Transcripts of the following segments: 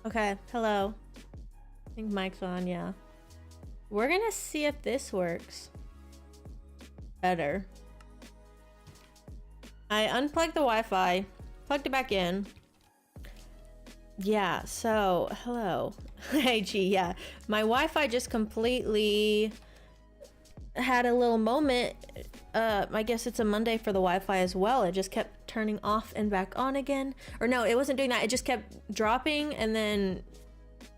Okay, hello. I think mic's on, yeah. We're gonna see if this works better. I unplugged the Wi-Fi, plugged it back in. Yeah, so, hello. Hey, G, yeah. My Wi-Fi just completely had a little moment. I guess it's a Monday for the Wi-Fi as well. It just kept turning off and back on again. Or no, it wasn't doing that. It just kept dropping and then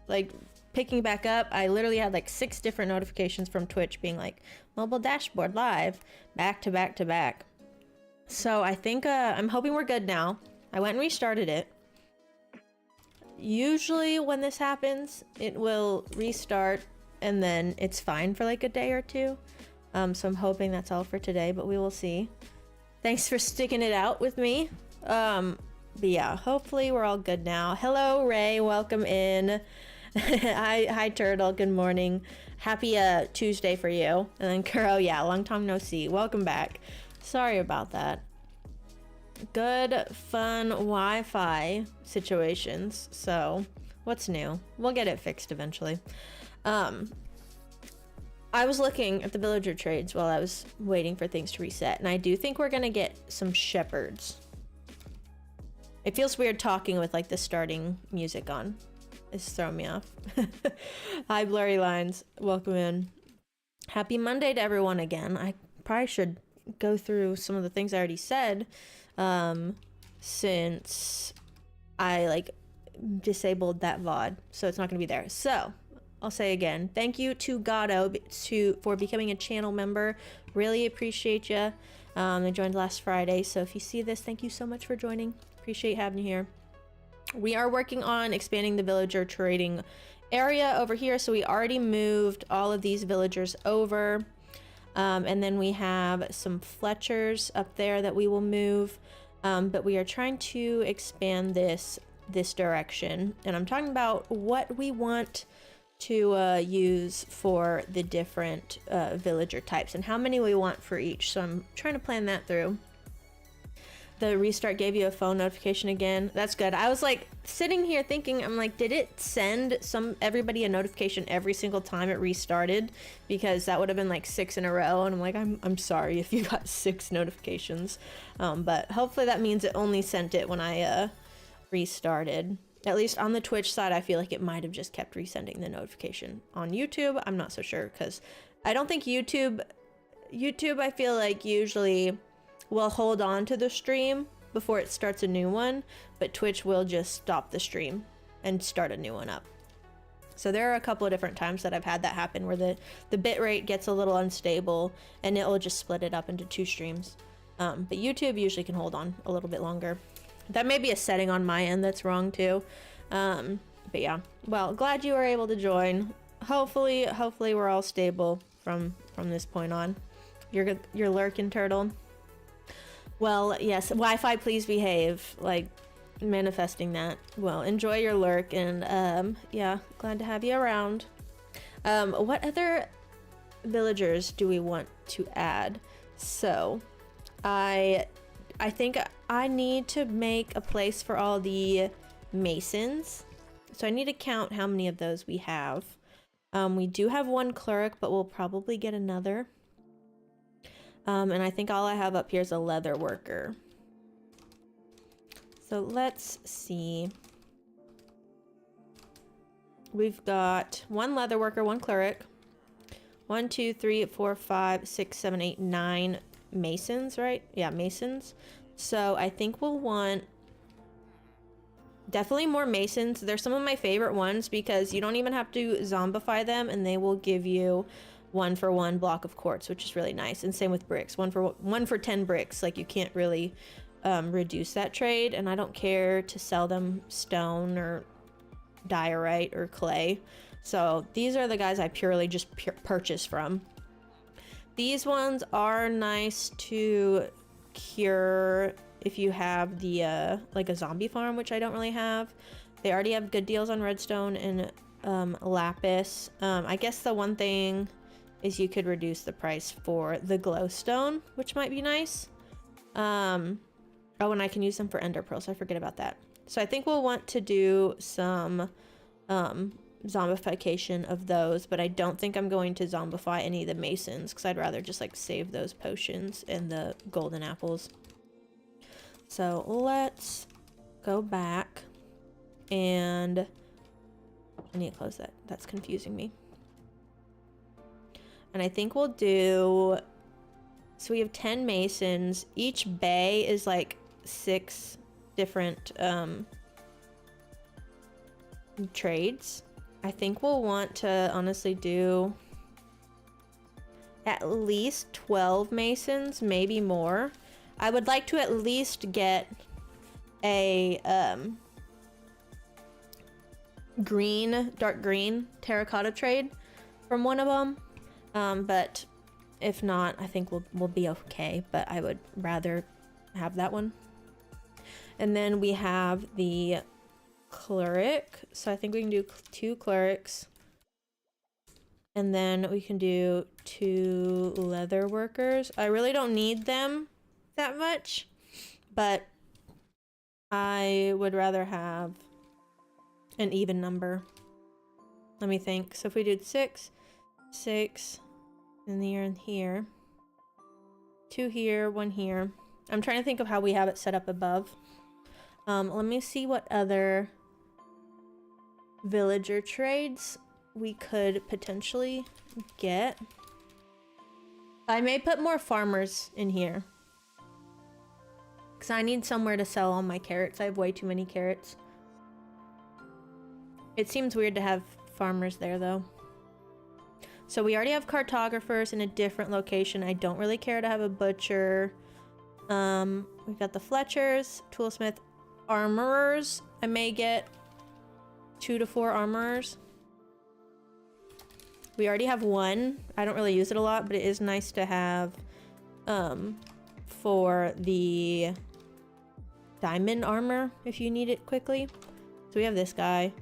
like picking back up. I literally had like 6 different notifications from Twitch being like mobile dashboard live back to back to back. So I think I'm hoping we're good now. I went and restarted it. Usually when this happens, it will restart and then it's fine for like a day or two. So I'm hoping that's all for today, but we will see. Thanks for sticking it out with me. But yeah, hopefully we're all good now. Hello, Ray. Welcome in. Hi, Turtle. Good morning. Happy Tuesday for you. And then Kuro, yeah, long time no see. Welcome back. Sorry about that. Good, fun Wi-Fi situations. So, what's new? We'll get it fixed eventually. I was looking at the villager trades while I was waiting for things to reset, and I do think we're gonna get some shepherds. It feels weird talking with like the starting music on. It's throwing me off. Hi, Blurry Lines. Welcome in. Happy Monday to everyone again. I probably should go through some of the things I already said, since I like disabled that VOD, so it's not gonna be there. So I'll say again, thank you to Gatto for becoming a channel member. Really appreciate you. I joined last Friday, so if you see this, thank you so much for joining. Appreciate having you here. We are working on expanding the villager trading area over here, so we already moved all of these villagers over. And then we have some Fletchers up there that we will move. But we are trying to expand this direction. And I'm talking about what we want to use for the different villager types and how many we want for each. So I'm trying to plan that through. The restart gave you a phone notification again. That's good. I was like sitting here thinking, I'm like, did it send everybody a notification every single time it restarted? Because that would have been like 6 in a row. And I'm like, I'm sorry if you got 6 notifications. But hopefully that means it only sent it when I restarted. At least on the Twitch side, I feel like it might have just kept resending the notification. On YouTube, I'm not so sure, because I don't think YouTube, I feel like usually will hold on to the stream before it starts a new one, but Twitch will just stop the stream and start a new one up. So there are a couple of different times that I've had that happen where the bitrate gets a little unstable and it will just split it up into 2 streams. But YouTube usually can hold on a little bit longer. That may be a setting on my end that's wrong too. But yeah, well, glad you were able to join. Hopefully we're all stable from this point on. You're lurking, Turtle. Well, yes, Wi-Fi, please behave, like manifesting that. Well, enjoy your lurk, and yeah, glad to have you around. What other villagers do we want to add? So I think I need to make a place for all the masons. So I need to count how many of those we have. We do have 1 cleric, but we'll probably get another. And I think all I have up here is a leather worker. So let's see. We've got 1 leather worker, 1 cleric, 1, 2, 3, 4, 5, 6, 7, 8, 9 masons, right? Yeah, masons. So I think we'll want definitely more masons. They're some of my favorite ones because you don't even have to zombify them and they will give you 1-for-1 block of quartz, which is really nice. And same with bricks, 1 for 10 bricks. Like you can't really reduce that trade, and I don't care to sell them stone or diorite or clay. So these are the guys I purely just purchase from. These ones are nice to cure if you have the like a zombie farm, which I don't really have. They already have good deals on redstone and lapis. I guess the one thing is you could reduce the price for the glowstone, which might be nice. Oh, and I can use them for ender pearls. I forget about that. So I think we'll want to do some zombification of those, but I don't think I'm going to zombify any of the masons because I'd rather just like save those potions and the golden apples. So let's go back, and I need to close that. That's confusing me. And I think we'll do, so we have 10 masons. Each bay is like 6 different trades. I think we'll want to honestly do at least 12 masons, maybe more. I would like to at least get a dark green terracotta trade from one of them. But if not, I think we'll be okay, but I would rather have that one. And then we have the cleric, so I think we can do 2 clerics, and then we can do 2 leather workers. I really don't need them that much, but I would rather have an even number. Let me think. So if we did 6 and here, 2 here, 1 here. I'm trying to think of how we have it set up above. Let me see what other villager trades we could potentially get. I may put more farmers in here because I need somewhere to sell all my carrots. I have way too many carrots. It seems weird to have farmers there though. So we already have cartographers in a different location. I don't really care to have a butcher. We've got the Fletchers, toolsmith, armorers. I may get 2 to 4 armorers. We already have 1. I don't really use it a lot, but it is nice to have for the diamond armor if you need it quickly. So we have this guy,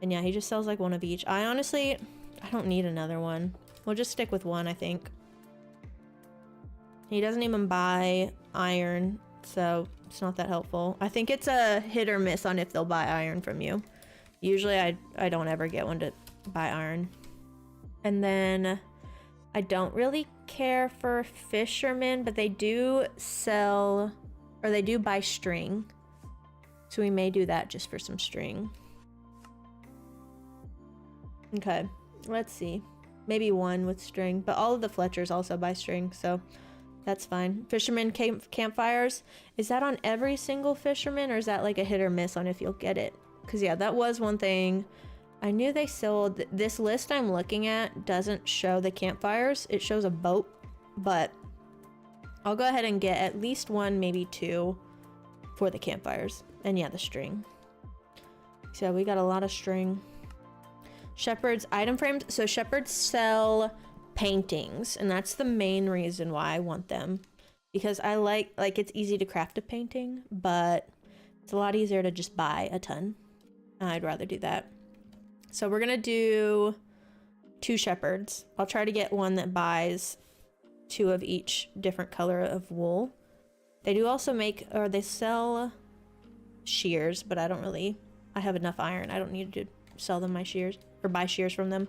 and yeah, he just sells like 1 of each. I don't need another one. We'll just stick with 1, I think. He doesn't even buy iron, so it's not that helpful. I think it's a hit or miss on if they'll buy iron from you. Usually I don't ever get one to buy iron. And then I don't really care for fishermen, but they do sell, or they do buy string. So we may do that just for some string. Okay, let's see. Maybe 1 with string, but all of the Fletchers also buy string, so that's fine. Fisherman campfires. Is that on every single fisherman, or is that like a hit or miss on if you'll get it? Because yeah, that was one thing. I knew they sold. This list I'm looking at doesn't show the campfires. It shows a boat, but I'll go ahead and get at least 1, maybe 2 for the campfires. And yeah, the string. So we got a lot of string. Shepherds item frames. So shepherds sell paintings, and that's the main reason why I want them, because I like it's easy to craft a painting, but it's a lot easier to just buy a ton. I'd rather do that. So we're gonna do 2 shepherds. I'll try to get one that buys 2 of each different color of wool. They do also make, or they sell shears, but I have enough iron. I don't need to sell them my shears or buy shears from them.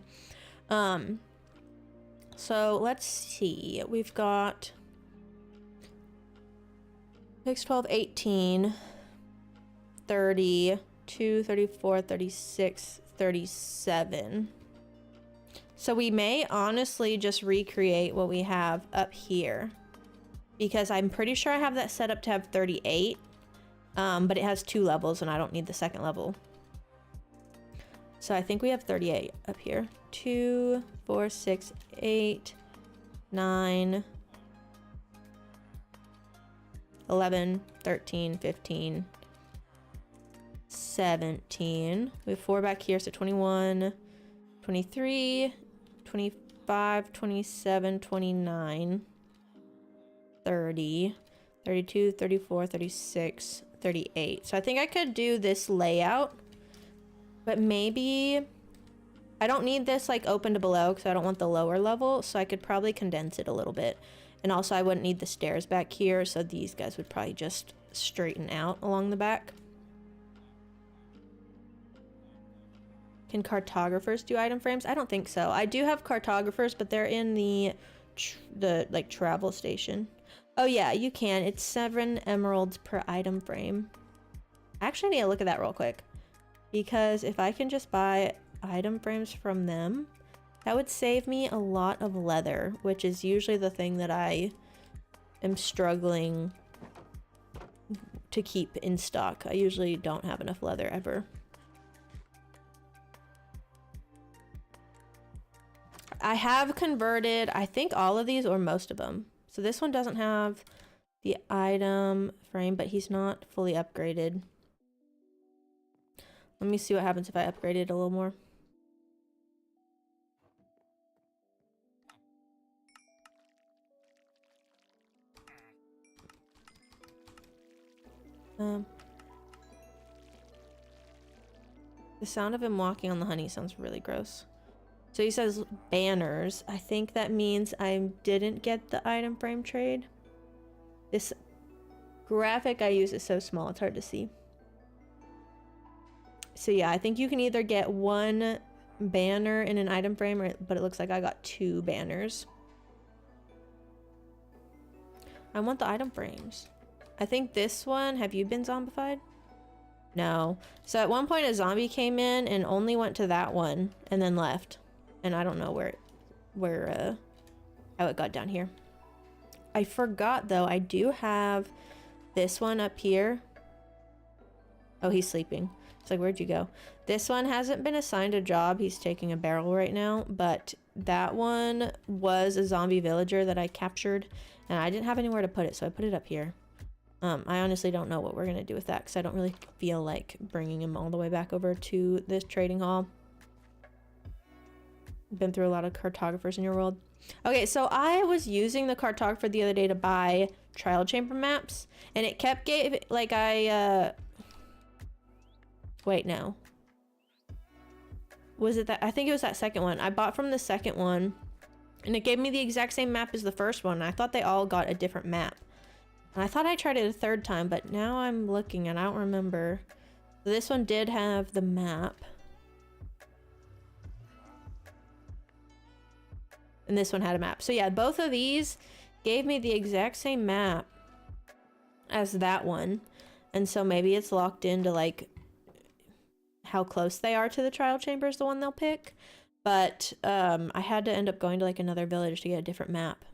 So let's see. We've got 6, 12, 18, 32, 34, 36, 37. So we may honestly just recreate what we have up here, because I'm pretty sure I have that set up to have 38, but it has 2 levels and I don't need the 2nd level. So I think we have 38 up here. 2, 4, 6, 8, 9, 11, 13, 15, 17. We have 4 back here, so 21, 23, 25, 27, 29, 30, 32, 34, 36, 38. So I think I could do this layout, but maybe I don't need this like open to below because I don't want the lower level, so I could probably condense it a little bit. And also I wouldn't need the stairs back here, so these guys would probably just straighten out along the back. Can cartographers do item frames? I don't think so. I do have cartographers, but they're in the like travel station. Oh yeah, you can. It's 7 emeralds per item frame. I actually need to look at that real quick, because if I can just buy item frames from them, that would save me a lot of leather, which is usually the thing that I am struggling to keep in stock. I usually don't have enough leather ever. I have converted, I think, all of these or most of them. So this one doesn't have the item frame, but he's not fully upgraded. Let me see what happens if I upgrade it a little more. The sound of him walking on the honey sounds really gross. So he says banners. I think that means I didn't get the item frame trade. This graphic I use is so small, it's hard to see. So yeah, I think you can either get 1 banner in an item frame, but it looks like I got 2 banners. I want the item frames. I think this one, have you been zombified? No. So at one point a zombie came in and only went to that one and then left. And I don't know how it got down here. I forgot though, I do have this one up here. Oh, he's sleeping. It's like, where'd you go? This one hasn't been assigned a job. He's taking a barrel right now, but that one was a zombie villager that I captured and I didn't have anywhere to put it, so I put it up here. I honestly don't know what we're gonna do with that because I don't really feel like bringing him all the way back over to this trading hall. Been through a lot of cartographers in your world. Okay, so I was using the cartographer the other day to buy trial chamber maps, and it kept wait, no. Was it that? I think it was that second one. I bought from the second one, and it gave me the exact same map as the first one. I thought they all got a different map. And I thought I tried it a third time, but now I'm looking and I don't remember. This one did have the map. And this one had a map. So yeah, both of these gave me the exact same map as that one. And so maybe it's locked into like how close they are to the trial chamber is the one they'll pick. But I had to end up going to like another village to get a different map.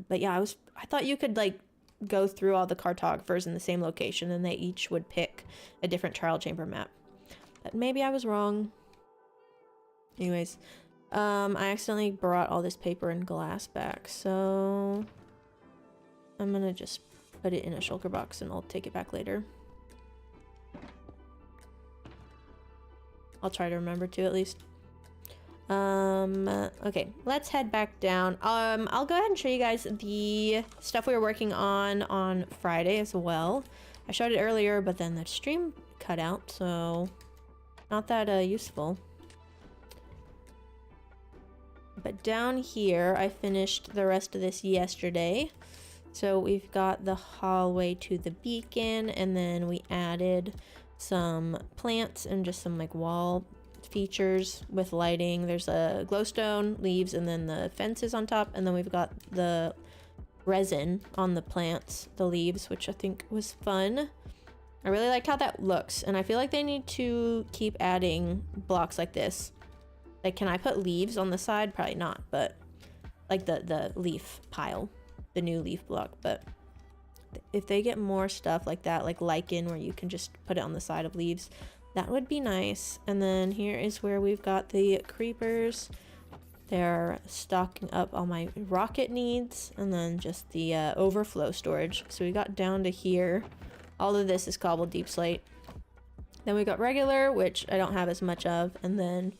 But yeah, I thought you could like go through all the cartographers in the same location and they each would pick a different trial chamber map. But maybe I was wrong. Anyways, I accidentally brought all this paper and glass back, so I'm gonna just put it in a shulker box and I'll take it back later. I'll try to remember to at least. Okay, let's head back down. I'll go ahead and show you guys the stuff we were working on Friday as well. I showed it earlier, but then the stream cut out, so not that useful. But down here, I finished the rest of this yesterday. So we've got the hallway to the beacon, and then we added some plants and just some like wall features with lighting. There's a glowstone, leaves, and then the fences on top, and then we've got the resin on the plants, the leaves, which I think was fun. I really liked how that looks, and I feel like they need to keep adding blocks like this. Like, can I put leaves on the side? Probably not, but like the leaf pile, the new leaf block. But if they get more stuff like that, like lichen, where you can just put it on the side of leaves, that would be nice. And then here is where we've got the creepers. They're stocking up all my rocket needs, and then just the overflow storage. So we got down to here. All of this is cobbled deep slate. Then we got regular, which I don't have as much of, and then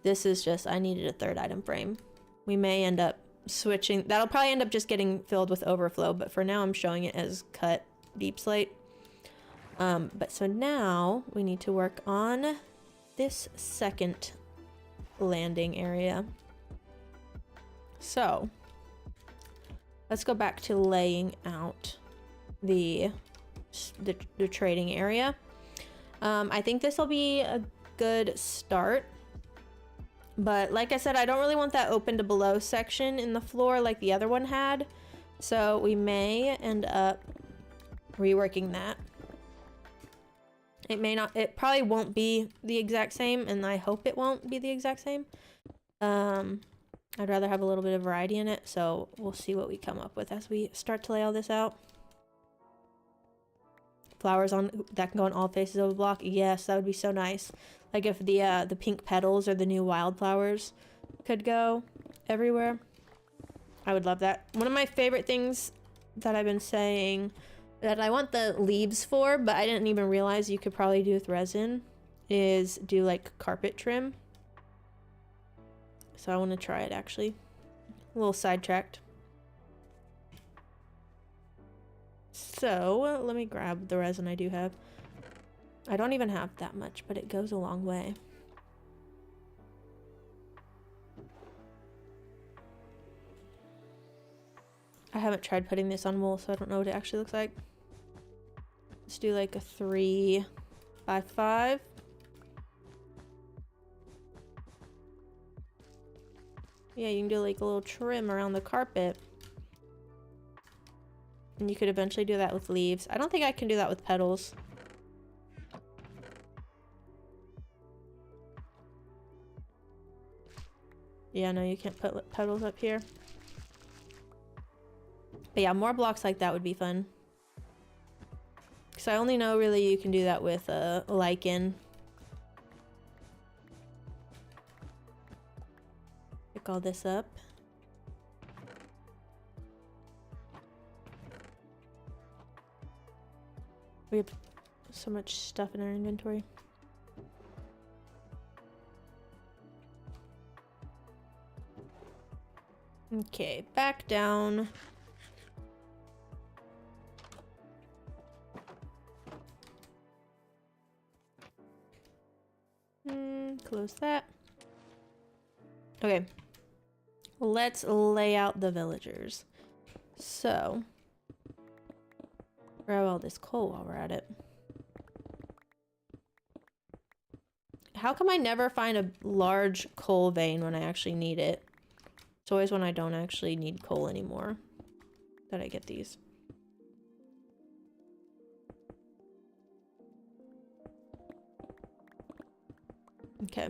this is just, I needed a third item frame. We may end up switching. That'll probably end up just getting filled with overflow, but for now I'm showing it as cut deep slate. But so now we need to work on this second landing area. So let's go back to laying out the trading area. I think this will be a good start. But like I said, I don't really want that open to below section in the floor like the other one had. So we may end up reworking that. It may not, it probably won't be the exact same, and I hope it won't be the exact same. I'd rather have a little bit of variety in it, so we'll see what we come up with as we start to lay all this out. Flowers on that can go on all faces of a block. Yes, that would be so nice. Like if the pink petals or the new wildflowers could go everywhere. I would love that. One of my favorite things that I've been saying that I want the leaves for, but I didn't even realize you could probably do with resin, is do like carpet trim. So I want to try it actually. A little sidetracked. So let me grab the resin I do have. I don't even have that much, but it goes a long way. I haven't tried putting this on wool, so I don't know what it actually looks like. Let's do like a 3x5. Yeah, you can do like a little trim around the carpet. And you could eventually do that with leaves. I don't think I can do that with petals. Yeah, no, you can't put petals up here. But yeah, more blocks like that would be fun. Because I only know really you can do that with lichen. Pick all this up. We have so much stuff in our inventory. Okay, back down. Close that. Okay. Let's lay out the villagers. So, grab all this coal while we're at it. How come I never find a large coal vein when I actually need it? It's always when I don't actually need coal anymore that I get these. Okay.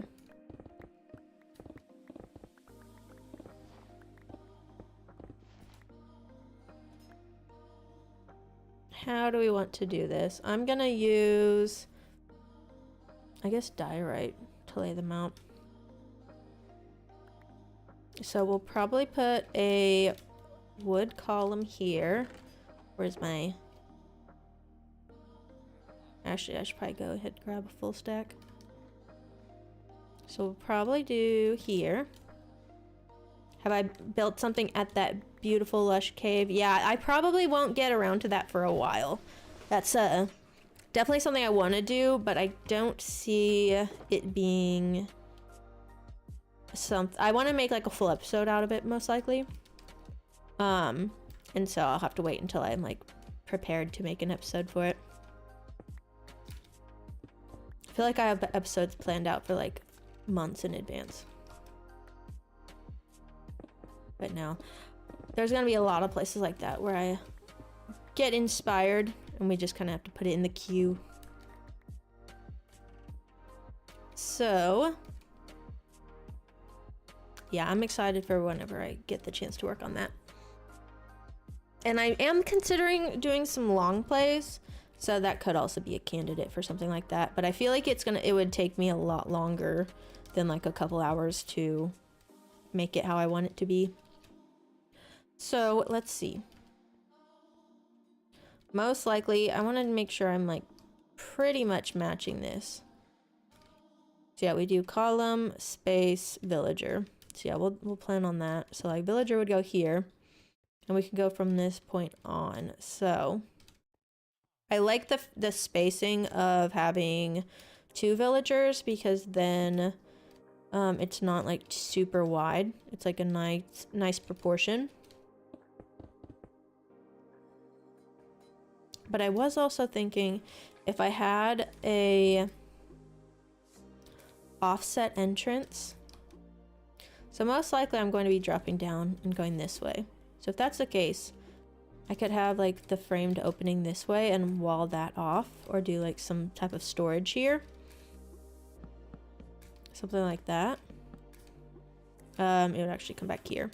How do we want to do this? I'm gonna use, I guess, diorite to lay them out. So we'll probably put a wood column here. Where's my... Actually, I should probably go ahead and grab a full stack. So we'll probably do here. Have I built something at that beautiful lush cave? Yeah, I probably won't get around to that for a while. That's definitely something I want to do, but I don't see it being something. I want to make like a full episode out of it, most likely. And so I'll have to wait until I'm like prepared to make an episode for it. I feel like I have episodes planned out for like months in advance. But no, there's gonna be a lot of places like that where I get inspired and we just kind of have to put it in the queue. So yeah, I'm excited for whenever I get the chance to work on that. And I am considering doing some long plays, so that could also be a candidate for something like that. But I feel like it would take me a lot longer than like a couple hours to make it how I want it to be. So let's see. Most likely, I want to make sure I'm like pretty much matching this. So yeah, we do column, space, villager. So yeah, we'll plan on that. So like villager would go here, and we can go from this point on. So I like the spacing of having 2 villagers, because then it's not like super wide. It's like a nice proportion. But I was also thinking if I had a offset entrance So most likely I'm going to be dropping down and going this way. So if that's the case, I could have like the framed opening this way and wall that off, or do like some type of storage here. Something like that. It would actually come back here.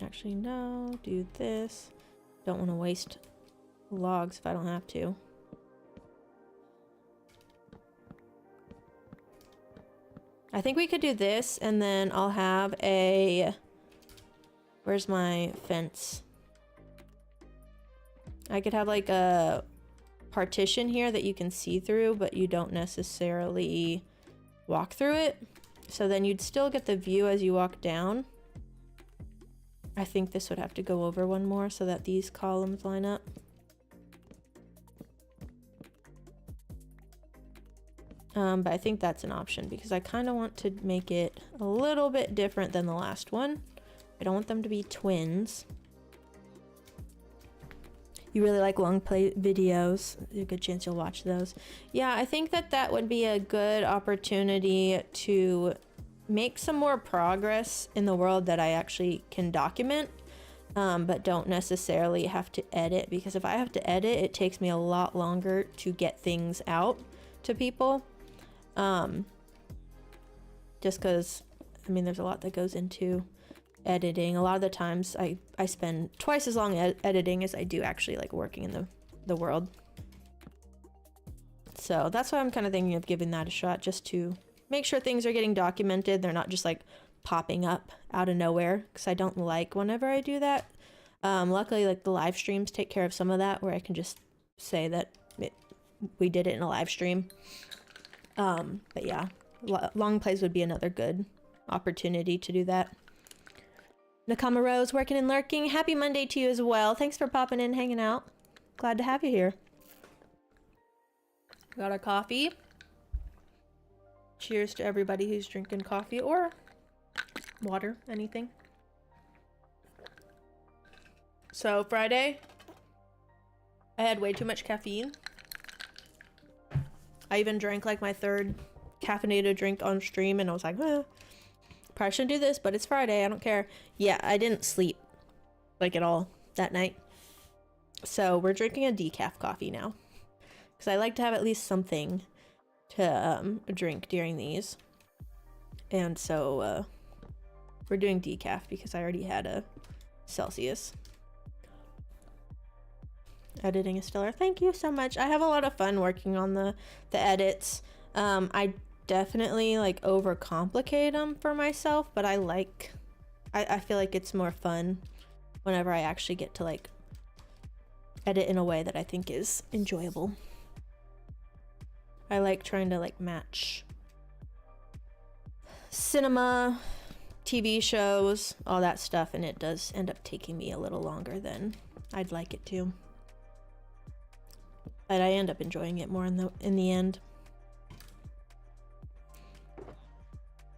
Actually, no, do this. Don't want to waste logs if I don't have to. I think we could do this, and then I'll have a... Where's my fence? I could have like a partition here that you can see through, but you don't necessarily walk through it. So then you'd still get the view as you walk down. I think this would have to go over one more so that these columns line up. But I think that's an option because I kind of want to make it a little bit different than the last one. I don't want them to be twins. You really like long play videos. There's a good chance you'll watch those. Yeah, I think that that would be a good opportunity to make some more progress in the world that I actually can document, but don't necessarily have to edit, because if I have to edit, it takes me a lot longer to get things out to people. Just because, I mean, there's a lot that goes into editing. A lot of the times I spend twice as long editing as I do actually like working in the world. So that's why I'm kind of thinking of giving that a shot, just to make sure things are getting documented. They're not just like popping up out of nowhere, because I don't like whenever I do that. Luckily, like the live streams take care of some of that, where I can just say that we did it in a live stream. But yeah, long plays would be another good opportunity to do that. Nakama Rose, working and lurking. Happy Monday to you as well. Thanks for popping in, hanging out. Glad to have you here. Got our coffee. Cheers to everybody who's drinking coffee or water, anything. So Friday, I had way too much caffeine. I even drank like my third caffeinated drink on stream, and I was like, probably shouldn't do this, but it's Friday, I don't care. Yeah, I didn't sleep like at all that night. So we're drinking a decaf coffee now, because I like to have at least something to drink during these. And so we're doing decaf because I already had a Celsius. Editing is stellar. Thank you so much. I have a lot of fun working on the edits. I definitely like overcomplicate them for myself, but I feel like it's more fun whenever I actually get to like edit in a way that I think is enjoyable. I like trying to like match cinema, TV shows, all that stuff, and it does end up taking me a little longer than I'd like it to. But I end up enjoying it more in the end.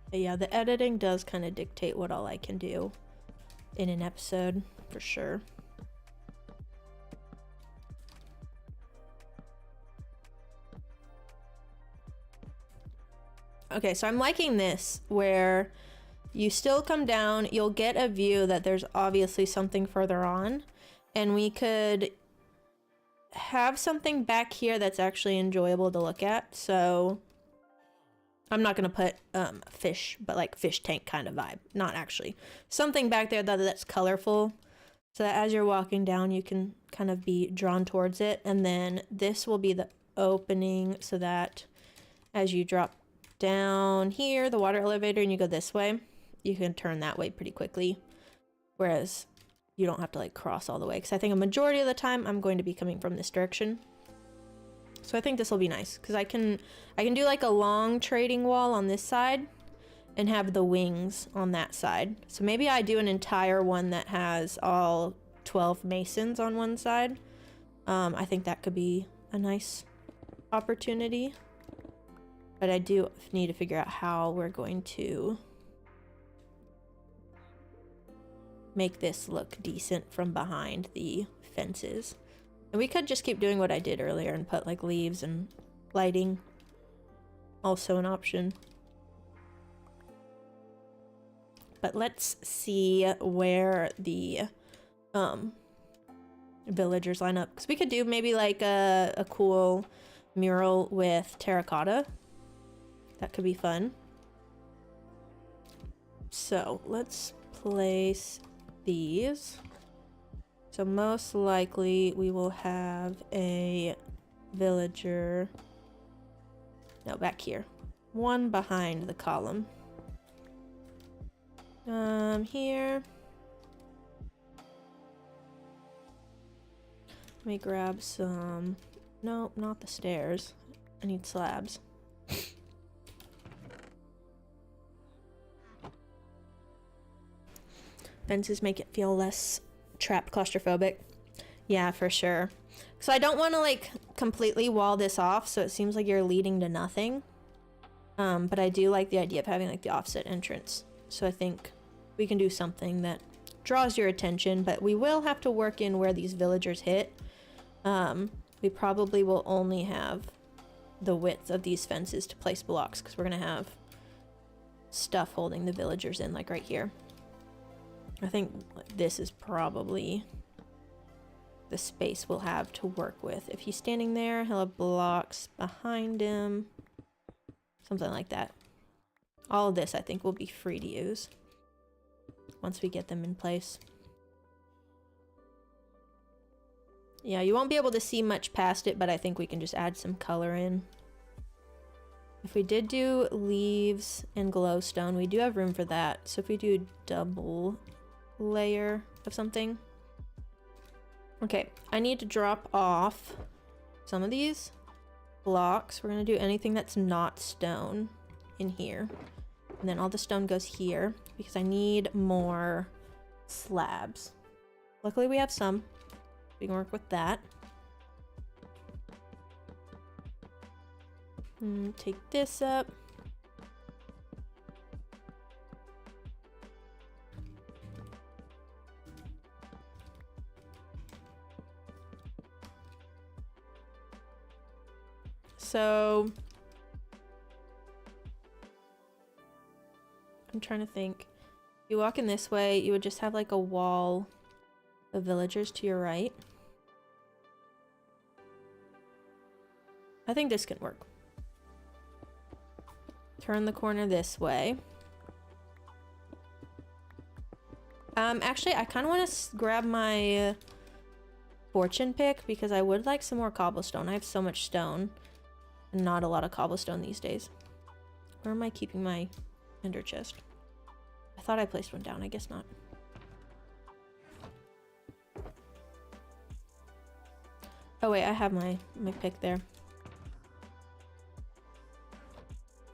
But yeah, the editing does kind of dictate what all I can do in an episode, for sure. Okay, so I'm liking this, where you still come down, you'll get a view that there's obviously something further on, and we could have something back here that's actually enjoyable to look at. So I'm not gonna put fish, but like fish tank kind of vibe. Not actually. Something back there that's colorful, so that as you're walking down you can kind of be drawn towards it. And then this will be the opening, so that as you drop down here, the water elevator, and you go this way, you can turn that way pretty quickly. Whereas you don't have to like cross all the way, because I think a majority of the time I'm going to be coming from this direction. So I think this will be nice, because I can do like a long trading wall on this side and have the wings on that side. So maybe I do an entire one that has all 12 masons on one side. I think that could be a nice opportunity, but I do need to figure out how we're going to make this look decent from behind the fences. And we could just keep doing what I did earlier and put like leaves and lighting. Also an option. but let's see where the villagers line up, because we could do maybe like a cool mural with terracotta. That could be fun. So let's place these. So most likely we will have a villager, no, back here, one behind the column. Here. Let me grab some, no, not the stairs. I need slabs. Fences make it feel less trapped, claustrophobic. Yeah, for sure. So I don't want to like completely wall this off so it seems like you're leading to nothing. But I do like the idea of having like the offset entrance. So I think we can do something that draws your attention, but we will have to work in where these villagers hit. We probably will only have the width of these fences to place blocks because we're going to have stuff holding the villagers in, like right here. I think this is probably the space we'll have to work with. If he's standing there, he'll have blocks behind him. Something like that. All of this, I think, will be free to use once we get them in place. Yeah, you won't be able to see much past it, but I think we can just add some color in. If we did do leaves and glowstone, we do have room for that. So if we do double layer of something. Okay, I need to drop off some of these blocks. We're going to do anything that's not stone in here. And then all the stone goes here because I need more slabs. Luckily we have some. We can work with that. Take this up. So I'm trying to think. You walk in this way, you would just have like a wall of villagers to your right. I think this can work. Turn the corner this way. Actually, I kind of want to grab my fortune pick because I would like some more cobblestone. I have so much stone and not a lot of cobblestone these days. Where am I keeping my ender chest? I thought I placed one down. I guess not. Oh wait, I have my pick there.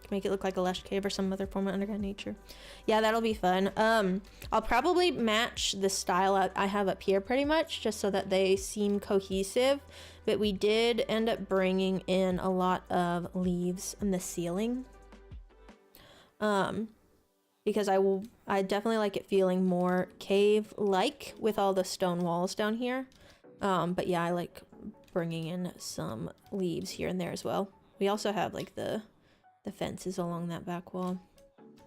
Make it look like a lush cave or some other form of underground nature. Yeah, that'll be fun. I'll probably match the style I have up here pretty much just so that they seem cohesive, but we did end up bringing in a lot of leaves in the ceiling. Because I definitely like it feeling more cave-like with all the stone walls down here. But yeah, I like bringing in some leaves here and there as well. We also have like the fences along that back wall,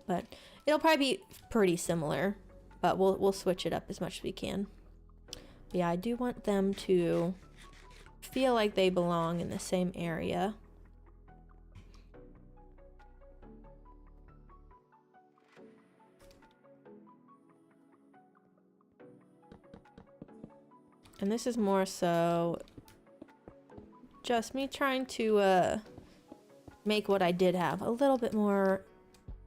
but it'll probably be pretty similar, but we'll switch it up as much as we can. But yeah, I do want them to feel like they belong in the same area. And this is more so just me trying to make what I did have a little bit more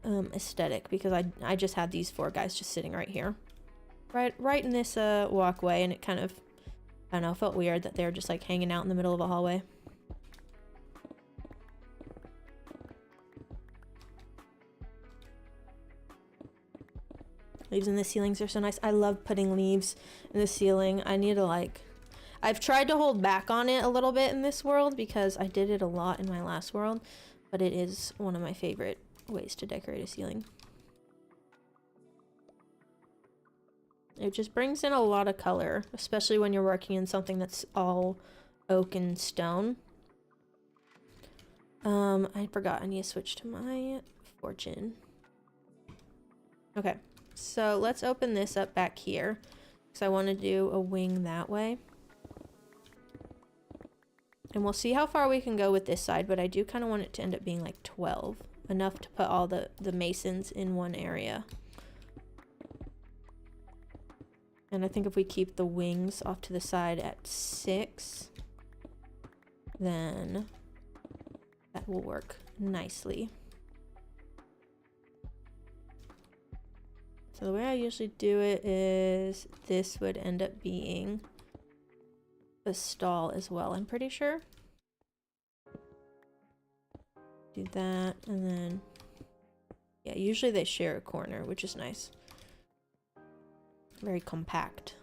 aesthetic, because I just had these four guys just sitting right here, right in this walkway, and it kind of, I don't know, felt weird that they were just like hanging out in the middle of a hallway. Leaves in the ceilings are so nice. I love putting leaves in the ceiling. I need to like, I've tried to hold back on it a little bit in this world because I did it a lot in my last world, but it is one of my favorite ways to decorate a ceiling. It just brings in a lot of color, especially when you're working in something that's all oak and stone. I forgot I need to switch to my fortune. Okay, So let's open this up back here, because I want to do a wing that way. And we'll see how far we can go with this side, but I do kind of want it to end up being like 12. Enough to put all the masons in one area. And I think if we keep the wings off to the side at 6, then that will work nicely. So the way I usually do it is this would end up being the stall as well, I'm pretty sure. Do that, and then yeah, usually they share a corner, which is nice. Very compact.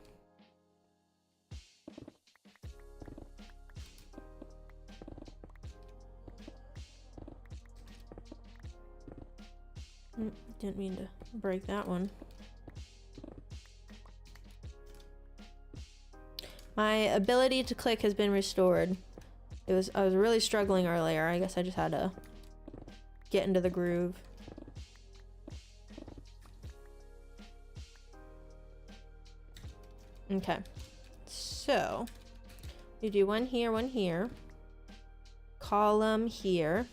Didn't mean to break that one. My ability to click has been restored. I was really struggling earlier. I guess I just had to get into the groove. Okay, so you do one here, column here.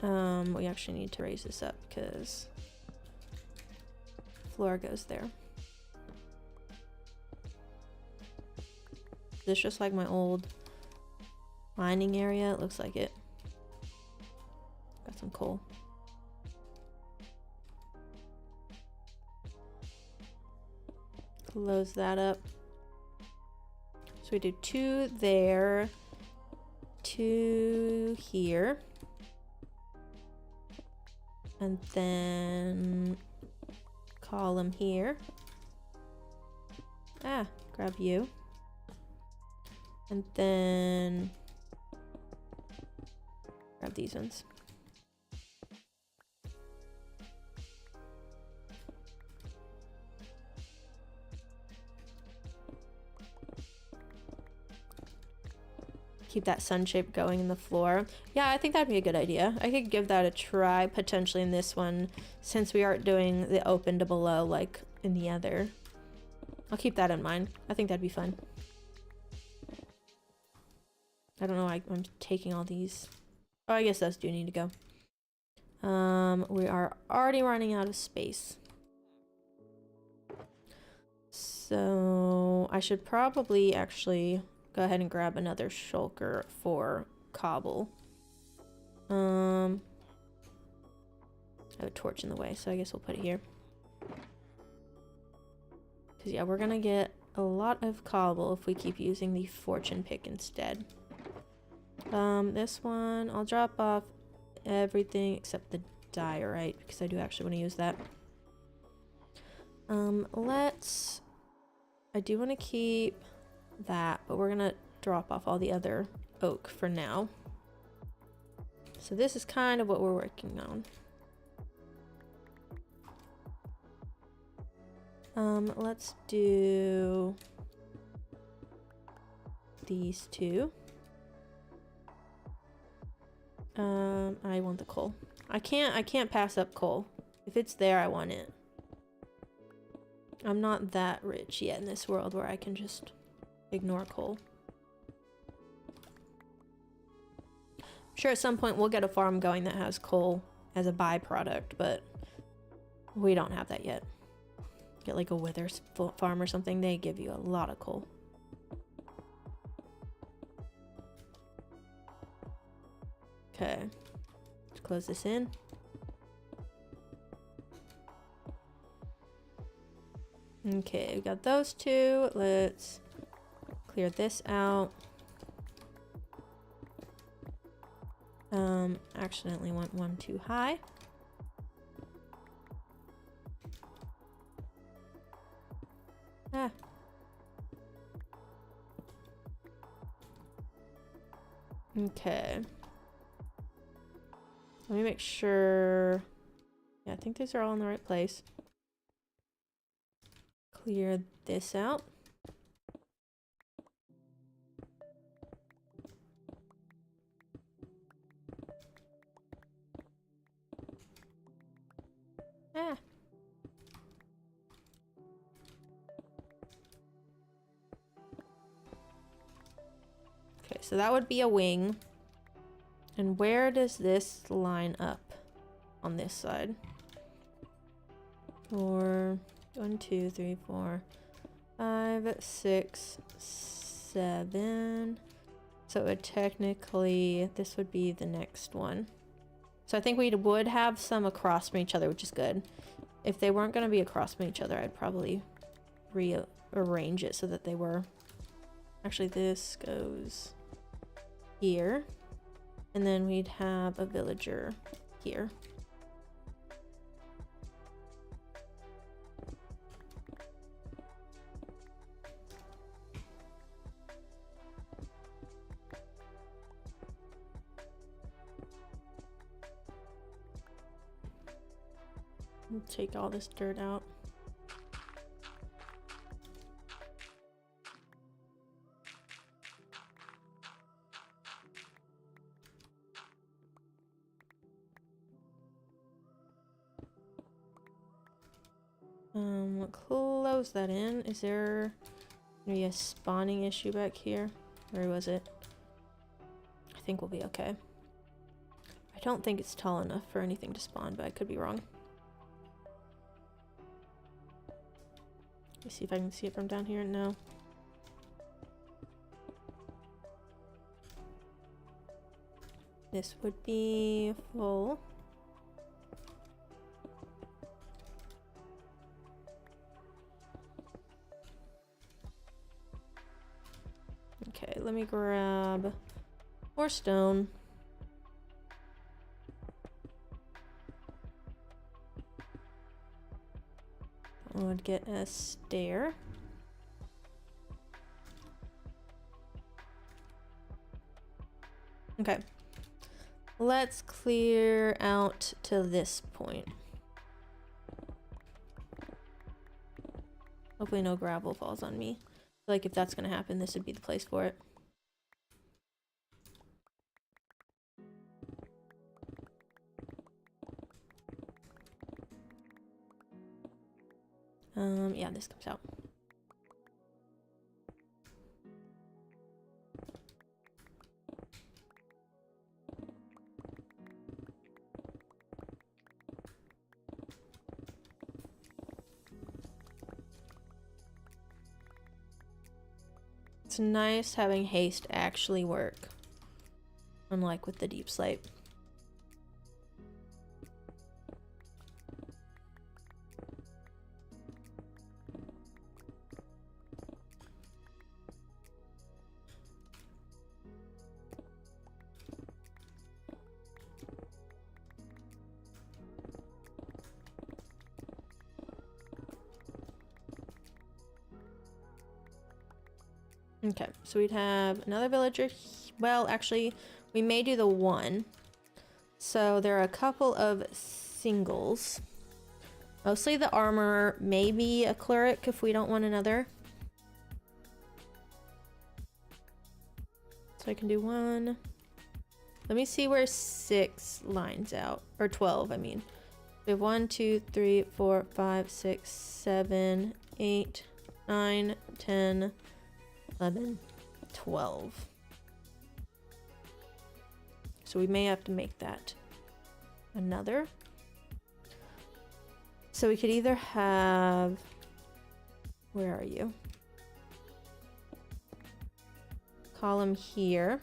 We actually need to raise this up because floor goes there. Is this just like my old mining area? It looks like it. Got some coal. Close that up. So we do 2 there, 2 here, and then column here. Ah, grab you. And then grab these ones. Keep that sun shape going in the floor. Yeah, I think that'd be a good idea. I could give that a try potentially in this one, since we aren't doing the open to below like in the other. I'll keep that in mind. I think that'd be fun. I don't know why I'm taking all these. Oh, I guess those do need to go. We are already running out of space. So I should probably actually go ahead and grab another shulker for cobble. I have a torch in the way, so I guess we'll put it here. Because yeah, we're gonna get a lot of cobble if we keep using the fortune pick instead. This one, I'll drop off everything except the diorite, because I do actually want to use that. I do want to keep that, but we're gonna drop off all the other oak for now. So this is kind of what we're working on. Let's do these 2. I want the coal. I can't pass up coal. If it's there, I want it. I'm not that rich yet in this world where I can just ignore coal. I'm sure at some point we'll get a farm going that has coal as a byproduct, but we don't have that yet. Get like a withers farm or something, they give you a lot of coal. Okay, let's close this in. Okay, we got those 2. Let's clear this out. Accidentally went one too high. Ah. Okay. Let me make sure. Yeah, I think these are all in the right place. Clear this out. Ah. Okay, so that would be a wing. And where does this line up on this side? 4, 1, 2, 3, 4, 5, 6, 7. So it would technically, this would be the next one. So I think we would have some across from each other, which is good. If they weren't going to be across from each other, I'd probably rearrange it so that they were. Actually, this goes here. And then we'd have a villager here. Take all this dirt out. Close that in. Is there maybe a spawning issue back here? Where was it? I think we'll be okay. I don't think it's tall enough for anything to spawn, but I could be wrong. Let me see if I can see it from down here. No. This would be full. Okay, let me grab more stone. I would get a stair. Okay. Let's clear out to this point. Hopefully no gravel falls on me. Like if that's gonna happen, this would be the place for it. Yeah, this comes out. It's nice having haste actually work, unlike with the deep slate. Okay, so we'd have another villager. Well, actually, we may do the one. So there are a couple of singles. Mostly the armorer, maybe a cleric if we don't want another. So I can do one. Let me see where 6 lines out. Or 12, I mean. We have 1, 2, 3, 4, 5, 6, 7, 8, 9, 10, 11, 12. So we may have to make that another. So we could either have, where are you? Column here.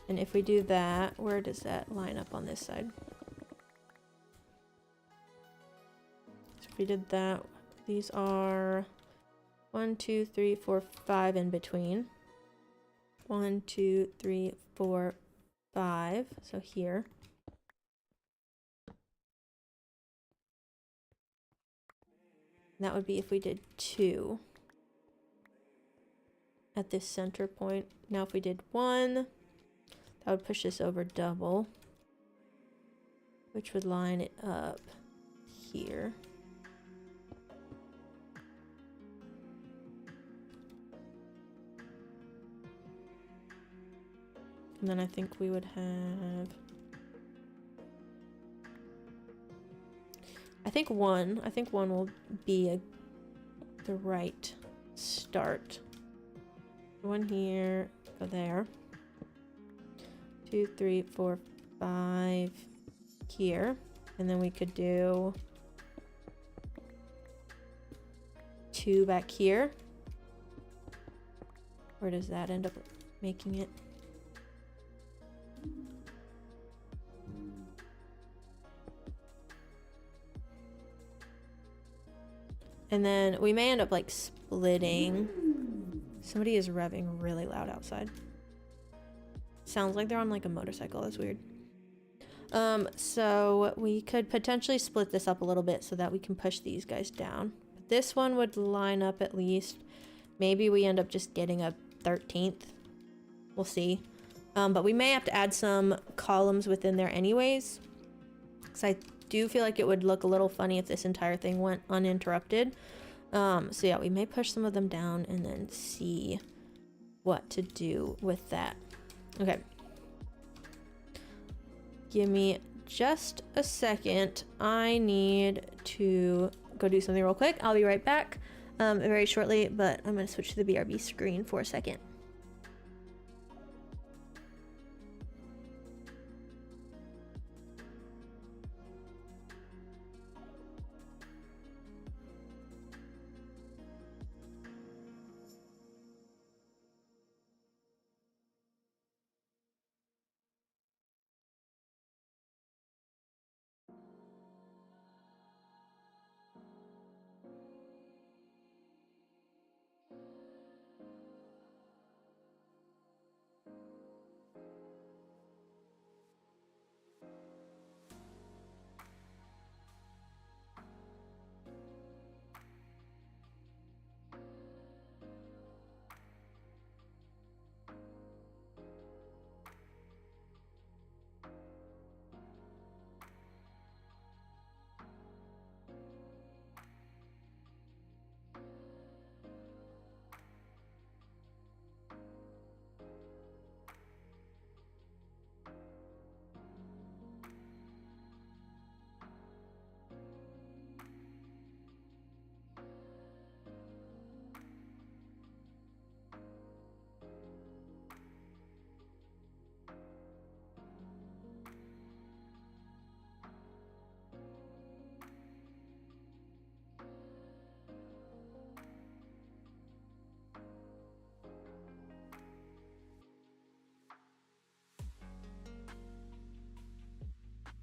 And if we do that, where does that line up on this side? So if we did that, these are 1, 2, 3, 4, 5 in between. 1, 2, 3, 4, 5. So here. And that would be if we did 2 at this center point. Now if we did 1, that would push this over double, which would line it up here. And then I think we would have I think one will be the right start. One here, go there. 2, 3, 4, 5 here. And then we could do 2 back here. Where does that end up making it? And then we may end up like splitting. Somebody is revving really loud outside. Sounds like they're on like a motorcycle. That's weird. So we could potentially split this up a little bit so that we can push these guys down. This one would line up at least. Maybe we end up just getting a 13th. We'll see. But we may have to add some columns within there anyways. Because I do feel like it would look a little funny if this entire thing went uninterrupted. So yeah, we may push some of them down and then see what to do with that. Okay. Give me just a second. I need to go do something real quick. I'll be right back very shortly, but I'm going to switch to the BRB screen for a second.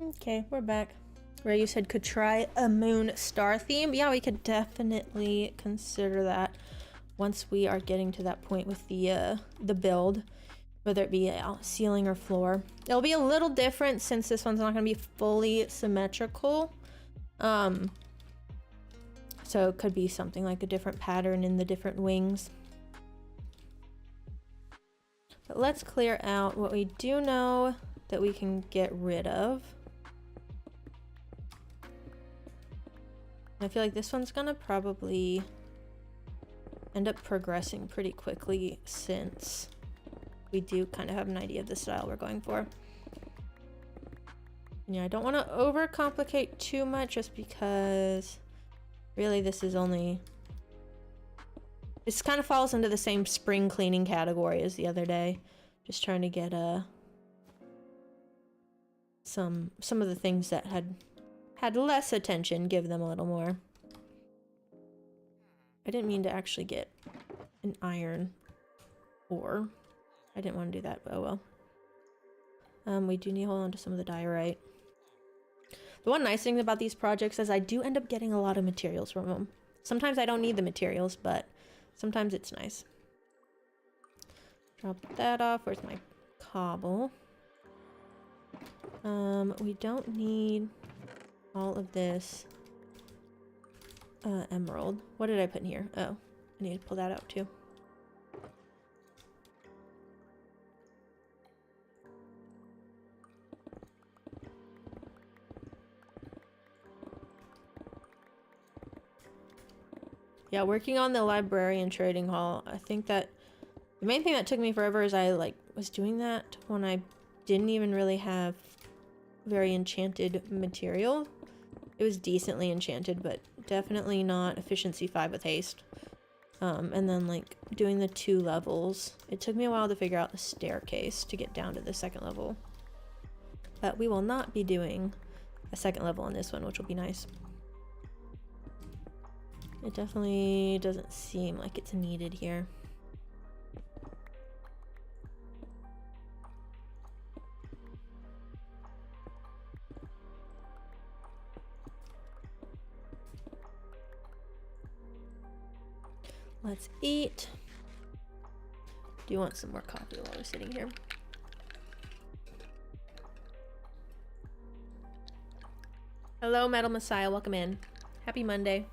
Okay, we're back. Where you said could try a moon star theme. Yeah, we could definitely consider that once we are getting to that point with the build, whether it be a ceiling or floor. It'll be a little different since this one's not going to be fully symmetrical. So it could be something like a different pattern in the different wings. But let's clear out what we do know that we can get rid of. I feel like this one's gonna probably end up progressing pretty quickly since we do kind of have an idea of the style we're going for. Yeah, I don't want to overcomplicate too much just because really this is only... This kind of falls into the same spring cleaning category as the other day. Just trying to get some of the things that had less attention, give them a little more. I didn't mean to actually get an iron ore. I didn't want to do that, but oh well. We do need to hold on to some of the diorite. The one nice thing about these projects is I do end up getting a lot of materials from them. Sometimes I don't need the materials, but sometimes it's nice. Drop that off. Where's my cobble? We don't need all of this emerald. What did I put in here? Oh, I need to pull that out too. Yeah, working on the librarian trading hall, I think that the main thing that took me forever is I was doing that when I didn't even really have very enchanted material. It was decently enchanted, but definitely not efficiency 5 with haste. And then like doing the 2 levels. It took me a while to figure out the staircase to get down to the 2nd level. But we will not be doing a 2nd level on this one, which will be nice. It definitely doesn't seem like it's needed here. Let's eat. Do you want some more coffee while we're sitting here? Hello, Metal Messiah. Welcome in. Happy Monday.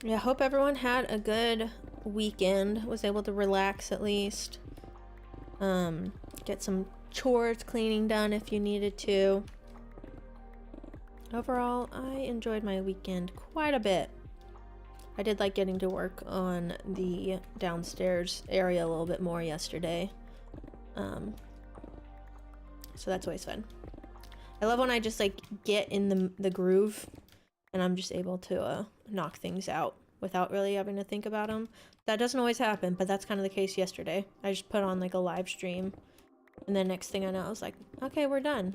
Yeah, hope everyone had a good weekend, was able to relax at least. Get some chores, cleaning done if you needed to. Overall, I enjoyed my weekend quite a bit. I did like getting to work on the downstairs area a little bit more yesterday. So that's always fun. I love when I just like get in the groove and I'm just able to knock things out without really having to think about them. That doesn't always happen, but that's kind of the case yesterday. I just put on like a live stream, and then next thing I know, I was like, okay, we're done.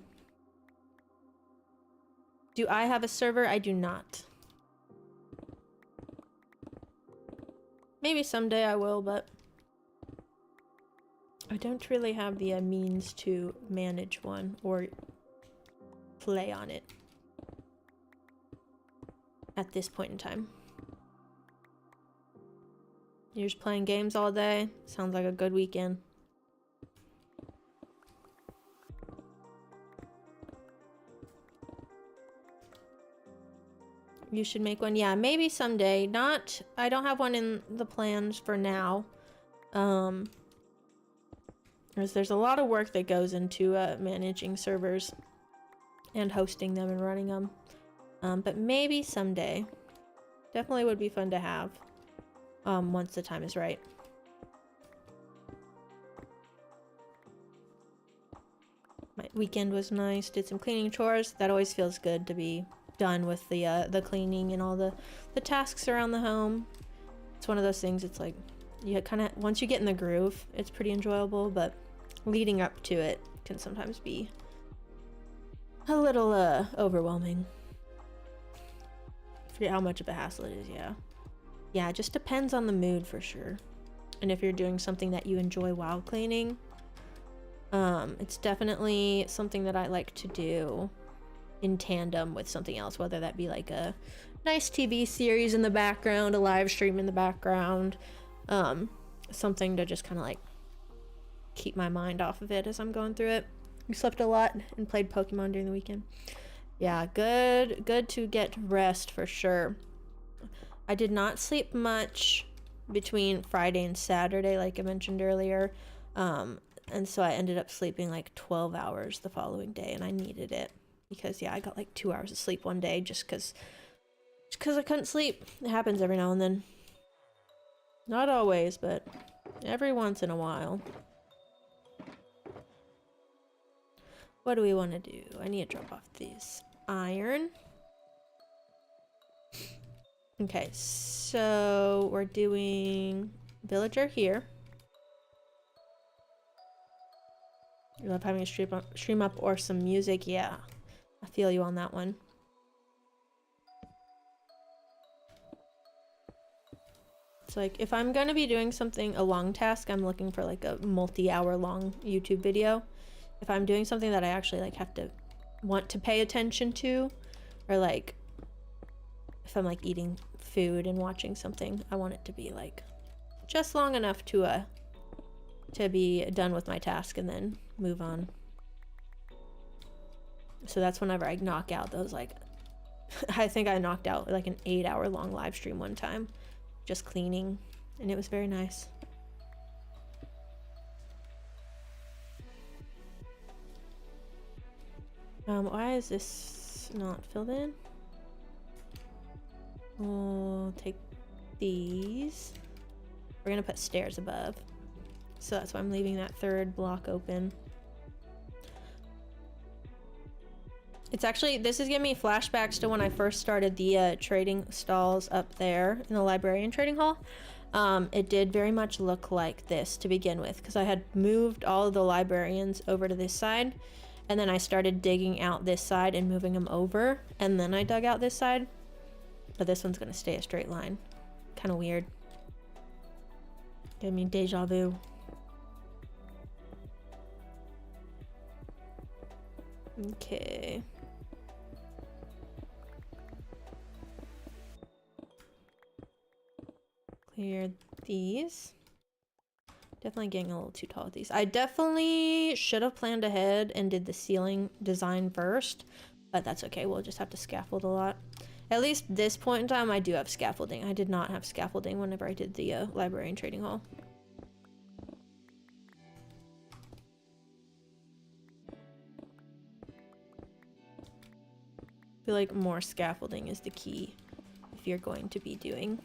Do I have a server? I do not. Maybe someday I will, but I don't really have the means to manage one or play on it at this point in time. You're just playing games all day? Sounds like a good weekend. You should make one. Yeah, maybe someday. Not, I don't have one in the plans for now. There's a lot of work that goes into managing servers and hosting them and running them. But maybe someday. Definitely would be fun to have. Once the time is right. My weekend was nice. Did some cleaning chores. That always feels good to be done with the cleaning and all the tasks around the home. It's one of those things. It's like you kind of, once you get in the groove, it's pretty enjoyable. But leading up to it can sometimes be a little overwhelming. I forget how much of a hassle it is. Yeah, it just depends on the mood for sure. And if you're doing something that you enjoy while cleaning, it's definitely something that I like to do in tandem with something else, whether that be like a nice TV series in the background, a live stream in the background, something to just kind of like keep my mind off of it as I'm going through it. We slept a lot and played Pokemon during the weekend. Yeah, good to get rest for sure. I did not sleep much between Friday and Saturday, like I mentioned earlier. And so I ended up sleeping like 12 hours the following day, and I needed it because, yeah, I got like 2 hours of sleep one day just because I couldn't sleep. It happens every now and then. Not always, but every once in a while. What do we want to do? I need to drop off this iron. Okay, so we're doing villager here. You love having a stream up or some music. Yeah, I feel you on that one. It's like if I'm gonna be doing something, a long task, I'm looking for like a multi-hour long YouTube video. If I'm doing something that I actually like have to want to pay attention to, or like if I'm like eating food and watching something, I want it to be like just long enough to be done with my task and then move on. So that's whenever I knock out those, like I think I knocked out like an 8-hour long live stream one time just cleaning, and it was very nice. Why is this not filled in? we'll take these. We're gonna put stairs above. So that's why I'm leaving that third block open. It's actually, this is giving me flashbacks to when I first started the trading stalls up there in the librarian trading hall. It did very much look like this to begin with, because I had moved all of the librarians over to this side, and then I started digging out this side and moving them over, and then I dug out this side. But this one's gonna stay a straight line. Kind of weird. Give me deja vu. Okay. Clear these. Definitely getting a little too tall with these. I definitely should have planned ahead and did the ceiling design first, but that's okay. We'll just have to scaffold a lot. At least this point in time, I do have scaffolding. I did not have scaffolding whenever I did the librarian trading hall. I feel like more scaffolding is the key if you're going to be doing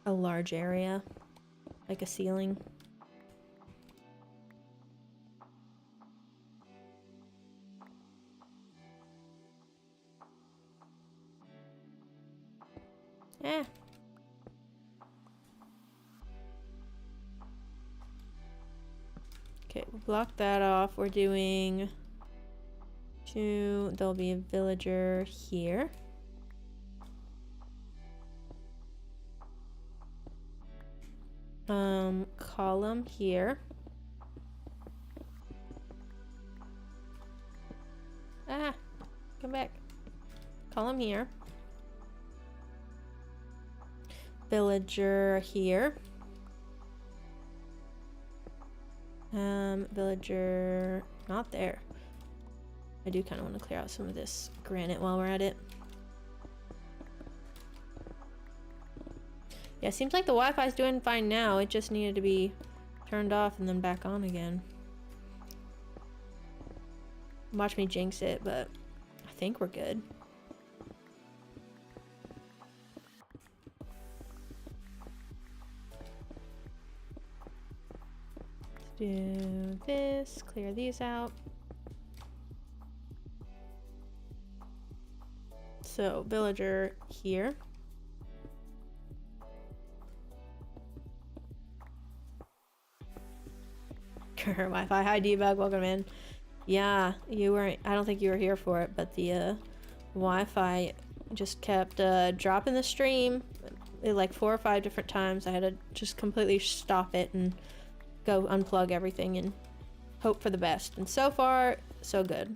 a large area, like a ceiling. Eh. Okay, we'll block that off. We're doing two, there'll be a villager here. Column here. Ah, come back. Column here. Villager here. Villager not there. I do kind of want to clear out some of this granite while we're at it. Yeah, seems like the Wi-Fi is doing fine now. It just needed to be turned off and then back on again. Watch me jinx it, but I think we're good. Let's do this, clear these out. So, villager here. Wi-Fi, hi debug, welcome in. Yeah, you weren't, I don't think you were here for it, but the Wi-Fi just kept dropping the stream like 4 or 5 different times. I had to just completely stop it and go unplug everything and hope for the best. And so far, so good.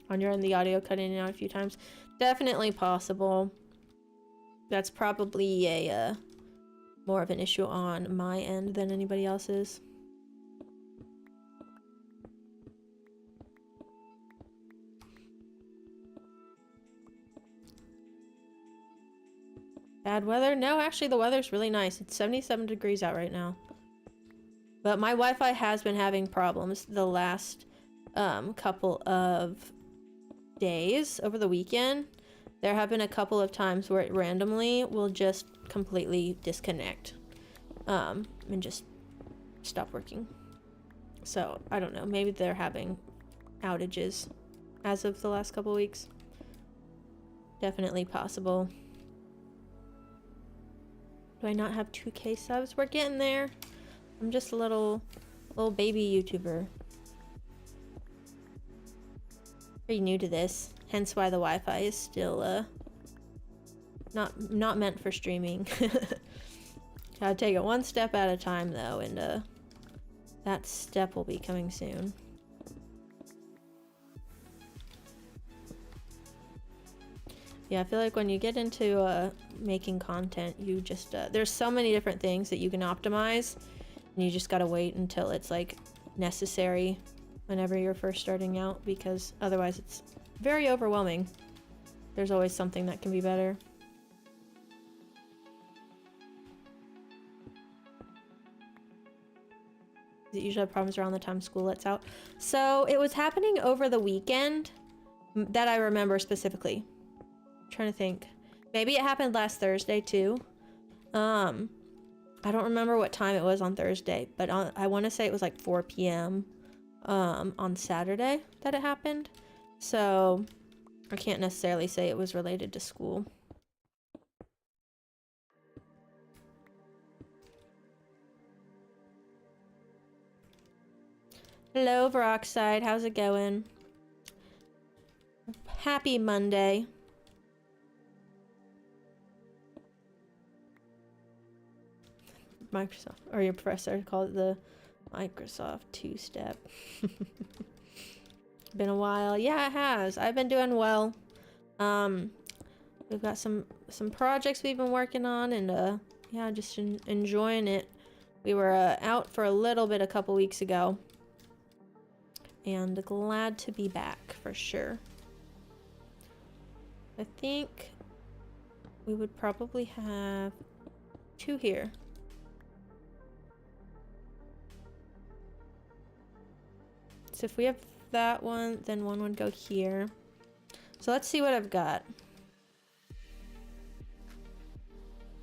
On your end, the audio cut in and out a few times. Definitely possible. That's probably a more of an issue on my end than anybody else's. Bad weather? No, actually the weather's really nice. It's 77 degrees out right now. But my Wi-Fi has been having problems the last couple of days over the weekend. There have been a couple of times where it randomly will just completely disconnect and just stop working. So I don't know, maybe they're having outages as of the last couple of weeks. Definitely possible. Do I not have 2K subs? We're getting there. I'm just a little baby YouTuber. Pretty new to this, hence why the Wi-Fi is still not meant for streaming. Gotta take it one step at a time though, and that step will be coming soon. Yeah, I feel like when you get into making content, you just there's so many different things that you can optimize, and you just gotta wait until it's like necessary whenever you're first starting out, because otherwise it's very overwhelming. There's always something that can be better. You usually have problems around the time school lets out. So it was happening over the weekend that I remember specifically. I'm trying to think. Maybe it happened last Thursday too. I don't remember what time it was on Thursday, but I want to say it was like 4 p.m. On Saturday that it happened. So I can't necessarily say it was related to school. Hello, Peroxide. How's it going? Happy Monday. Microsoft, or your professor called it the Microsoft two-step. Been a while. Yeah, it has. I've been doing well. We've got some projects we've been working on, and yeah, just enjoying it. We were out for a little bit a couple weeks ago, and glad to be back for sure. I think we would probably have 2 here. So if we have that one, then one would go here. So let's see what I've got.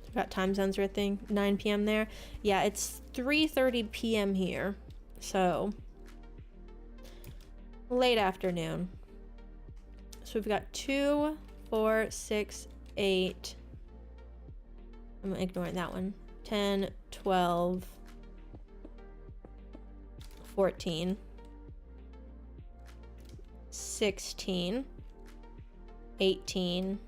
I've got time zones or thing. 9 p.m. there. Yeah, it's 3:30 p.m. here. So late afternoon. So we've got 2, 4, 6, 8. I'm ignoring that one. 10, 12, 14. 16, 18,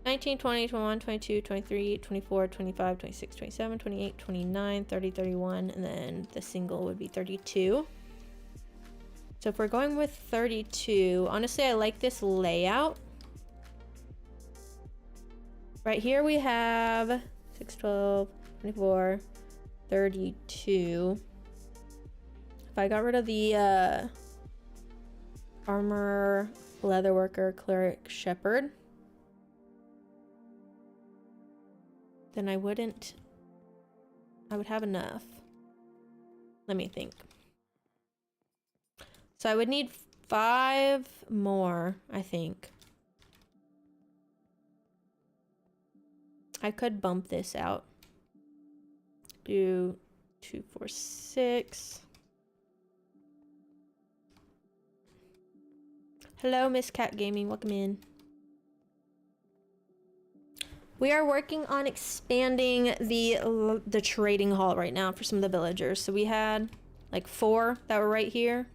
19, 20, 21, 22, 23, 24, 25, 26, 27, 28, 29, 30, 31, and then the single would be 32. So if we're going with 32, honestly, I like this layout. Right here we have 6, 12, 24, 32. If I got rid of the armor, leatherworker, cleric, shepherd, then I would have enough. Let me think. So I would need 5 more, I think. I could bump this out. Do 2, 4, 6. Hello, Miss Cat Gaming. Welcome in. We are working on expanding the trading hall right now for some of the villagers. So we had like 4 that were right here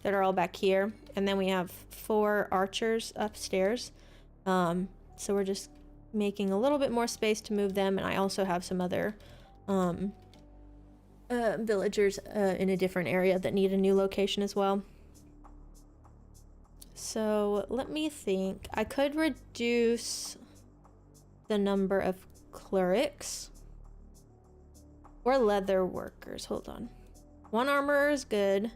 that are all back here, and then we have 4 archers upstairs. So we're just making a little bit more space to move them, and I also have some other villagers in a different area that need a new location as well. So let me think. I could reduce the number of clerics or leather workers. Hold on. 1 armorer is good.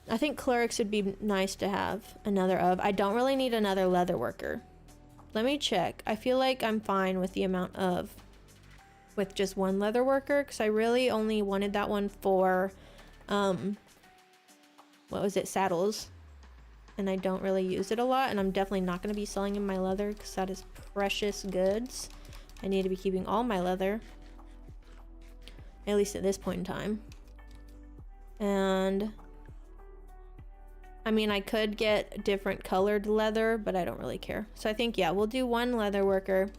I think clerics would be nice to have another of. I don't really need another leather worker. Let me check. I feel like I'm fine with the amount of with just 1 leather worker, because I really only wanted that one for what was it, saddles, and I don't really use it a lot, and I'm definitely not going to be selling in my leather because that is precious goods. I need to be keeping all my leather, at least at this point in time. And I mean, I could get different colored leather, but I don't really care. So I think, yeah, we'll do 1 leather worker,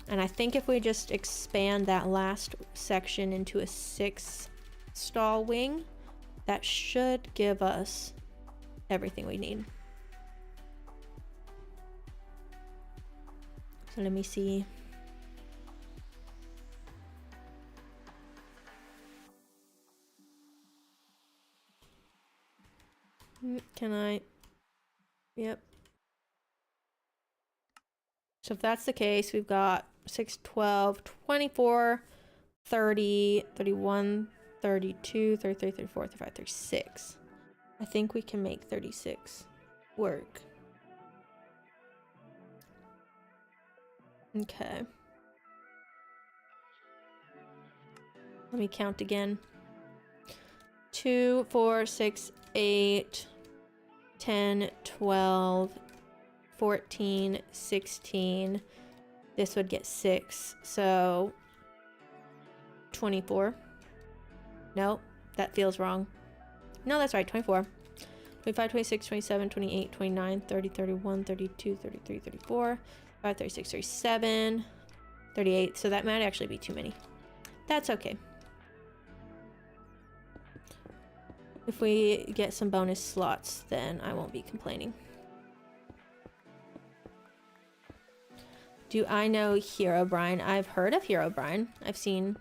and I think if we just expand that last section into a 6 stall wing, that should give us everything we need. So let me see. Can I? Yep. So if that's the case, we've got 6, 12, 24, 30, 31, 32, 33, 34, 35, 36. I think we can make 36 work. Okay. Let me count again. 2, 4, 6, 8, 10, 12, 14, 16. This would get 6, so 24. No, that feels wrong. No, that's right, 24. 25, 26, 27, 28, 29, 30, 31, 32, 33, 34, 35, 36, 37, 38. So that might actually be too many. That's okay. If we get some bonus slots, then I won't be complaining. Do I know Herobrine? I've heard of Herobrine. I've seen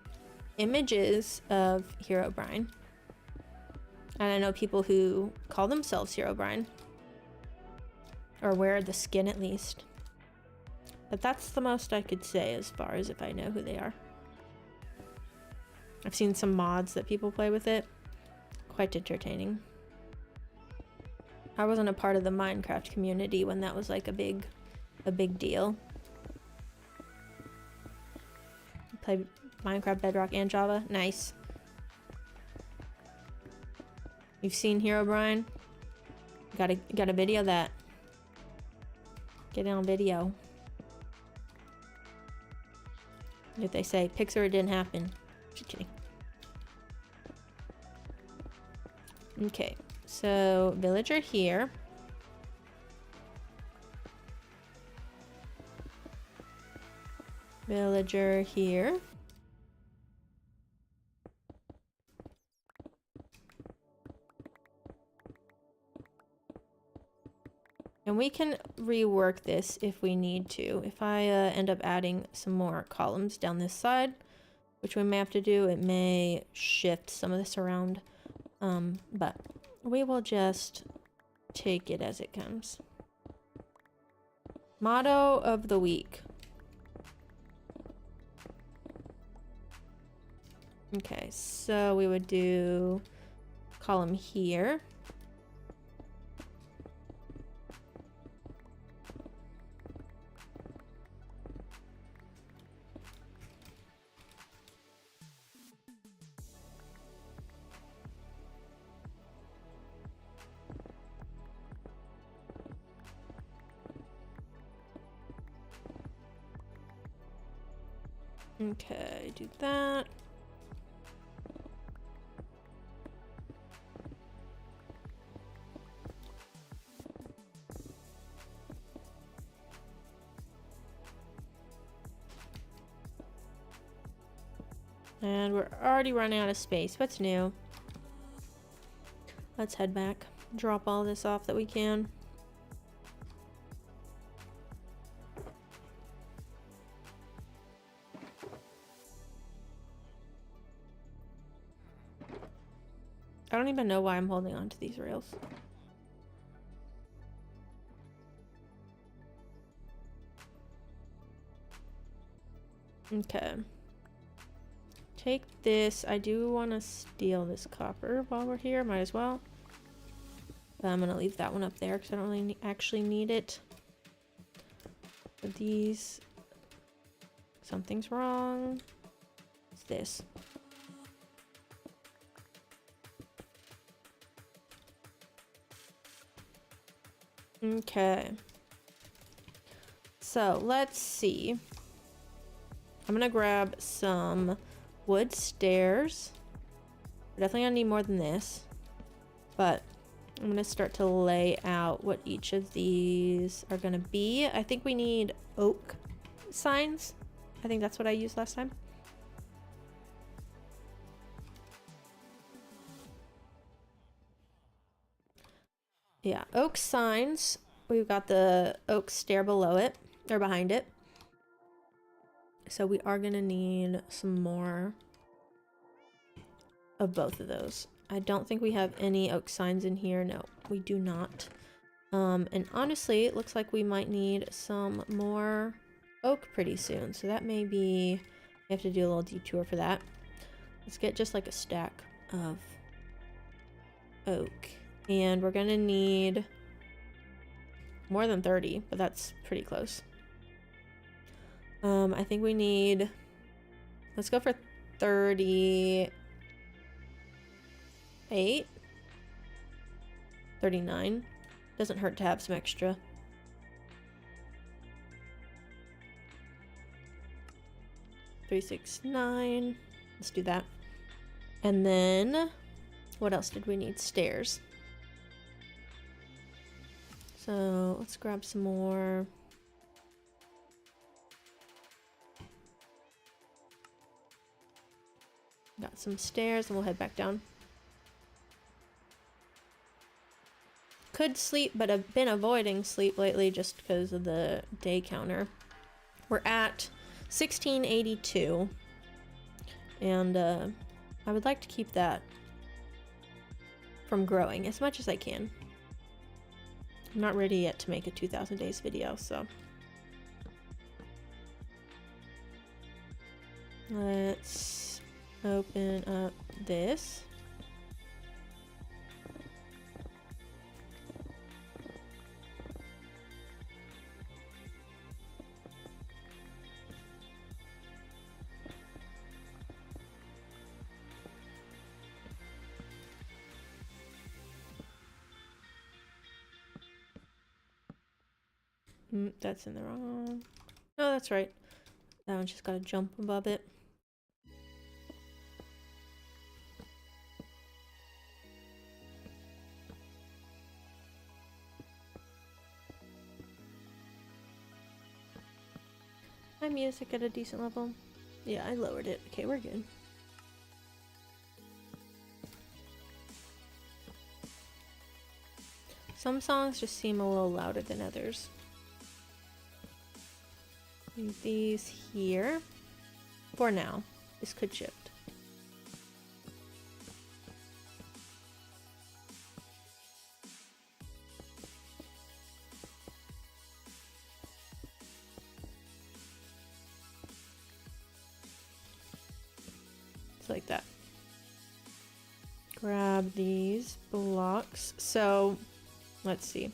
images of Herobrine. And I know people who call themselves Herobrine. Or wear the skin at least. But that's the most I could say as far as if I know who they are. I've seen some mods that people play with it. Quite entertaining. I wasn't a part of the Minecraft community when that was like a big deal. Play Minecraft, Bedrock, and Java. Nice. You've seen Herobrine? Gotta video that. Get it on video. If they say Pixar, it didn't happen. Just kidding. Okay, so villager here. Villager here. And we can rework this if we need to. If I end up adding some more columns down this side, which we may have to do, it may shift some of this around. But we will just take it as it comes. Motto of the week. Okay, so we would do column here. Okay, do that. And we're already running out of space. What's new? Let's head back. Drop all this off that we can. I don't even know why I'm holding on to these rails. Okay. Take this. I do want to steal this copper while we're here. Might as well. But I'm going to leave that one up there because I don't really actually need it. But these... Something's wrong. It's this. Okay. So let's see. I'm gonna grab some wood stairs. We're definitely gonna need more than this, but I'm gonna start to lay out what each of these are gonna be. I think we need oak signs. I think that's what I used last time. Yeah, oak signs. We've got the oak stair below it, or behind it. So we are gonna need some more of both of those. I don't think we have any oak signs in here. No, we do not. And honestly, it looks like we might need some more oak pretty soon. So that may be, we have to do a little detour for that. Let's get just like a stack of oak. And we're gonna need more than 30, but that's pretty close. I think we need, let's go for 38, 39. Doesn't hurt to have some extra. $369. Let's do that. And then what else did we need? Stairs. So let's grab some more. Got some stairs and we'll head back down. Could sleep, but I've been avoiding sleep lately just because of the day counter. We're at 1682. And I would like to keep that from growing as much as I can. I'm not ready yet to make a 2000 days video, so. Let's open up this. That's in the wrong. No, that's right. That one's just got to jump above it. My music at a decent level. Yeah, I lowered it. Okay, we're good. Some songs just seem a little louder than others. Leave these here for now. This could shift. It's like that. Grab these blocks. So let's see.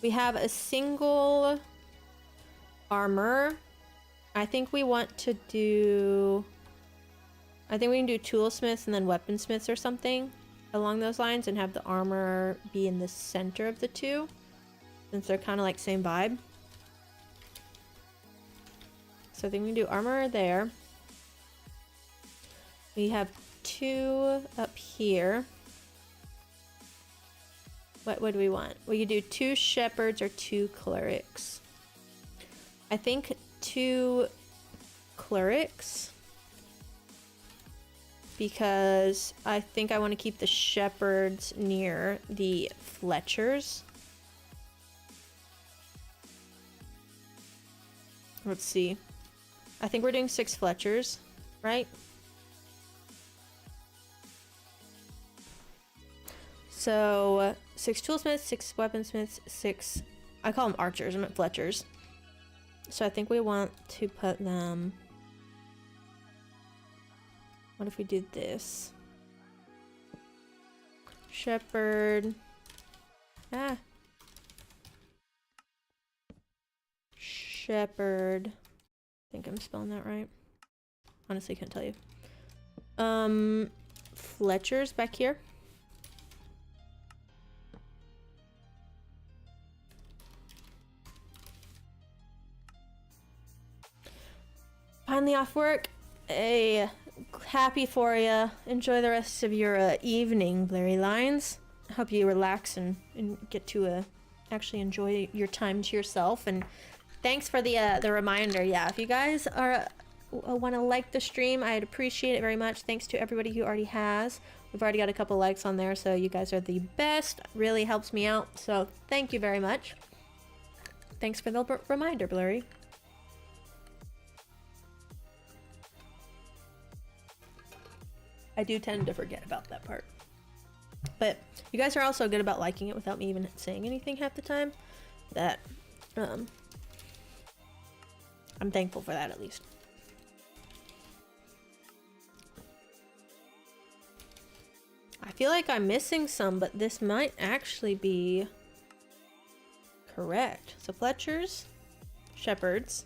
We have a single armor. I think we want to do, I think we can do toolsmiths and then weaponsmiths or something along those lines and have the armor be in the center of the two since they're kind of like same vibe. So I think we can do armor there. We have two up here. What would we want? We could do 2 shepherds or 2 clerics. I think 2 clerics because I think I want to keep the shepherds near the Fletchers. Let's see. I think we're doing 6 Fletchers, right? So 6 toolsmiths, 6 weaponsmiths, 6, I call them archers, I meant Fletchers. So I think we want to put them, what if we do this? Shepherd, Shepherd, I think I'm spelling that right. Honestly, can't tell you. Fletchers back here. Finally off work. Hey, happy for ya. Enjoy the rest of your evening, Blurry Lines. Hope you relax and get to actually enjoy your time to yourself. And thanks for the reminder. Yeah, if you guys are want to like the stream, I'd appreciate it very much. Thanks to everybody who already has. We've already got a couple likes on there, so you guys are the best. Really helps me out. So thank you very much. Thanks for the reminder, Blurry. I do tend to forget about that part. But you guys are also good about liking it without me even saying anything half the time. That, I'm thankful for that at least. I feel like I'm missing some, but this might actually be correct. So Fletchers, Shepherds.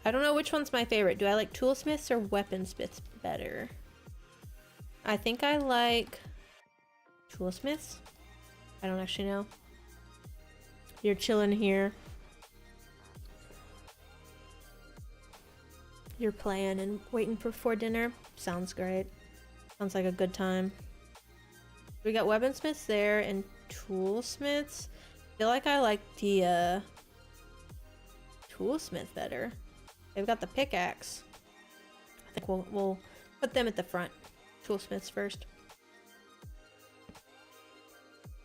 I don't know which one's my favorite. Do I like toolsmiths or weaponsmiths better? I think I like toolsmiths. I don't actually know. You're chilling here. You're playing and waiting for dinner. Sounds great. Sounds like a good time. We got weaponsmiths there and toolsmiths. I feel like I like the toolsmith better. They've got the pickaxe. I think we'll put them at the front. Toolsmiths first.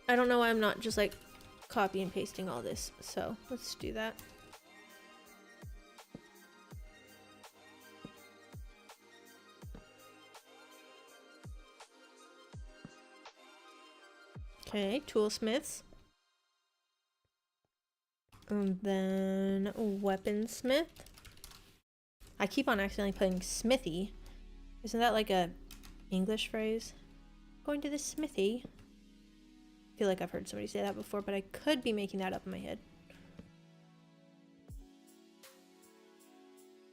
I don't know why I'm not just like copy and pasting all this, so let's do that. Okay, toolsmiths. And then weaponsmith. I keep on accidentally putting smithy. Isn't that like a English phrase? Going to the smithy. I feel like I've heard somebody say that before, but I could be making that up in my head.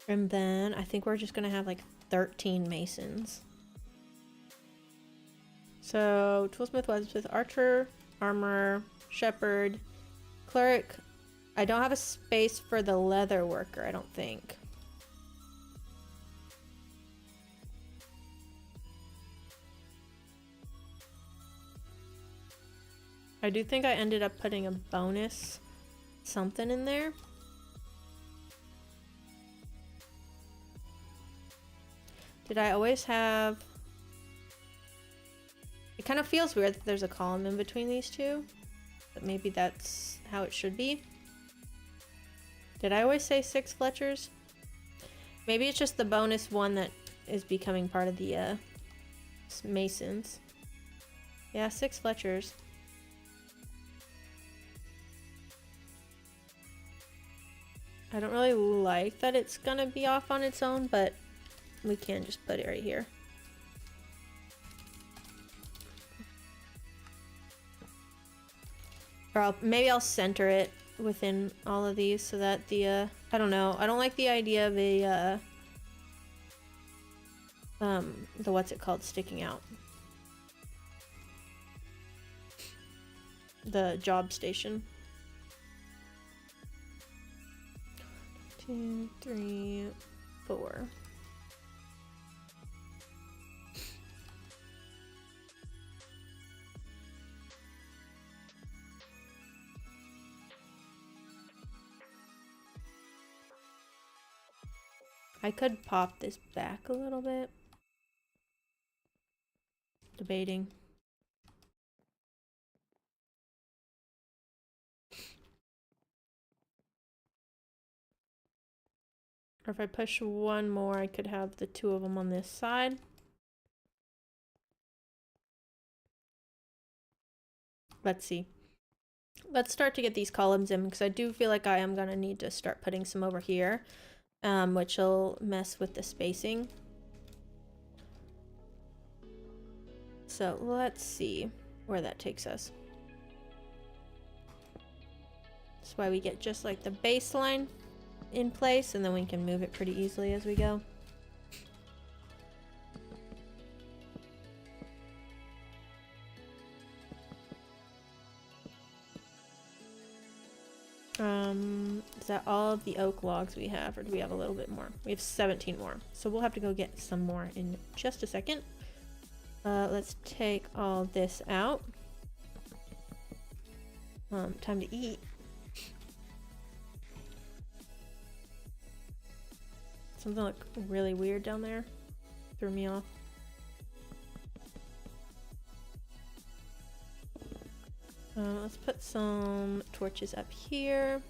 And then I think we're just gonna have like 13 masons. So toolsmith, weaponsmith, archer, armorer, shepherd, cleric. I don't have a space for the leather worker, I don't think. I do think I ended up putting a bonus something in there. Did I always have... It kind of feels weird that there's a column in between these two, but maybe that's how it should be. Did I always say 6 Fletchers? Maybe it's just the bonus one that is becoming part of the masons. Yeah, 6 Fletchers. I don't really like that it's gonna be off on its own, but we can just put it right here. Or maybe I'll center it within all of these so that the I don't know. I don't like the idea of a the what's it called sticking out. The job station. 2, 3, 4. I could pop this back a little bit. Debating. Or if I push one more, I could have the 2 of them on this side. Let's see. Let's start to get these columns in, because I do feel like I am going to need to start putting some over here, which will mess with the spacing. So let's see where that takes us. That's why we get just like the baseline in place, and then we can move it pretty easily as we go. Is that all of the oak logs we have, or do we have a little bit more? We have 17 more, so we'll have to go get some more in just a second. Let's take all this out. Time to eat. Something looked really weird down there. Threw me off. Let's put some torches up here.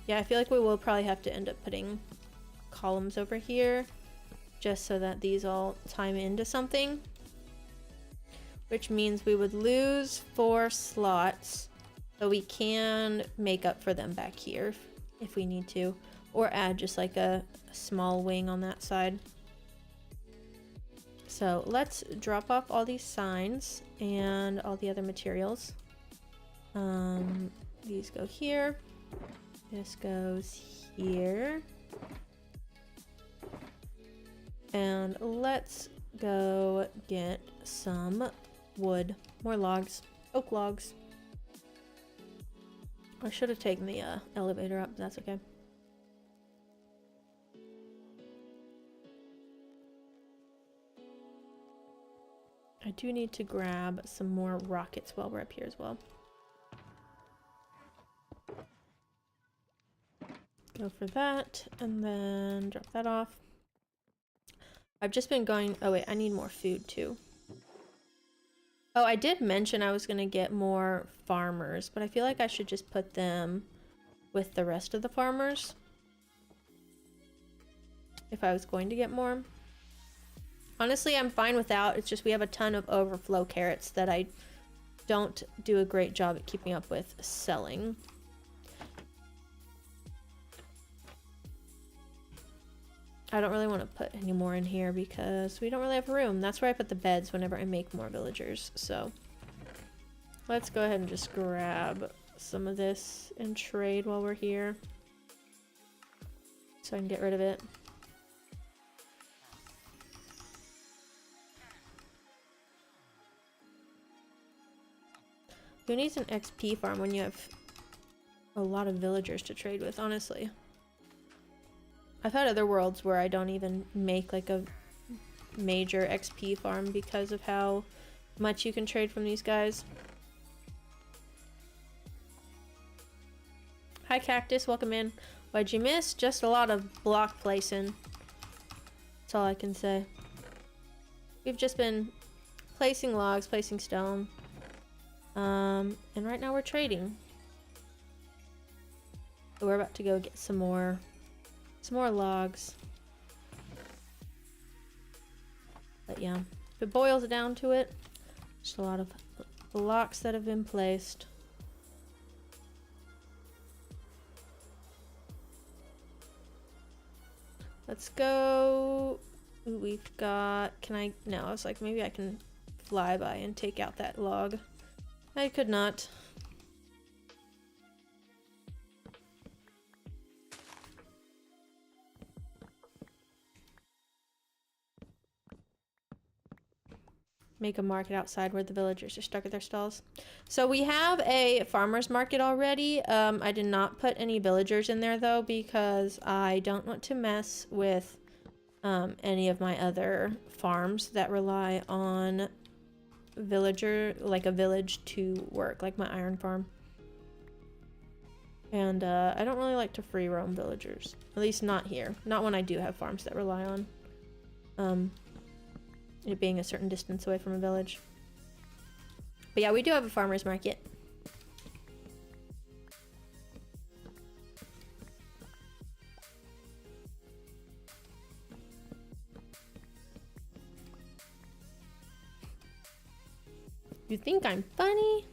Yeah, I feel like we will probably have to end up putting columns over here just so that these all time into something. Which means we would lose 4 slots, but we can make up for them back here if we need to, or add just like a small wing on that side. So let's drop off all these signs and all the other materials. These go here. This goes here. And let's go get some wood. More logs. Oak logs. I should have taken the elevator up, but that's okay. I do need to grab some more rockets while we're up here as well. Go for that, and then drop that off. I've just been going... Oh wait, I need more food too. Oh, I did mention I was going to get more farmers, but I feel like I should just put them with the rest of the farmers. If I was going to get more. Honestly, I'm fine without. It's just we have a ton of overflow carrots that I don't do a great job at keeping up with selling. I don't really want to put any more in here because we don't really have room. That's where I put the beds whenever I make more villagers. So let's go ahead and just grab some of this and trade while we're here. So I can get rid of it. Who needs an XP farm when you have a lot of villagers to trade with, honestly? I've had other worlds where I don't even make like a major XP farm because of how much you can trade from these guys. Hi Cactus, welcome in. What'd you miss? Just a lot of block placing. That's all I can say. We've just been placing logs, placing stone. And right now we're trading. So we're about to go get some more logs. But yeah, if it boils down to it, just a lot of blocks that have been placed. Let's go. Ooh, we've got, no, I was like, maybe I can fly by and take out that log. I could not. Make a market outside where the villagers are stuck at their stalls. So we have a farmer's market already. I did not put any villagers in there though because I don't want to mess with any of my other farms that rely on like a village to work, like my iron farm. And I don't really like to free roam villagers, at least not here. Not when I do have farms that rely on it being a certain distance away from a village. But yeah, we do have a farmer's market. You think I'm funny?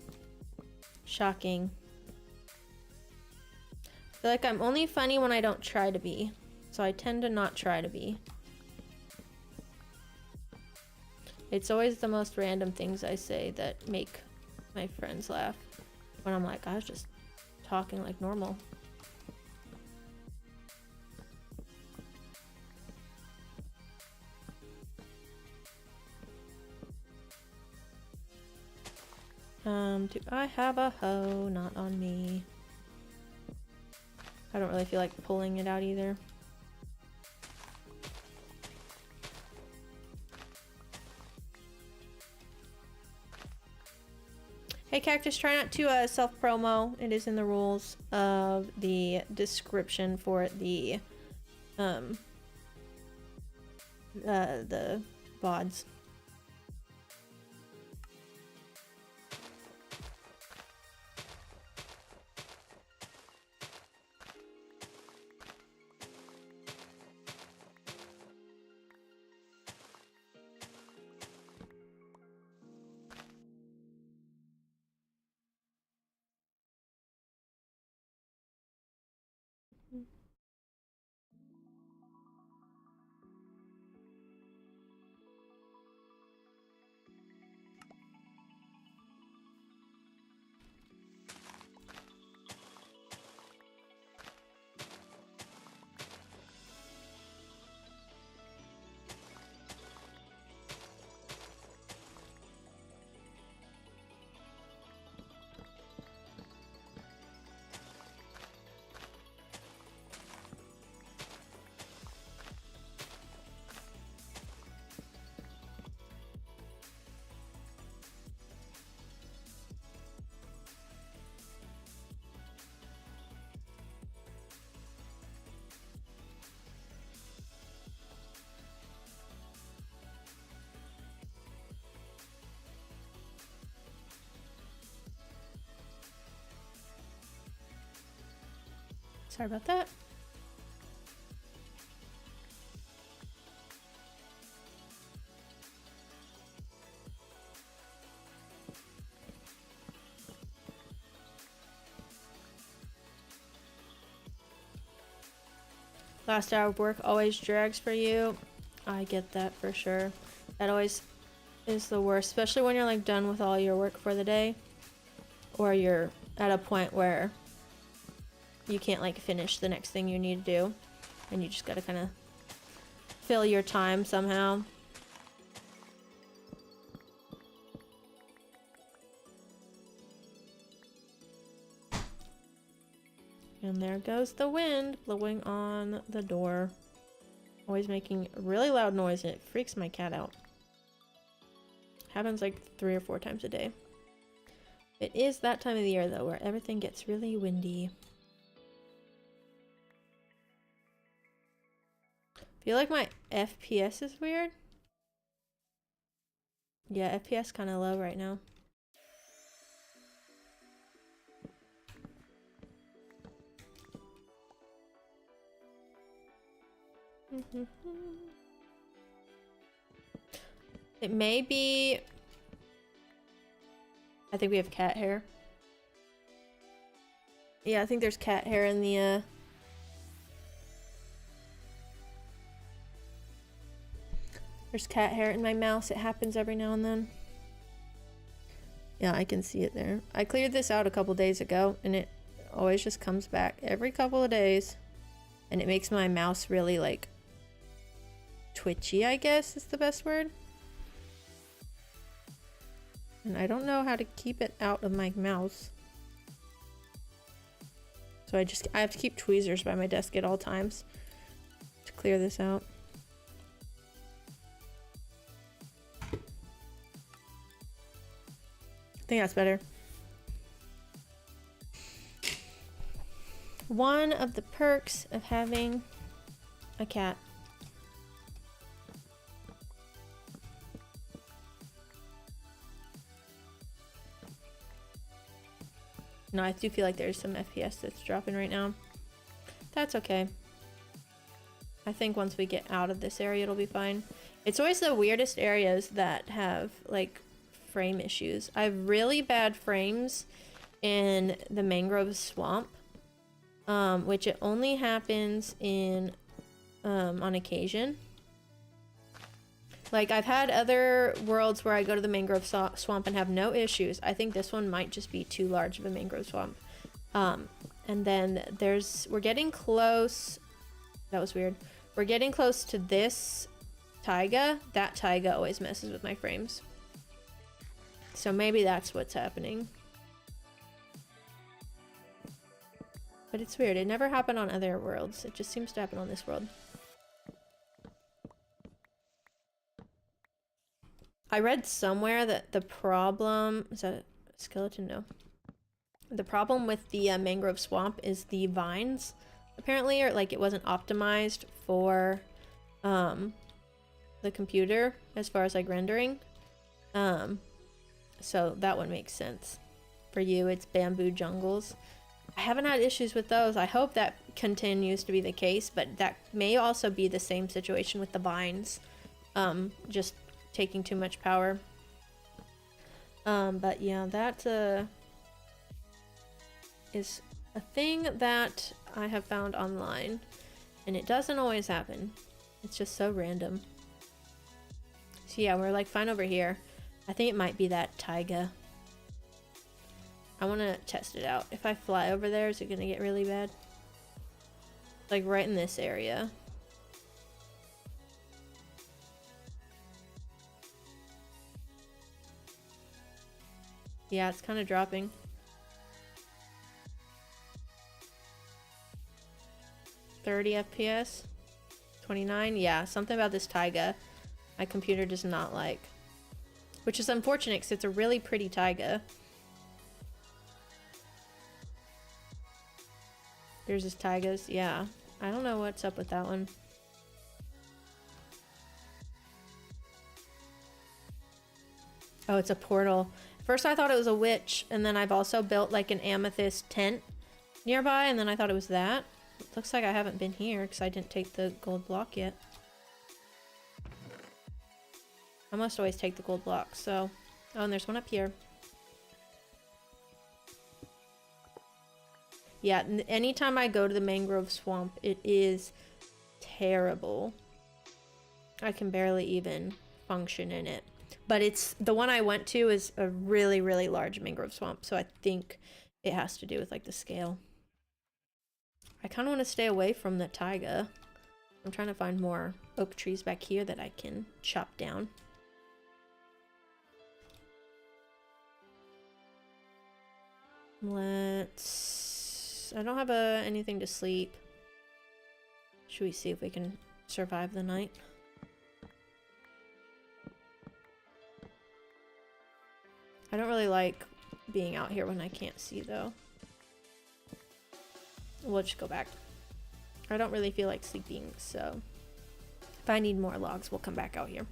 Shocking. I feel like I'm only funny when I don't try to be. So I tend to not try to be. It's always the most random things I say that make my friends laugh. When I'm like, I was just talking like normal. Do I have a hoe? Not on me. I don't really feel like pulling it out either. Hey Cactus, try not to self-promo. It is in the rules of the description for the VODs. Sorry about that. Last hour of work always drags for you. I get that for sure. That always is the worst, especially when you're like done with all your work for the day, or you're at a point where you can't like finish the next thing you need to do, and you just gotta kind of fill your time somehow. And there goes the wind blowing on the door. Always making really loud noise, and it freaks my cat out. Happens like 3 or 4 times a day. It is that time of the year though, where everything gets really windy. Feel like my FPS is weird. Yeah, FPS kind of low right now. It may be... I think we have cat hair. Yeah, I think there's cat hair in the There's cat hair in my mouse. It happens every now and then. Yeah, I can see it there. I cleared this out a couple days ago, and it always just comes back every couple of days. And it makes my mouse really, like, twitchy, I guess is the best word. And I don't know how to keep it out of my mouse. So I have to keep tweezers by my desk at all times to clear this out. I think that's better. One of the perks of having a cat. No, I do feel like there's some FPS that's dropping right now. That's okay. I think once we get out of this area, it'll be fine. It's always the weirdest areas that have, like, frame issues. I have really bad frames in the mangrove swamp, which it only happens in, on occasion. Like, I've had other worlds where I go to the mangrove swamp and have no issues. I think this one might just be too large of a mangrove swamp. And then we're getting close. That was weird. We're getting close to this taiga. That taiga always messes with my frames. So maybe that's what's happening. But it's weird. It never happened on other worlds. It just seems to happen on this world. I read somewhere that the problem... Is that a skeleton? No. The problem with the mangrove swamp is the vines, apparently, or like it wasn't optimized for the computer as far as like rendering. So that one makes sense. For you, it's bamboo jungles. I haven't had issues with those. I hope that continues to be the case, but that may also be the same situation with the vines. Just taking too much power. But yeah, that is a thing that I have found online, and it doesn't always happen. It's just so random. So yeah, we're like fine over here. I think it might be that taiga. I want to test it out. If I fly over there, is it gonna get really bad? Like right in this area. Yeah, it's kind of dropping. 30 FPS? 29? Yeah, something about this taiga my computer does not like. Which is unfortunate because it's a really pretty taiga. There's this taigas. Yeah, I don't know what's up with that one. Oh, it's a portal. First I thought it was a witch, and then I've also built like an amethyst tent nearby, and then I thought it was that. Looks like I haven't been here because I didn't take the gold block yet. I must always take the gold block, so... Oh, and there's one up here. Yeah, anytime I go to the mangrove swamp, it is terrible. I can barely even function in it. But it's... The one I went to is a really, really large mangrove swamp, so I think it has to do with, like, the scale. I kind of want to stay away from the taiga. I'm trying to find more oak trees back here that I can chop down. Let's... I don't have anything to sleep. Should we see if we can survive the night? I don't really like being out here when I can't see, though. We'll just go back. I don't really feel like sleeping, so if I need more logs, we'll come back out here.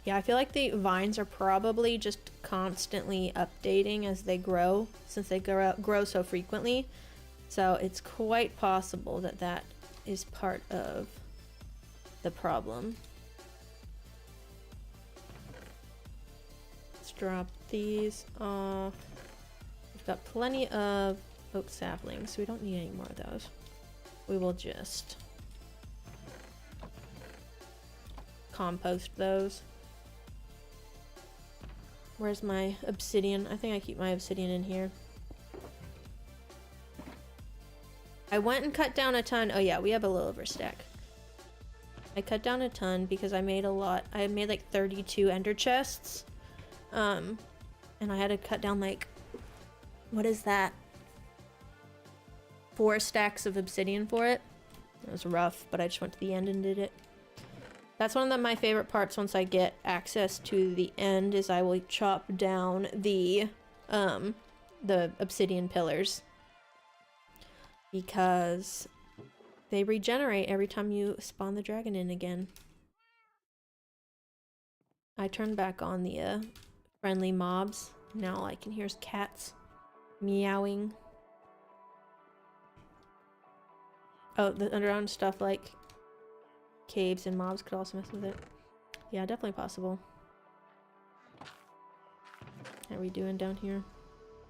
Yeah, I feel like the vines are probably just constantly updating as they grow, since they grow so frequently. So it's quite possible that that is part of the problem. Let's drop these off. We've got plenty of oak saplings, so we don't need any more of those. We will just compost those. Where's my obsidian? I think I keep my obsidian in here. I went and cut down a ton. Oh yeah, we have a little overstack. I cut down a ton because I made a lot. I made like 32 ender chests. And I had to cut down like, what is that? 4 stacks of obsidian for it. It was rough, but I just went to the end and did it. That's one of my favorite parts once I get access to the end, is I will chop down the obsidian pillars. Because they regenerate every time you spawn the dragon in again. I turned back on the friendly mobs. Now all I can hear is cats meowing. Oh, the underground stuff like caves and mobs could also mess with it. Yeah, definitely possible. How are we doing down here?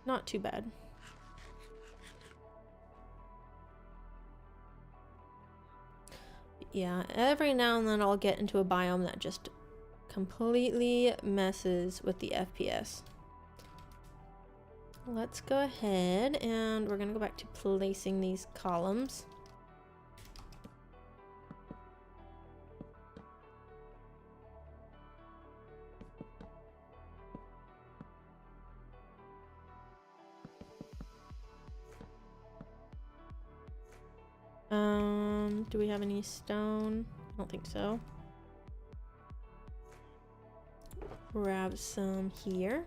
Not too bad. Yeah, every now and then I'll get into a biome that just completely messes with the FPS. Let's go ahead and we're gonna go back to placing these columns. Do we have any stone? I don't think so. Grab some here.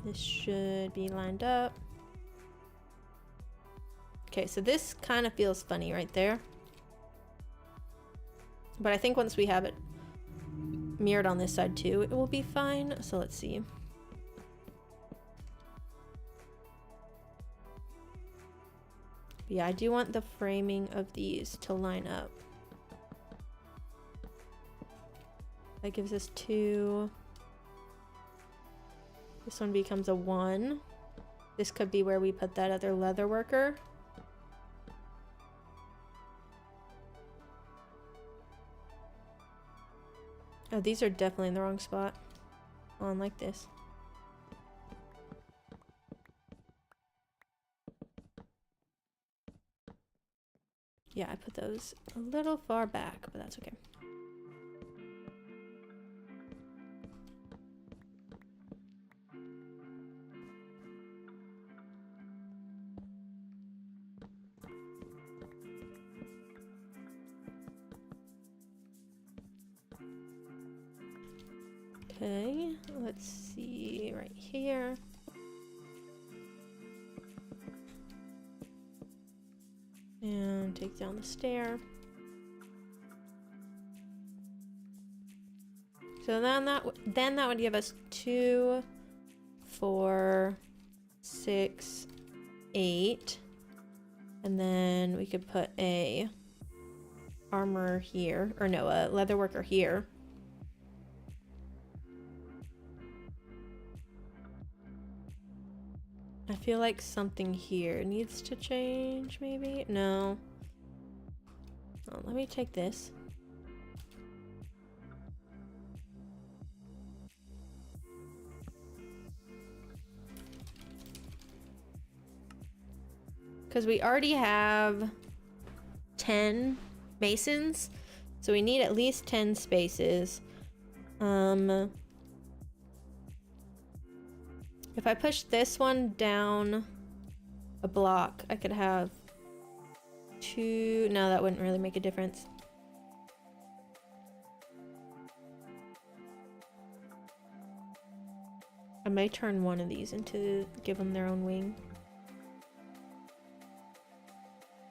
This should be lined up. Okay, so this kind of feels funny right there. But I think once we have it mirrored on this side too, it will be fine. So let's see. Yeah, I do want the framing of these to line up. That gives us 2. This one becomes a 1. This could be where we put that other leather worker. Oh, these are definitely in the wrong spot. On like this. Yeah, I put those a little far back, but that's okay. Okay, let's see right here. And and take down the stair. So then that would give us 2, 4, 6, 8, and then we could put a armor here, or no, a leather worker here. I feel like something here needs to change, maybe? No. Oh, let me take this. Because we already have 10 masons, so we need at least 10 spaces. If I push this one down a block, I could have 2. No, that wouldn't really make a difference. I may turn one of these into give them their own wing.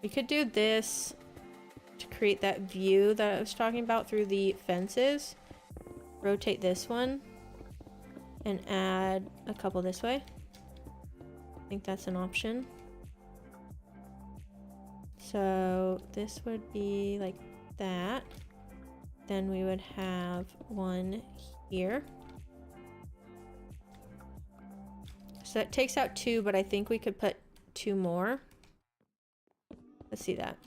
We could do this to create that view that I was talking about through the fences. Rotate this one and add a couple this way. I think that's an option. So this would be like that. Then we would have one here. So it takes out 2, but I think we could put 2 more. Let's see that.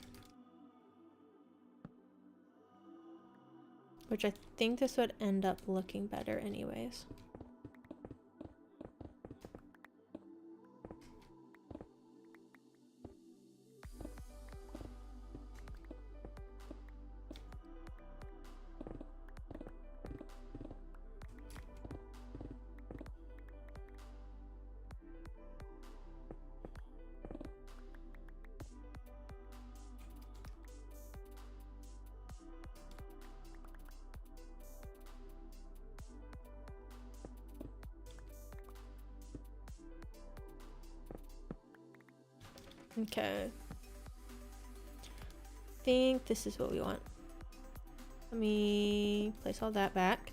Which I think this would end up looking better anyways. Okay. I think this is what we want. Let me place all that back.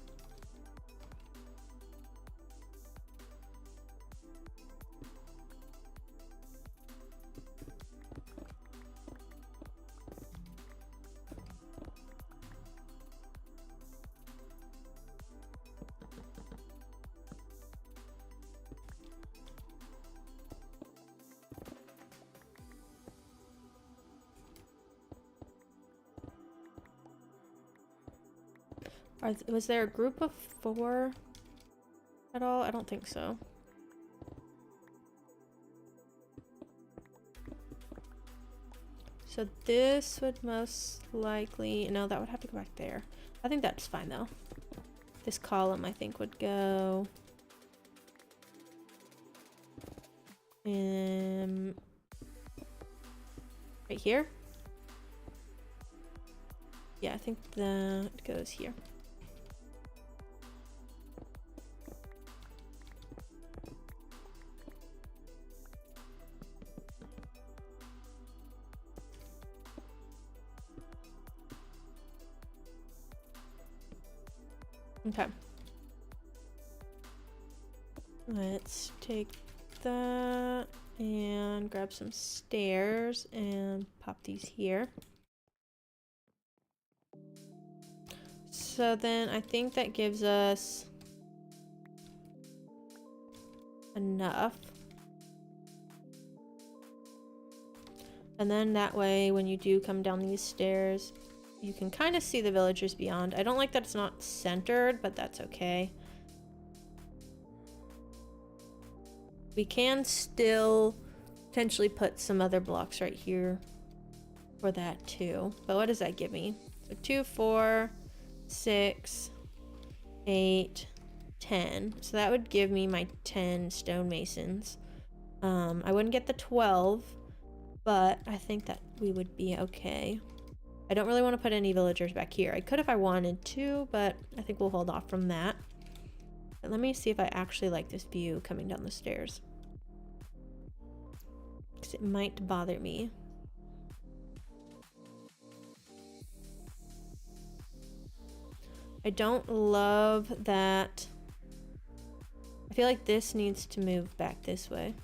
Was there a group of 4 at all? I don't think so. So this would most likely... No, that would have to go back there. I think that's fine though. This column I think would go... right here? Yeah, I think that goes here. Okay. Let's take that and grab some stairs and pop these here. So then I think that gives us enough. And then that way when you do come down these stairs, you can kind of see the villagers beyond. I don't like that it's not centered, but that's okay. We can still potentially put some other blocks right here for that too. But what does that give me? So 2, 4, 6, 8, 10. So that would give me my 10 stonemasons. I wouldn't get the 12, but I think that we would be okay. I don't really want to put any villagers back here. I could if I wanted to, but I think we'll hold off from that. But let me see if I actually like this view coming down the stairs, because it might bother me. I don't love that. I feel like this needs to move back this way.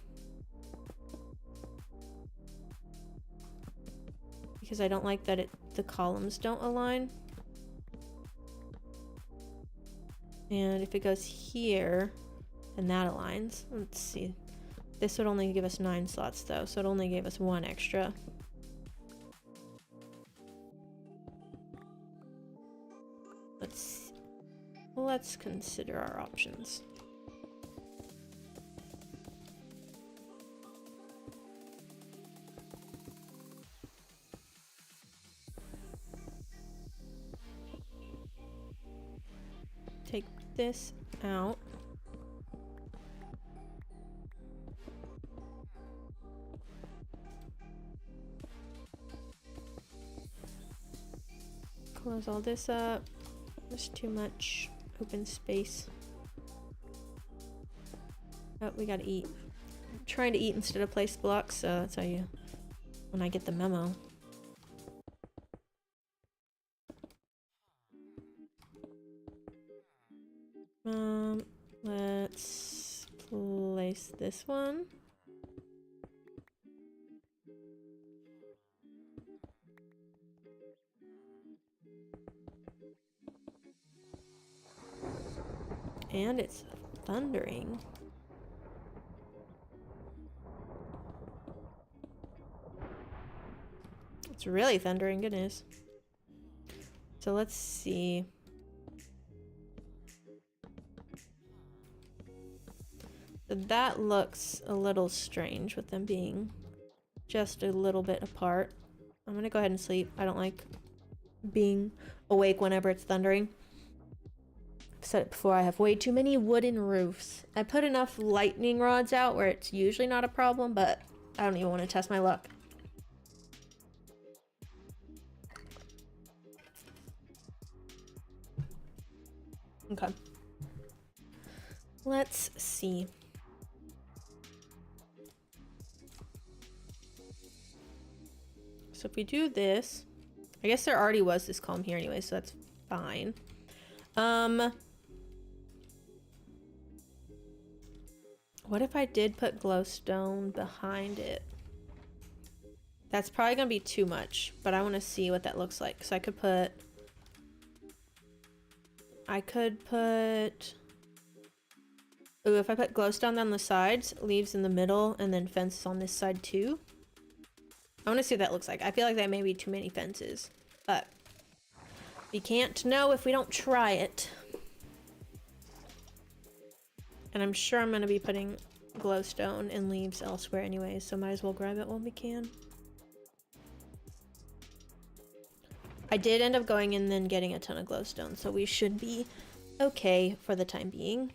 Because I don't like that the columns don't align. And if it goes here, then that aligns. Let's see. This would only give us 9 slots though, so it only gave us 1 extra. Let's consider our options. Take this out. Close all this up. There's too much open space. Oh, we gotta eat. I'm trying to eat instead of place blocks, so that's how you, when I get the memo. Let's place this one. And it's thundering. It's really thundering, goodness. So let's see. So that looks a little strange with them being just a little bit apart. I'm gonna go ahead and sleep. I don't like being awake whenever it's thundering. I've said it before, I have way too many wooden roofs. I put enough lightning rods out where it's usually not a problem, but I don't even want to test my luck. Okay. Let's see. So if we do this, I guess there already was this column here anyway, so that's fine. What if I did put glowstone behind it? That's probably gonna be too much, but I want to see what that looks like. So I could put ooh, if I put glowstone on the sides, leaves in the middle, and then fences on this side too. I want to see what that looks like. I feel like that may be too many fences, but we can't know if we don't try it. And I'm sure I'm going to be putting glowstone and leaves elsewhere anyways, so might as well grab it while we can. I did end up going and then getting a ton of glowstone, so we should be okay for the time being.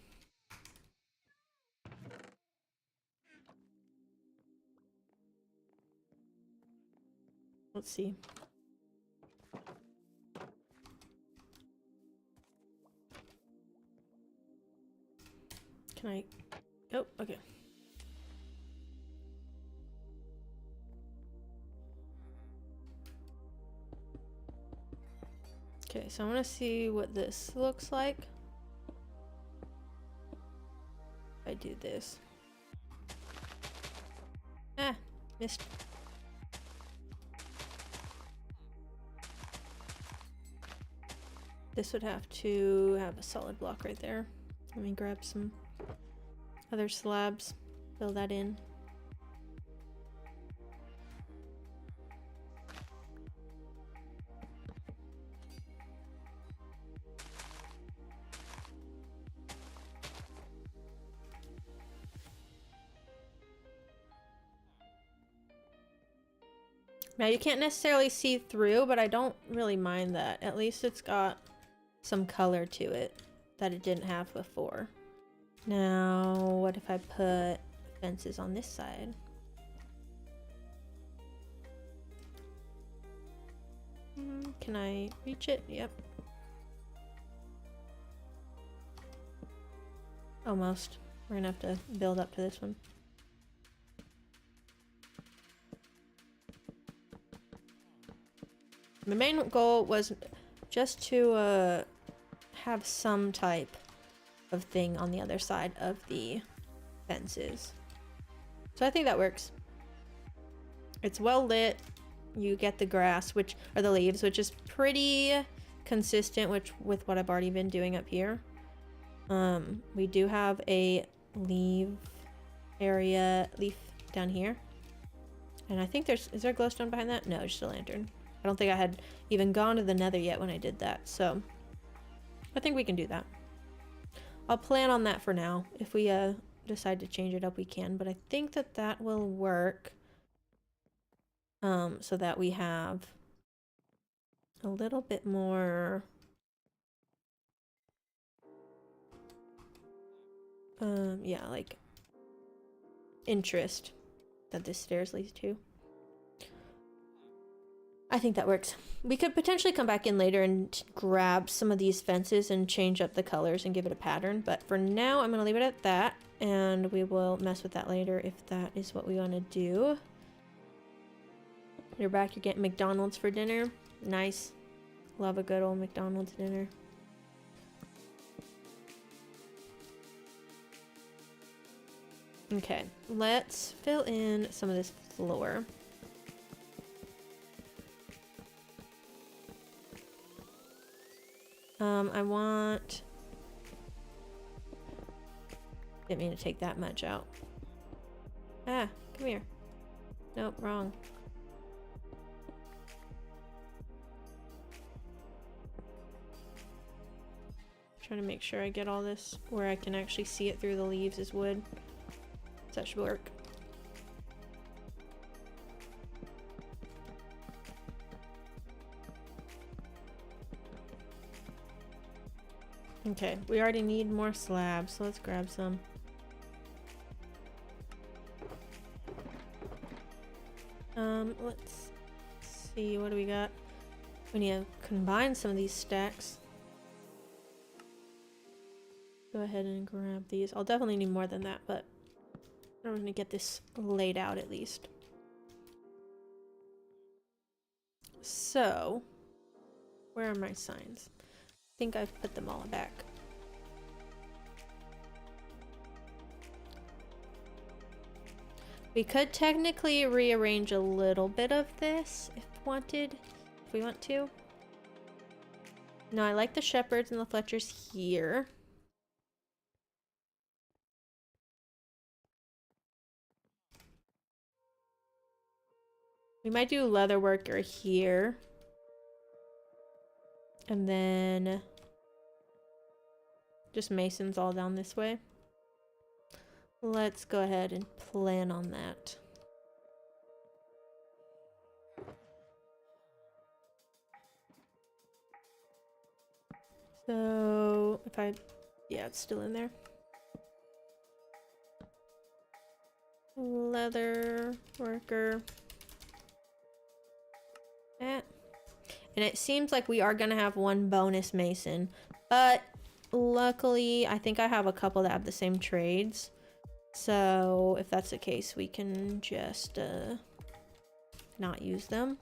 Let's see. Can I? Oh, okay. Okay, so I want to see what this looks like. If I do this. Ah, missed. This would have to have a solid block right there. Let me grab some other slabs, fill that in. Now you can't necessarily see through, but I don't really mind that. At least it's got some color to it that it didn't have before. Now, what if I put fences on this side? Can I reach it? Yep. Almost. We're gonna have to build up to this one. My main goal was just to have some type of thing on the other side of the fences. So I think that works. It's well lit. You get the grass, which are the leaves, which is pretty consistent with what I've already been doing up here. We do have a leaf down here. And I think is there a glowstone behind that? No, just a lantern. I don't think I had even gone to the nether yet when I did that, so I think we can do that. I'll plan on that for now. If we decide to change it up, we can, but I think that will work. So that we have a little bit more yeah, like interest that this stairs leads to. I think that works. We could potentially come back in later and grab some of these fences and change up the colors and give it a pattern, but for now I'm gonna leave it at that, and we will mess with that later if that is what we want to do. You're back, you're getting McDonald's for dinner. Nice. Love a good old McDonald's dinner. Okay, let's fill in some of this floor. Didn't mean to take that much out. Ah, come here. Nope, wrong. Trying to make sure I get all this where I can actually see it through the leaves is wood. So that should work. Okay, we already need more slabs, so let's grab some. Let's see, what do we got? We need to combine some of these stacks. Go ahead and grab these. I'll definitely need more than that, but I'm gonna get this laid out at least. So, where are my signs? I think I've put them all back. We could technically rearrange a little bit of this if we want to. No, I like the shepherds and the Fletchers here. We might do leather worker here. And then just masons all down this way. Let's go ahead and plan on that. So yeah, it's still in there. Leather worker. And it seems like we are gonna have one bonus mason, but luckily I think I have a couple that have the same trades. So if that's the case, we can just not use them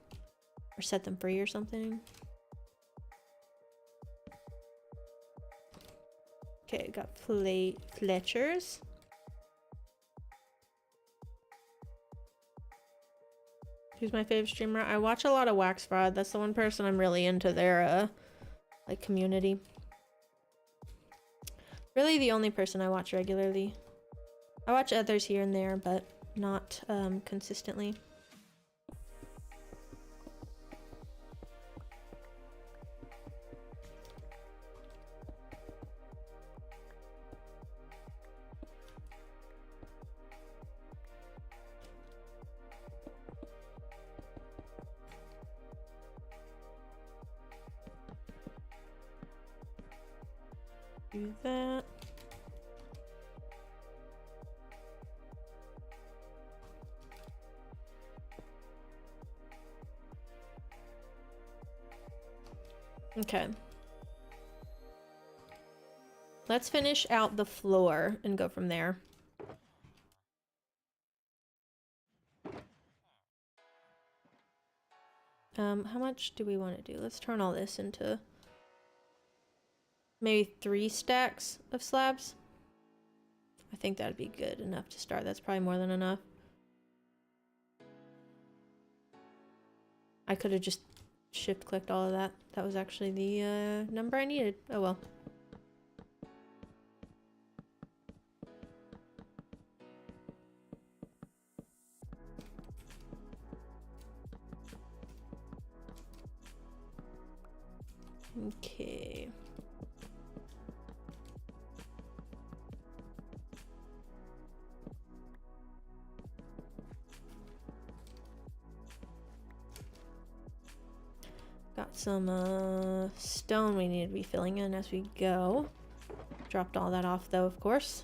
or set them free or something. Okay, got Fletchers. Who's my favorite streamer? I watch a lot of Wax Fraud. That's the one person I'm really into their like community. Really the only person I watch regularly. I watch others here and there, but not consistently. Do that. Okay. Let's finish out the floor and go from there. How much do we want to do? Let's turn all this into maybe 3 stacks of slabs. I think that'd be good enough to start. That's probably more than enough. I could have just shift clicked all of that. That was actually the number I needed. Oh well. Okay. Got some stone we need to be filling in as we go. Dropped all that off though, of course.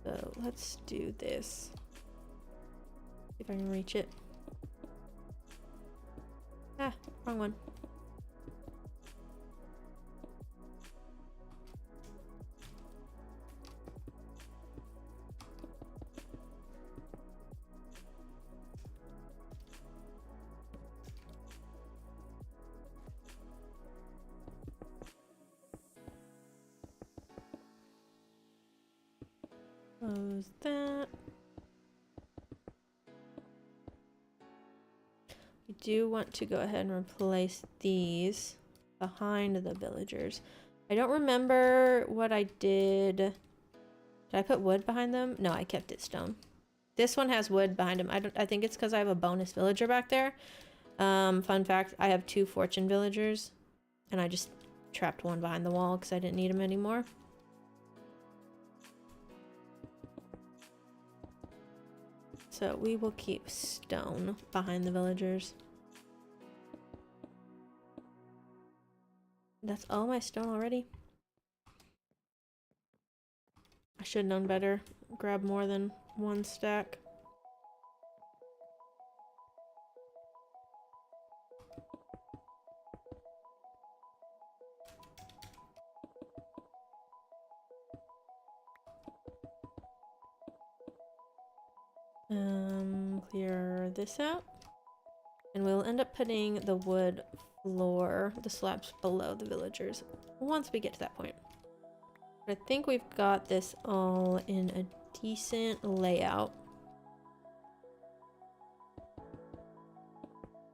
So let's do this. See if I can reach it. Ah, wrong one. Close that. We do want to go ahead and replace these behind the villagers. I don't remember what I did. Did I put wood behind them? No, I kept it stone. This one has wood behind him. I think it's because I have a bonus villager back there. Fun fact, I have 2 fortune villagers and I just trapped one behind the wall because I didn't need him anymore. So we will keep stone behind the villagers. That's all my stone already. I should have known better. Grab more than 1 stack. Clear this out. And we'll end up putting the wood floor, the slabs below the villagers once we get to that point. But I think we've got this all in a decent layout.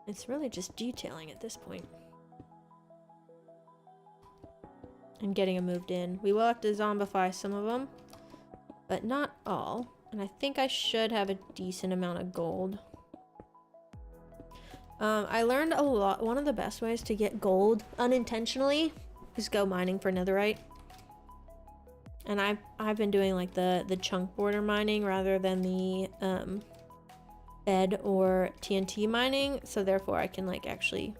It's really just detailing at this point. And getting them moved in. We will have to zombify some of them, but not all. And I think I should have a decent amount of gold. I learned a lot. One of the best ways to get gold unintentionally is go mining for netherite. And I've been doing like the chunk border mining rather than the bed or TNT mining. So therefore I can like actually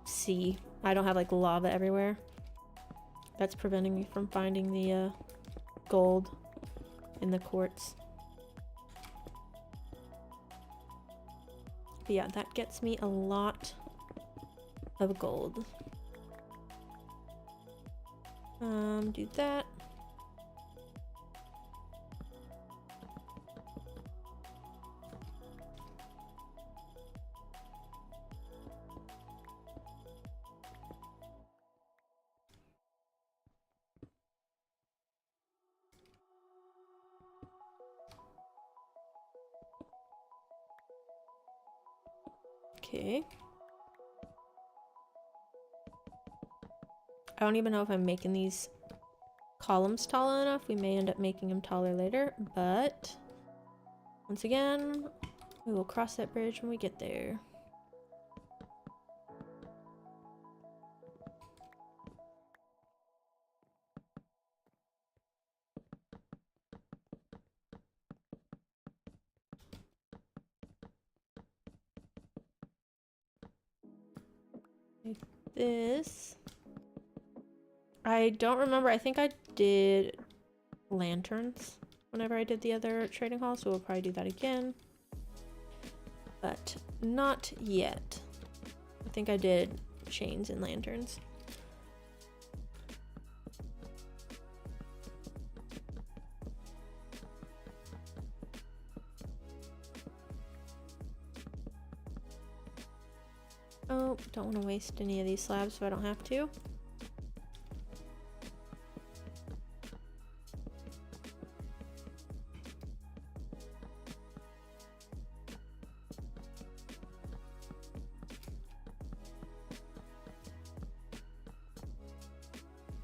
see. I don't have like lava everywhere. That's preventing me from finding the gold in the quartz. But yeah, that gets me a lot of gold. Do that. Okay. I don't even know if I'm making these columns tall enough. We may end up making them taller later, but once again, we will cross that bridge when we get there. Like this. I don't remember. I think I did lanterns whenever I did the other trading hall, so we'll probably do that again. But not yet. I think I did chains and lanterns. Oh, don't want to waste any of these slabs so I don't have to.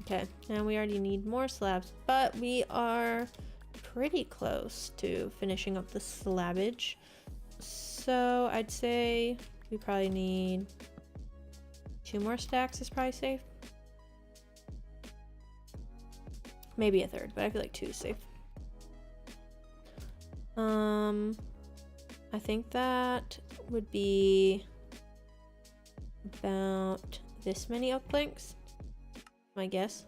Okay, and we already need more slabs, but we are pretty close to finishing up the slabbage. So I'd say we probably need 2 more stacks is probably safe. Maybe a 3rd, but I feel like 2 is safe. I think that would be about this many oak planks. My guess.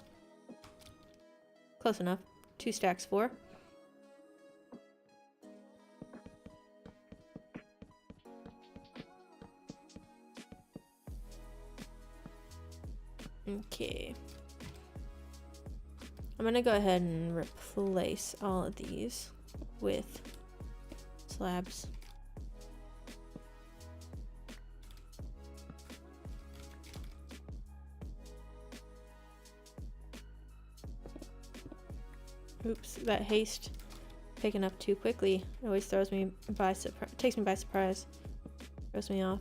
Close enough. 2 stacks 4. Okay. I'm gonna go ahead and replace all of these with slabs. Oops, that haste picking up too quickly. It always throws me by surprise. Takes me by surprise. Throws me off.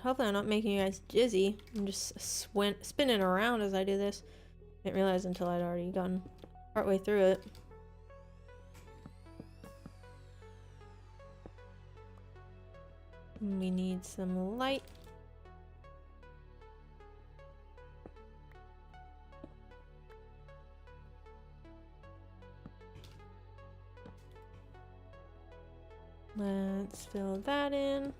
Hopefully I'm not making you guys dizzy. I'm just spinning around as I do this. Didn't realize until I'd already gotten partway through it. We need some light. Let's fill that in.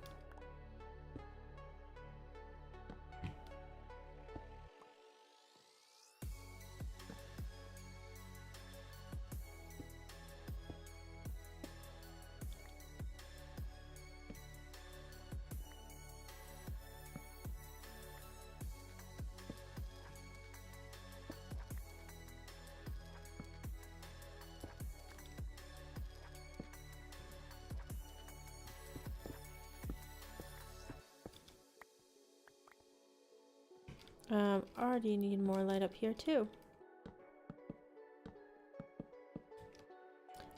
Already need more light up here too.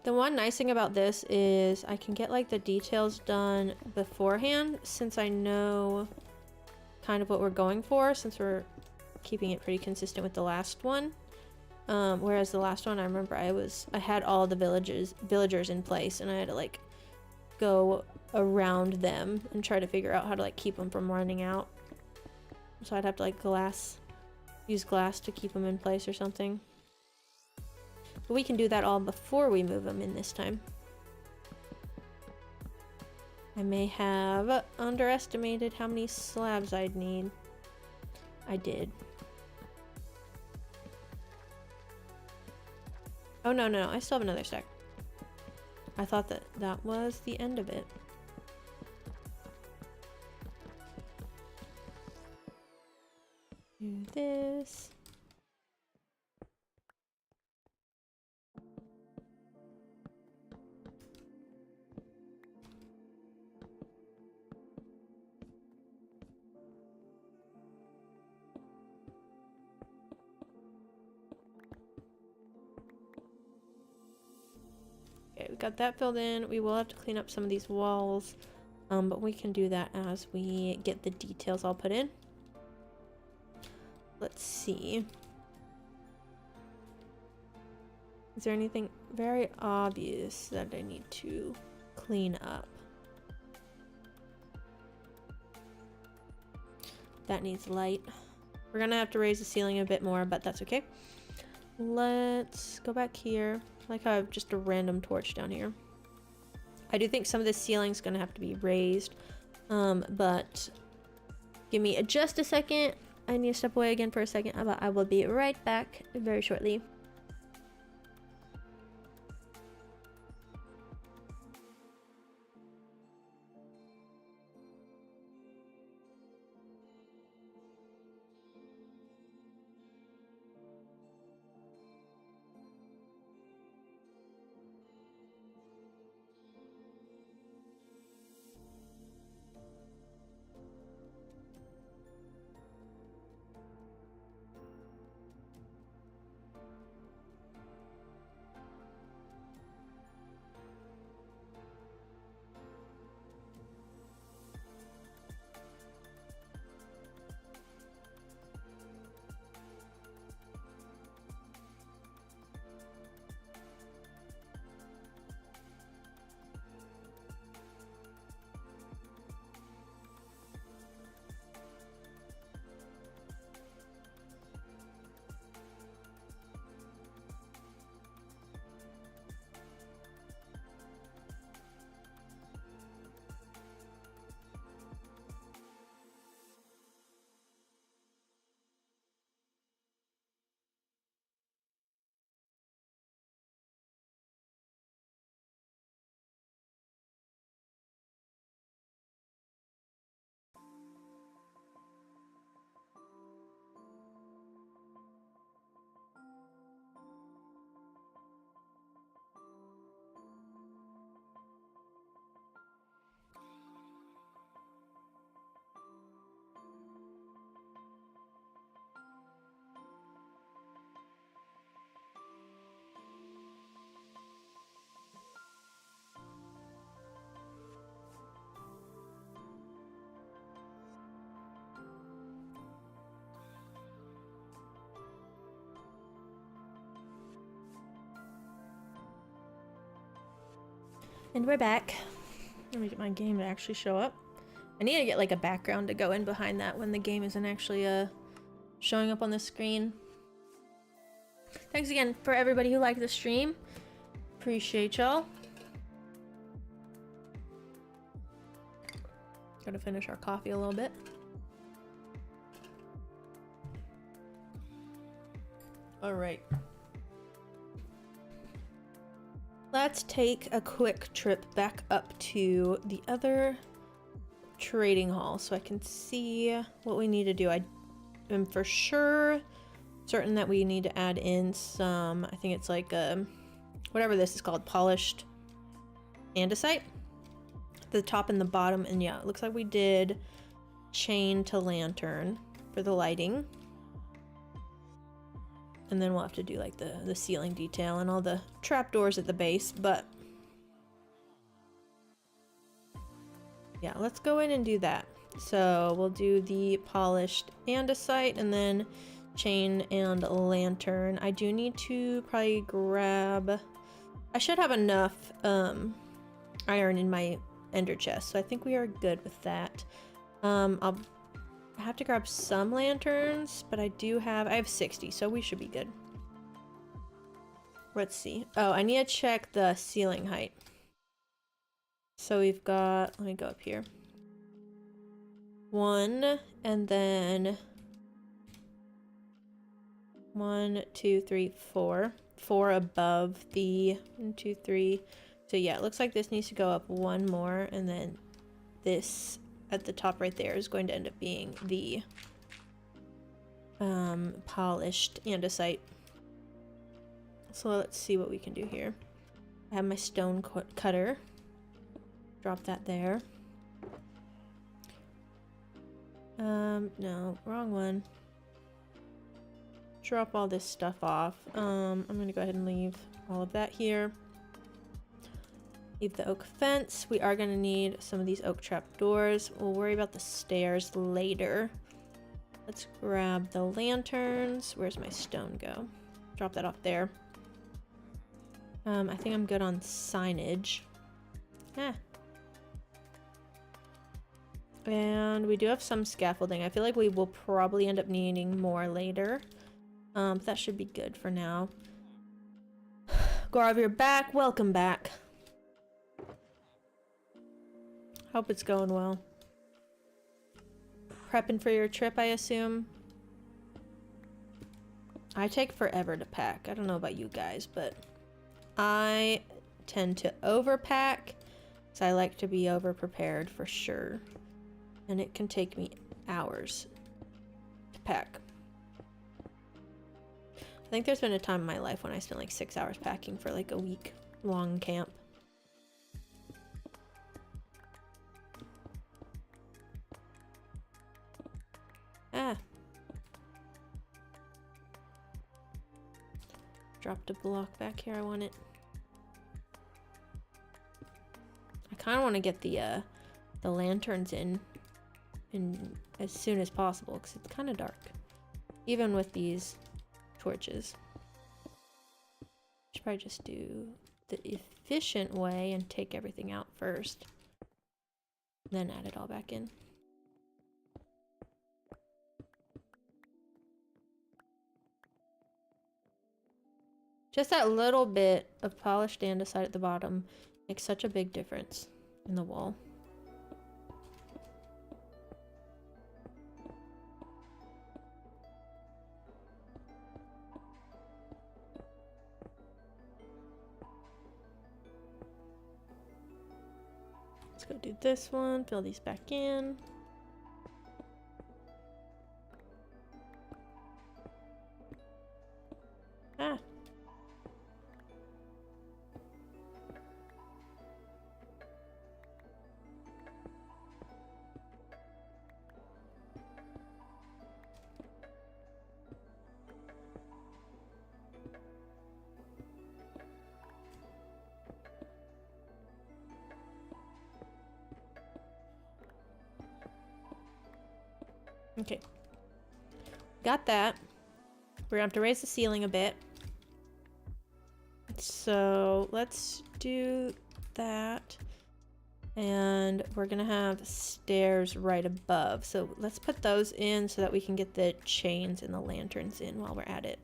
The one nice thing about this is I can get like the details done beforehand since I know kind of what we're going for, since we're keeping it pretty consistent with the last one. Whereas the last one, I remember I had all the villagers in place and I had to like go around them and try to figure out how to like keep them from running out. So I'd have to like use glass to keep them in place or something. But we can do that all before we move them in this time. I may have underestimated how many slabs I'd need. I did. Oh no, no, I still have another stack. I thought that was the end of it. Do this. Okay, we got that filled in. We will have to clean up some of these walls, but we can do that as we get the details all put in. Let's see. Is there anything very obvious that I need to clean up? That needs light. We're gonna have to raise the ceiling a bit more, but that's okay. Let's go back here. I like how I have just a random torch down here. I do think some of the ceiling's gonna have to be raised, but give me just a second. I need to step away again for a second, but I will be right back very shortly. And we're back. Let me get my game to actually show up. I need to get like a background to go in behind that when the game isn't actually showing up on the screen. Thanks again for everybody who liked the stream. Appreciate y'all. Gotta finish our coffee a little bit. All right. Let's take a quick trip back up to the other trading hall so I can see what we need to do. I am for sure certain that we need to add in some, I think it's like whatever this is called, polished andesite. The top and the bottom, and yeah, it looks like we did chain to lantern for the lighting. And then we'll have to do like the ceiling detail and all the trapdoors at the base, but yeah, let's go in and do that. So we'll do the polished andesite and then chain and lantern. I do need to probably grab, I should have enough iron in my ender chest, so I think we are good with that. I'll have to grab some lanterns, but I have 60, so we should be good. Let's see. Oh, I need to check the ceiling height. So we've got, let me go up here. 1, and then 1, 2, 3, 4. 4 above the 1, 2, 3. So yeah, it looks like this needs to go up 1 more, and then this at the top right there is going to end up being the polished andesite. So let's see what we can do here. I have my stone cutter. Drop that there. No, wrong one. Drop all this stuff off. I'm gonna go ahead and leave all of that here. Leave the oak fence. We are going to need some of these oak trap doors. We'll worry about the stairs later. Let's grab the lanterns. Where's my stone go? Drop that off there. I think I'm good on signage. And we do have some scaffolding. I feel like we will probably end up needing more later. But that should be good for now. Gaurav, you're back. Welcome back. Hope it's going well. Prepping for your trip, I assume. I take forever to pack. I don't know about you guys, but I tend to overpack, so I like to be over prepared for sure. And it can take me hours to pack. I think there's been a time in my life when I spent like 6 hours packing for like a week long camp. Ah. Dropped a block back here. I want it. I kind of want to get the lanterns in as soon as possible because it's kind of dark, even with these torches. Should probably just do the efficient way and take everything out first, then add it all back in. Just that little bit of polished andesite at the bottom makes such a big difference in the wall. Let's go do this one, fill these back in. Ah. Okay, got that. We're gonna have to raise the ceiling a bit. So let's do that. And we're gonna have stairs right above. So let's put those in so that we can get the chains and the lanterns in while we're at it.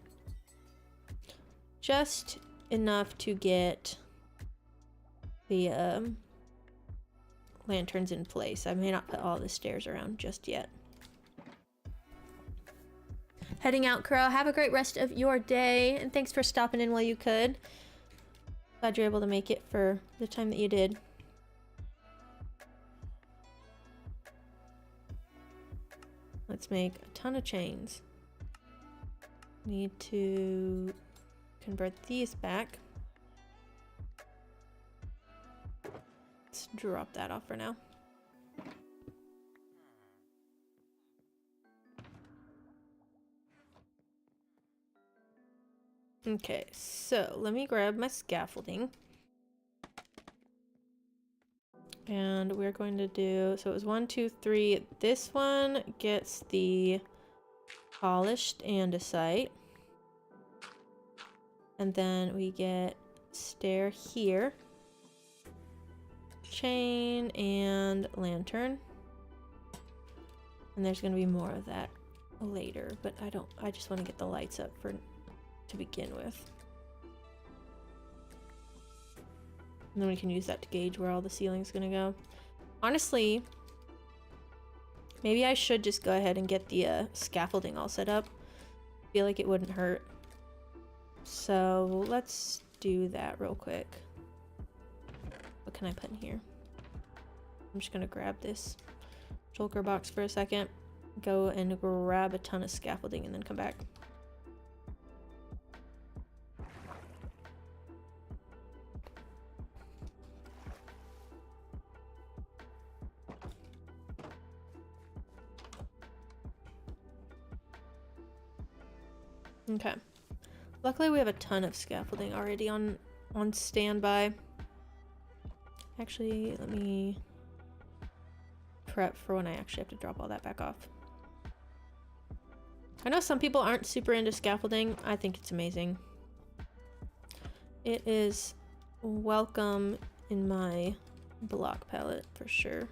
Just enough to get the lanterns in place. I may not put all the stairs around just yet. Heading out, Crow. Have a great rest of your day, and thanks for stopping in while you could. Glad you're able to make it for the time that you did. Let's make a ton of chains. Need to convert these back. Let's drop that off for now. Okay, so let me grab my scaffolding. And we're going to do, so it was 1, 2, 3. This one gets the polished andesite. And then we get stair here. Chain and lantern. And there's going to be more of that later, but I just want to get the lights up to begin with. And then we can use that to gauge where all the ceiling's gonna go. Honestly, maybe I should just go ahead and get the scaffolding all set up. Feel like it wouldn't hurt. So let's do that real quick. What can I put in here? I'm just gonna grab this shulker box for a second, go and grab a ton of scaffolding, and then come back. Okay. Luckily we have a ton of scaffolding already on standby. Actually, let me prep for when I actually have to drop all that back off. I know some people aren't super into scaffolding. I think it's amazing. It is welcome in my block palette for sure.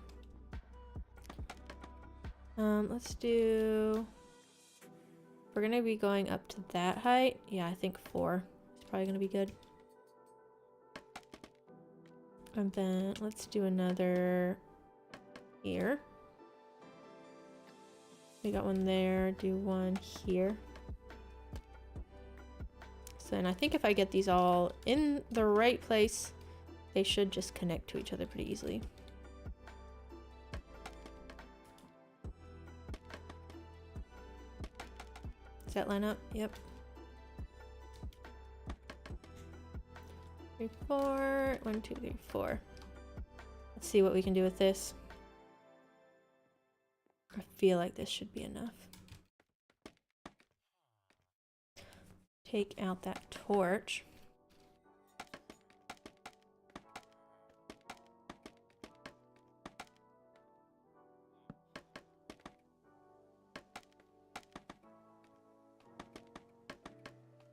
Let's do... We're gonna be going up to that height. Yeah, I think 4 is probably gonna be good. And then let's do another here. We got one there, do one here. So then I think if I get these all in the right place, they should just connect to each other pretty easily. Does that line up? Yep. 3, 4. 1, 2, 3, 4. Let's see what we can do with this. I feel like this should be enough. Take out that torch.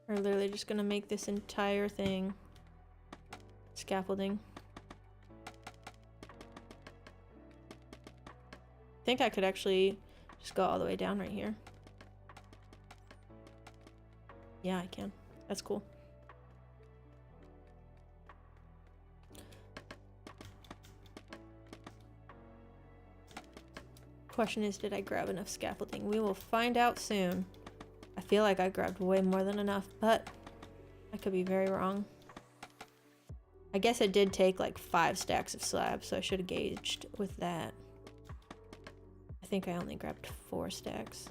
We're literally just gonna make this entire thing scaffolding. I think I could actually just go all the way down right here. Yeah, I can. That's cool. Question is, did I grab enough scaffolding? We will find out soon. I feel like I grabbed way more than enough, but I could be very wrong. I guess it did take like 5 stacks of slabs, so I should have gauged with that. I think I only grabbed 4 stacks.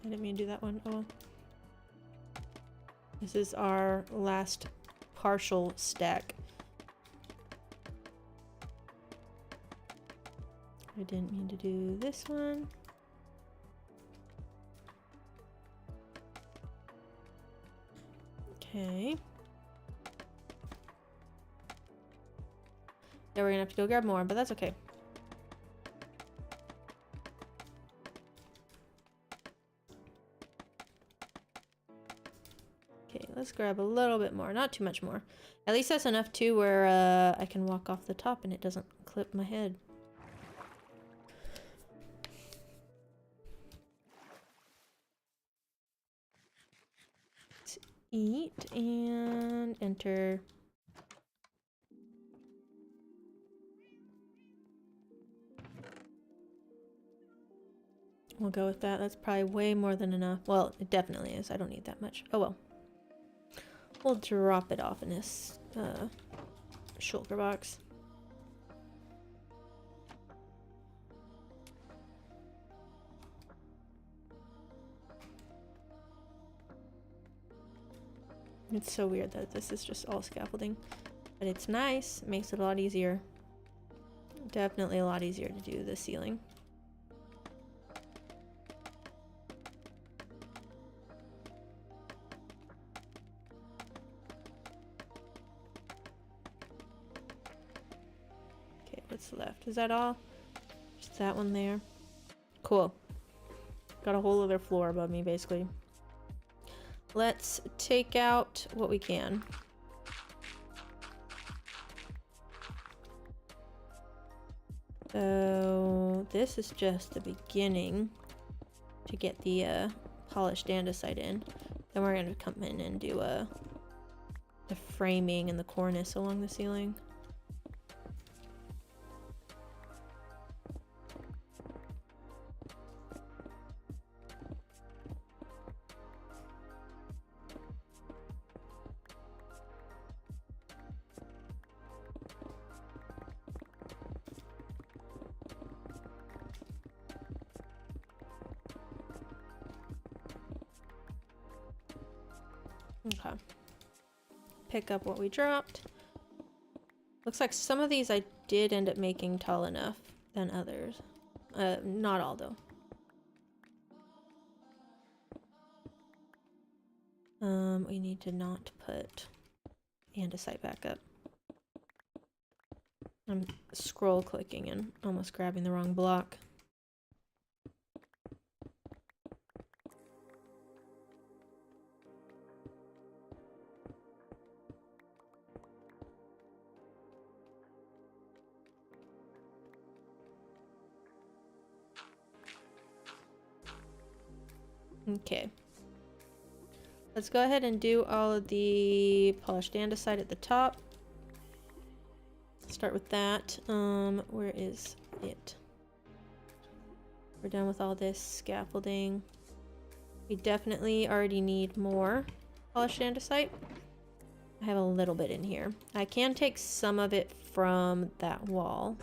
I didn't mean to do that one. Oh. This is our last partial stack. I didn't mean to do this one. Okay. Yeah, we're gonna have to go grab more, but that's okay. Let's grab a little bit more, not too much more. At least that's enough too where I can walk off the top and it doesn't clip my head. Let's eat and enter. We'll go with that. That's probably way more than enough. Well, it definitely is. I don't need that much. Oh well. We'll drop it off in this shulker box. It's so weird that this is just all scaffolding, but it's nice. It makes it a lot easier. Definitely a lot easier to do the ceiling. What's left? Is that all? Just that one there. Cool. Got a whole other floor above me, basically. Let's take out what we can. So this is just the beginning to get the polished andesite in. Then we're gonna come in and do the framing and the cornice along the ceiling. Okay. Pick up what we dropped. Looks like some of these I did end up making tall enough than others. Not all though. We need to not put andesite back up. I'm scroll clicking and almost grabbing the wrong block. Okay. Let's go ahead and do all of the polished andesite at the top. Start with that. Where is it? We're done with all this scaffolding. We definitely already need more polished andesite. I have a little bit in here. I can take some of it from that wall.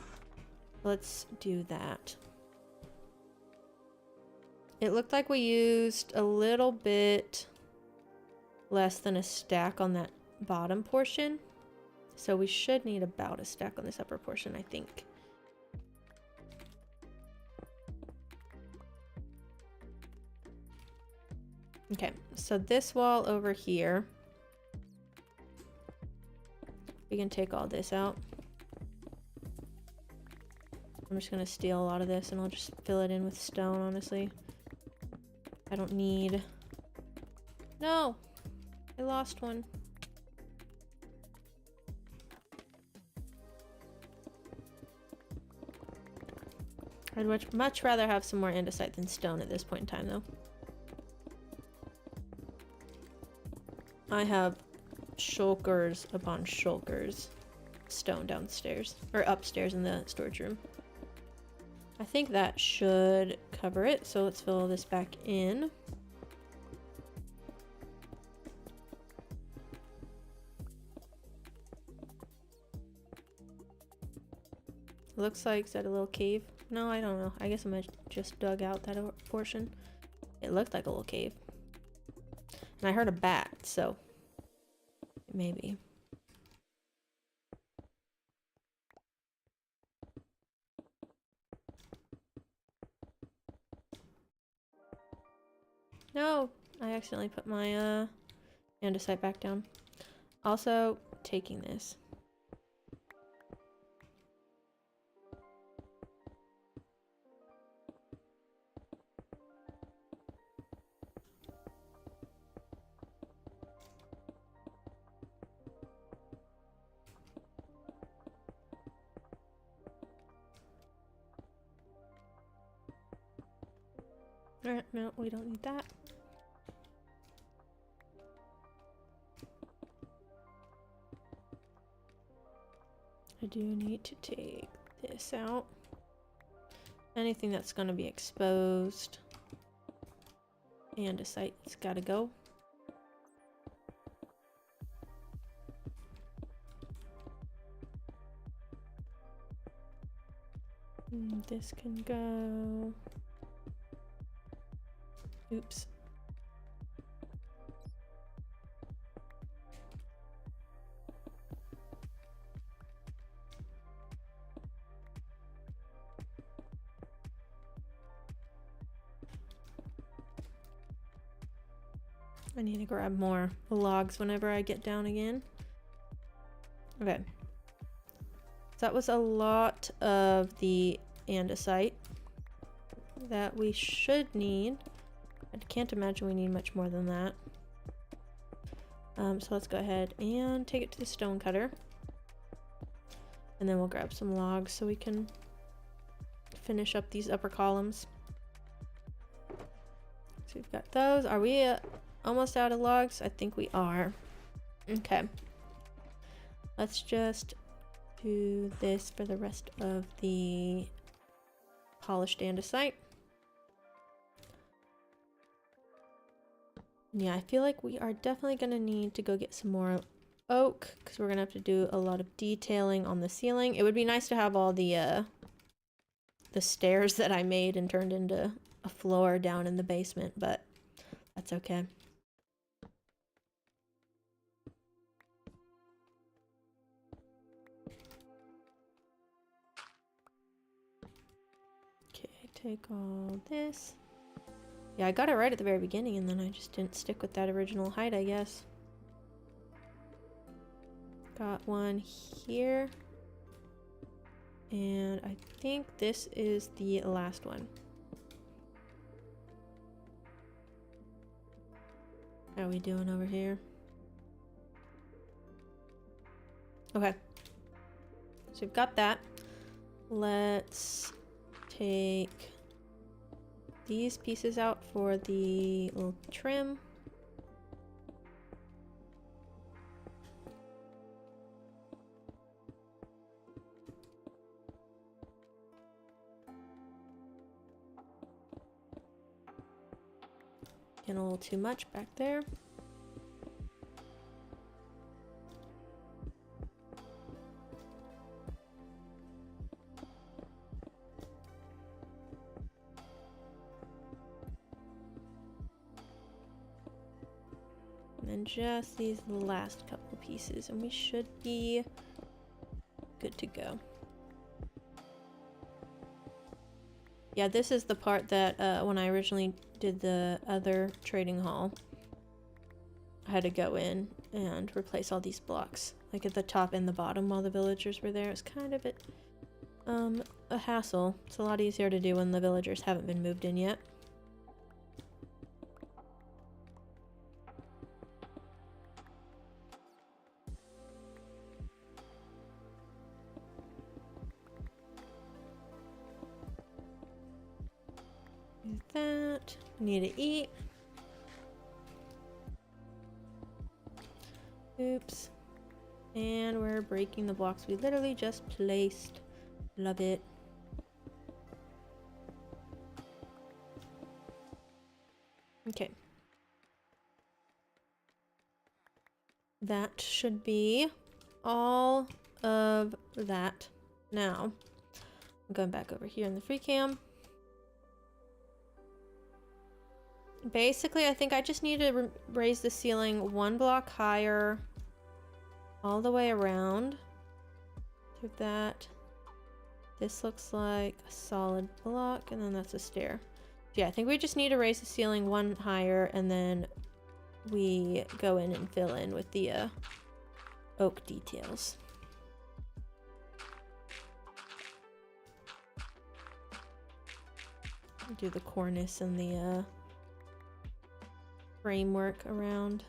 Let's do that. It looked like we used a little bit less than a stack on that bottom portion. So we should need about a stack on this upper portion, I think. Okay, so this wall over here, we can take all this out. I'm just gonna steal a lot of this and I'll just fill it in with stone, honestly. I don't need... No! I lost one. I'd much rather have some more andesite than stone at this point in time, though. I have shulkers upon shulkers stone downstairs, or upstairs in the storage room. I think that should cover it, so let's fill this back in. Looks like, is that a little cave? No, I don't know. I guess I just dug out that portion. It looked like a little cave. And I heard a bat, so maybe. No, I accidentally put my andesite back down. Also, taking this. Alright, no, we don't need that. I do need to take this out. Anything that's going to be exposed. Andesite's got to go. This can go. Oops. I need to grab more logs whenever I get down again. Okay. So that was a lot of the andesite that we should need. I can't imagine we need much more than that. So let's go ahead and take it to the stone cutter. And then we'll grab some logs so we can finish up these upper columns. So we've got those. Are we almost out of logs? I think we are. Okay. Let's just do this for the rest of the polished andesite. Yeah, I feel like we are definitely going to need to go get some more oak because we're going to have to do a lot of detailing on the ceiling. It would be nice to have all the stairs that I made and turned into a floor down in the basement, but that's okay. Okay, take all this. Yeah, I got it right at the very beginning, and then I just didn't stick with that original height, I guess. Got one here. And I think this is the last one. How are we doing over here? Okay. So we've got that. Let's take these pieces out for the little trim. Getting a little too much back there. And then just these last couple pieces, and we should be good to go. Yeah, this is the part that when I originally did the other trading hall, I had to go in and replace all these blocks, like at the top and the bottom while the villagers were there. It's kind of a hassle. It's a lot easier to do when the villagers haven't been moved in yet. Do that. Need to eat. Oops. And we're breaking the blocks we literally just placed. Love it. Okay. That should be all of that. Now, I'm going back over here in the Freecam. Basically, I think I just need to raise the ceiling one block higher all the way around. Do that. This looks like a solid block, and then that's a stair. Yeah, I think we just need to raise the ceiling one higher, and then we go in and fill in with the oak details. Do the cornice and the framework around.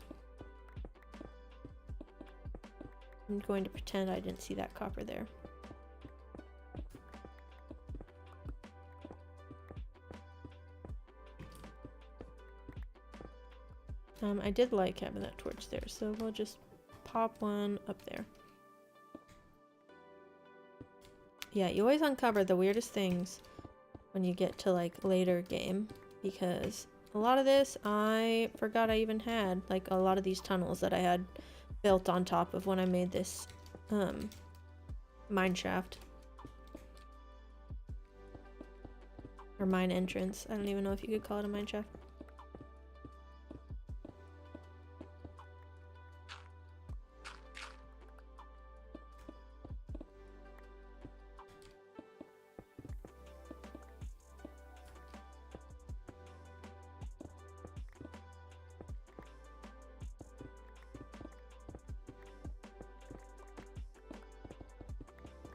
I'm going to pretend I didn't see that copper there. I did like having that torch there, so we'll just pop one up there. Yeah, you always uncover the weirdest things when you get to like later game, because a lot of this I forgot I even had, like a lot of these tunnels that I had built on top of when I made this mine shaft. Or mine entrance. I don't even know if you could call it a mine shaft.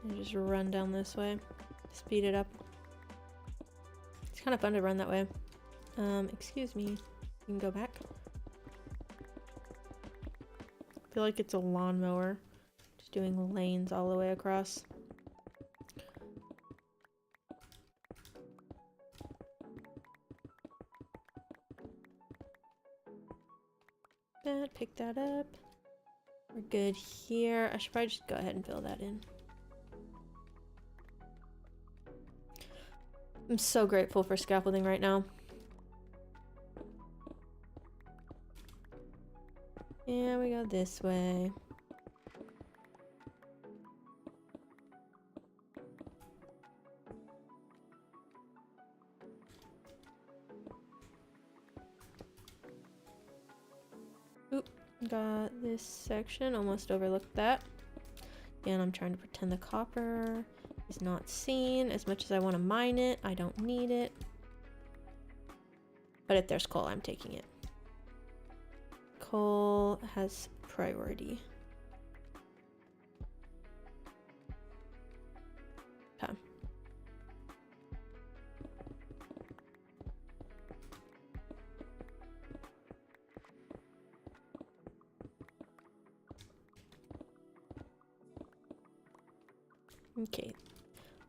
And just run down this way. Speed it up. It's kind of fun to run that way. Excuse me. You can go back. I feel like it's a lawnmower. Just doing lanes all the way across. That, pick that up. We're good here. I should probably just go ahead and fill that in. I'm so grateful for scaffolding right now. And we go this way. Oop, got this section, almost overlooked that. And I'm trying to pretend the copper is not seen. As much as I want to mine it, I don't need it. But if there's coal, I'm taking it. Coal has priority. Okay. Okay.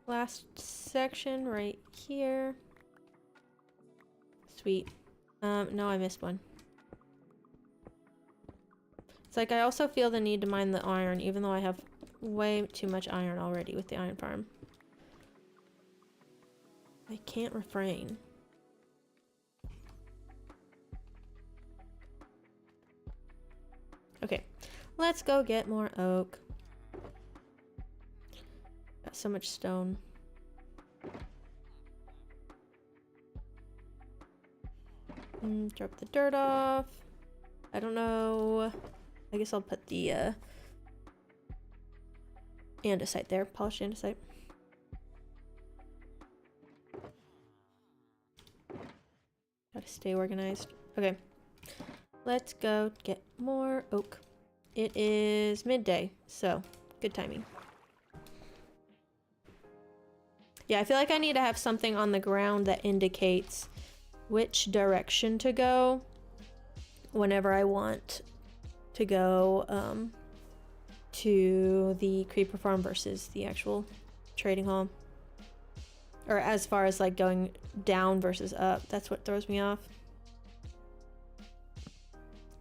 Last section right here. Sweet. No, I missed one. It's like I also feel the need to mine the iron, even though I have way too much iron already with the iron farm. I can't refrain. Okay, let's go get more oak. Got so much stone. Drop the dirt off. I don't know. I guess I'll put the andesite there, polished andesite. Gotta stay organized. Okay, let's go get more oak. It is midday, so good timing. Yeah, I feel like I need to have something on the ground that indicates which direction to go whenever I want to go to the creeper farm versus the actual trading hall. Or as far as like going down versus up. That's what throws me off.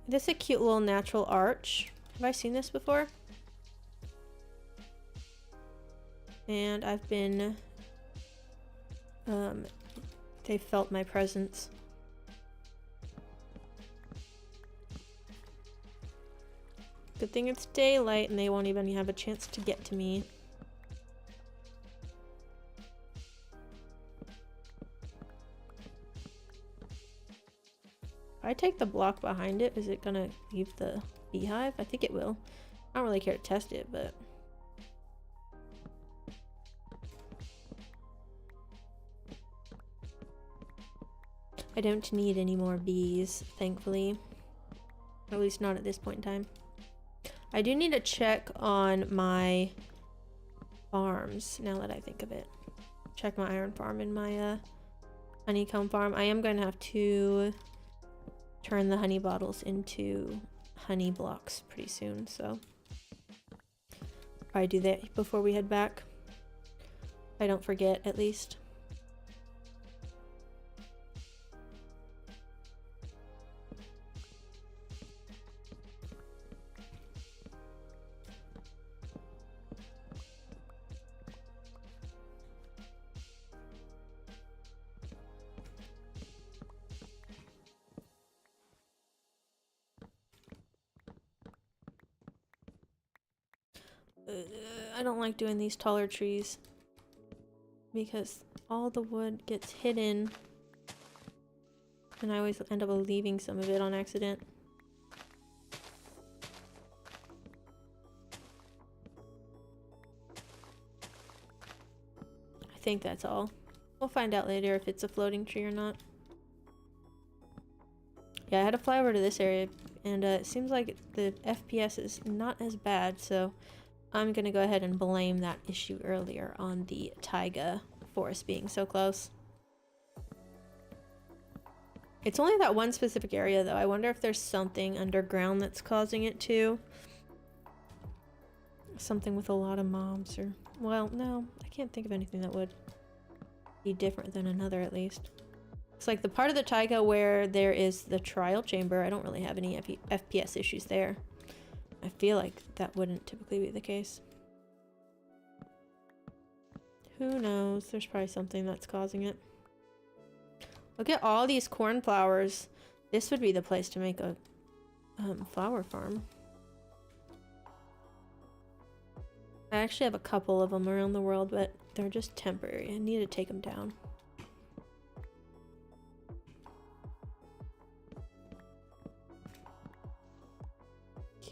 This is a cute little natural arch. Have I seen this before? And I've been... they felt my presence. Good thing it's daylight and they won't even have a chance to get to me. If I take the block behind it, is it gonna leave the beehive? I think it will. I don't really care to test it, but... I don't need any more bees, thankfully. At least not at this point in time. I do need to check on my farms, now that I think of it. Check my iron farm and my honeycomb farm. I am going to have to turn the honey bottles into honey blocks pretty soon, so probably do that before we head back. I don't forget, at least. I don't like doing these taller trees because all the wood gets hidden and I always end up leaving some of it on accident. I think that's all. We'll find out later if it's a floating tree or not. Yeah, I had to fly over to this area and it seems like the FPS is not as bad, so I'm gonna go ahead and blame that issue earlier on the taiga forest being so close. It's only that one specific area though. I wonder if there's something underground that's causing it too. Something with a lot of mobs or... Well, no. I can't think of anything that would be different than another at least. It's like the part of the taiga where there is the trial chamber. I don't really have any FPS issues there. I feel like that wouldn't typically be the case. Who knows? There's probably something that's causing it. Look at all these cornflowers. This would be the place to make a flower farm. I actually have a couple of them around the world, but they're just temporary. I need to take them down.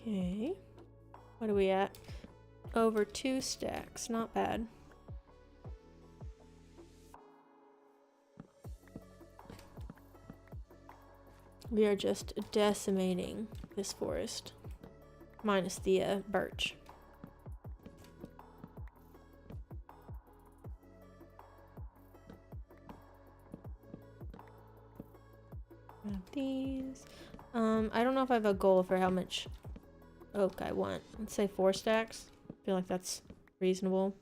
Okay. What are we at? Over 2 stacks. Not bad. We are just decimating this forest. Minus the birch. These. I don't know if I have a goal for how much oak I want. Let's say 4 stacks. I feel like that's reasonable.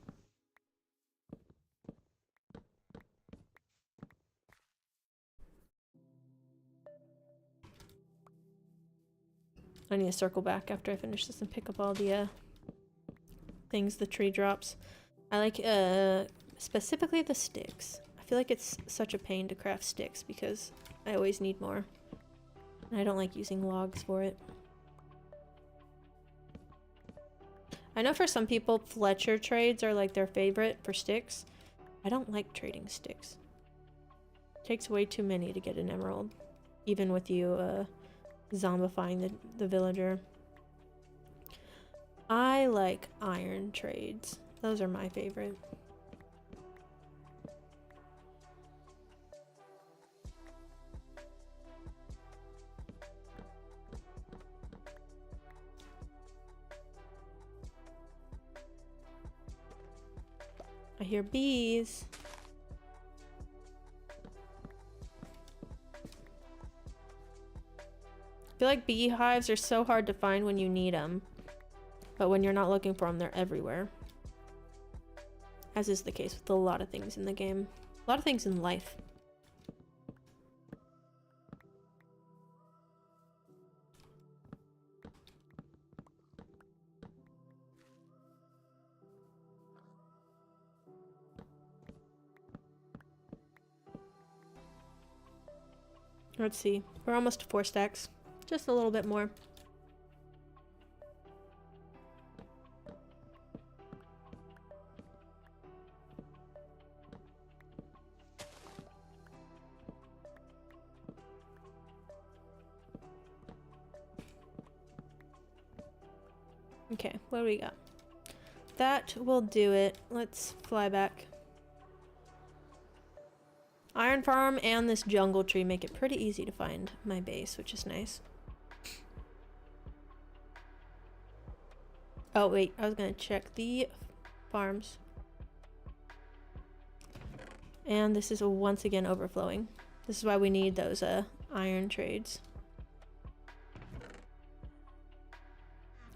I need to circle back after I finish this and pick up all the things the tree drops. I like specifically the sticks. I feel like it's such a pain to craft sticks because I always need more. And I don't like using logs for it. I know for some people Fletcher trades are like their favorite for sticks. I don't like trading sticks. It takes way too many to get an emerald. Even with you zombifying the villager. I like iron trades. Those are my favorite. I hear bees. I feel like beehives are so hard to find when you need them. But when you're not looking for them, they're everywhere. As is the case with a lot of things in the game. A lot of things in life. Let's see. We're almost to 4 stacks. Just a little bit more. Okay, what do we got? That will do it. Let's fly back. Iron farm and this jungle tree make it pretty easy to find my base, which is nice. Oh wait, I was gonna check the farms. And this is once again overflowing. This is why we need those iron trades.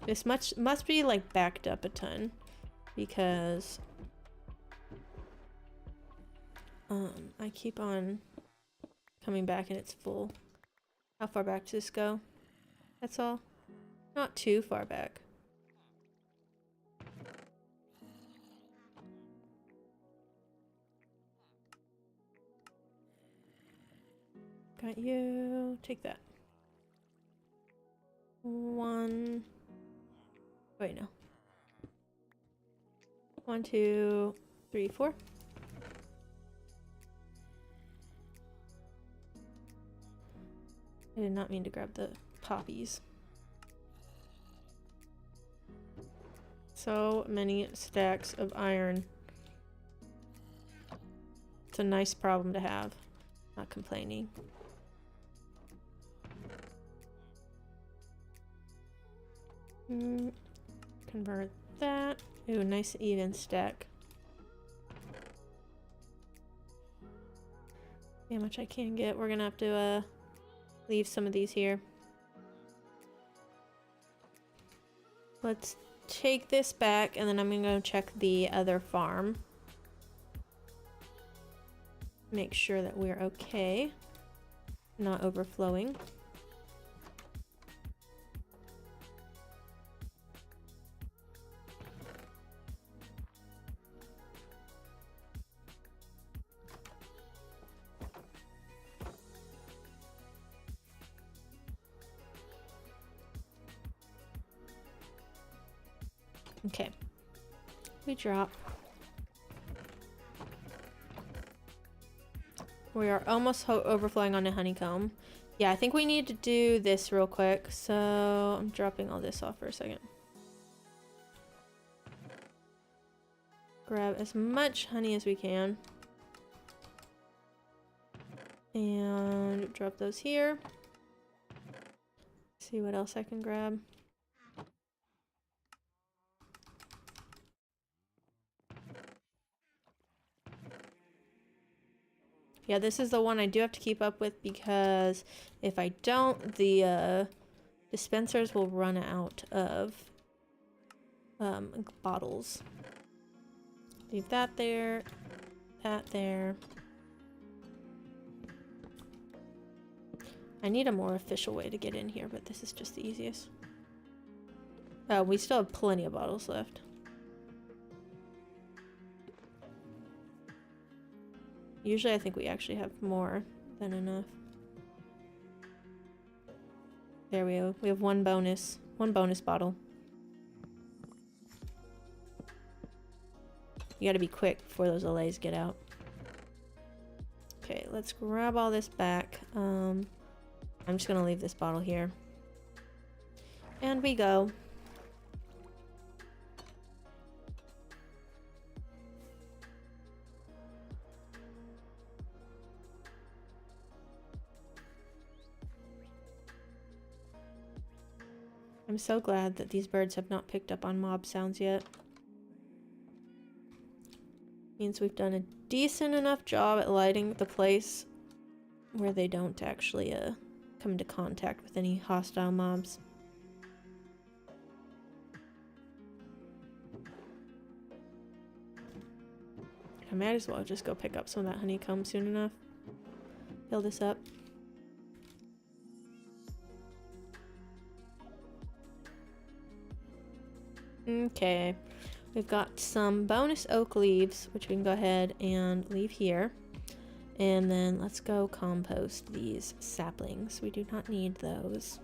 This must be like backed up a ton because I keep on coming back and it's full. How far back does this go? That's all. Not too far back. Got you. Take that. 1. Wait, no. 1, 2, 3, 4. I did not mean to grab the poppies. So many stacks of iron. It's a nice problem to have. Not complaining. Convert that. Ooh, nice even stack. See how much I can get. We're gonna have to leave some of these here. Let's take this back and then I'm gonna go check the other farm. Make sure that we're okay. Not overflowing. Okay, we drop. We are almost overflowing on a honeycomb. Yeah, I think we need to do this real quick. So I'm dropping all this off for a second. Grab as much honey as we can. And drop those here. See what else I can grab. Yeah, this is the one I do have to keep up with because if I don't, the dispensers will run out of bottles. Leave that there, that there. I need a more official way to get in here, but this is just the easiest. Oh, we still have plenty of bottles left. Usually I think we actually have more than enough. There we go. We have one bonus bottle. You gotta be quick before those allays get out. Okay, let's grab all this back. I'm just gonna leave this bottle here. And we go. I'm so glad that these birds have not picked up on mob sounds yet. Means we've done a decent enough job at lighting the place where they don't actually come into contact with any hostile mobs. I might as well just go pick up some of that honeycomb soon enough. Fill this up. Okay, we've got some bonus oak leaves, which we can go ahead and leave here. And then let's go compost these saplings. We do not need those.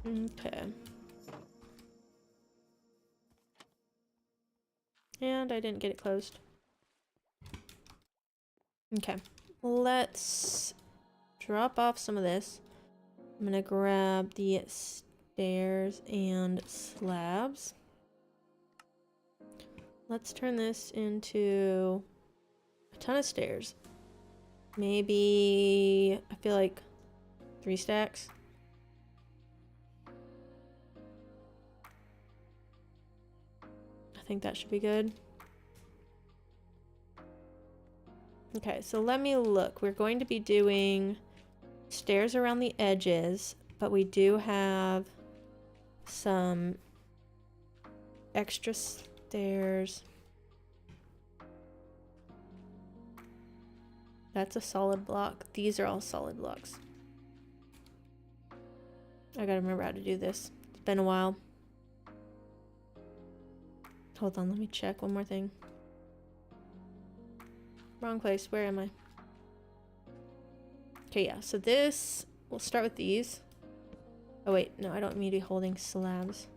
Okay. And I didn't get it closed. Okay, let's drop off some of this. I'm gonna grab the stairs and slabs. Let's turn this into a ton of stairs. Maybe, I feel like 3 stacks. I think that should be good. Okay, so let me look. We're going to be doing stairs around the edges, but we do have some extra stairs. That's a solid block. These are all solid blocks. I gotta remember how to do this. It's been a while. Hold on, let me check one more thing. Wrong place. Where am I? Okay, yeah. So this, we'll start with these. Oh wait, no, I don't need to be holding slabs.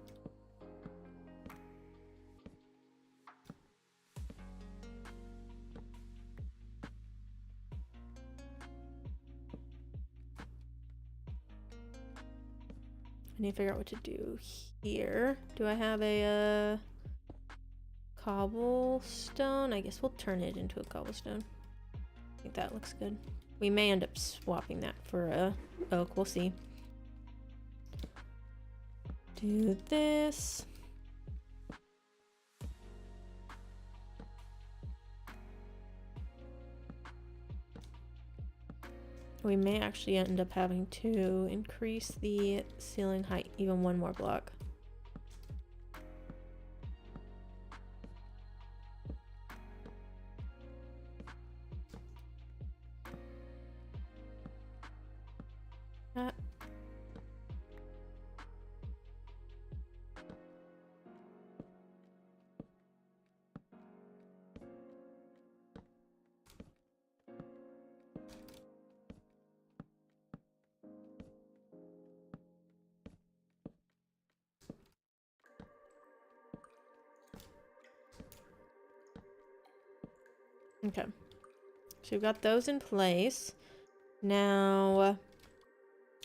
I need to figure out what to do here. Do I have a cobblestone? I guess we'll turn it into a cobblestone. I think that looks good. We may end up swapping that for a oak. We'll see. Do this. We may actually end up having to increase the ceiling height even one more block. Okay, so we've got those in place. Now,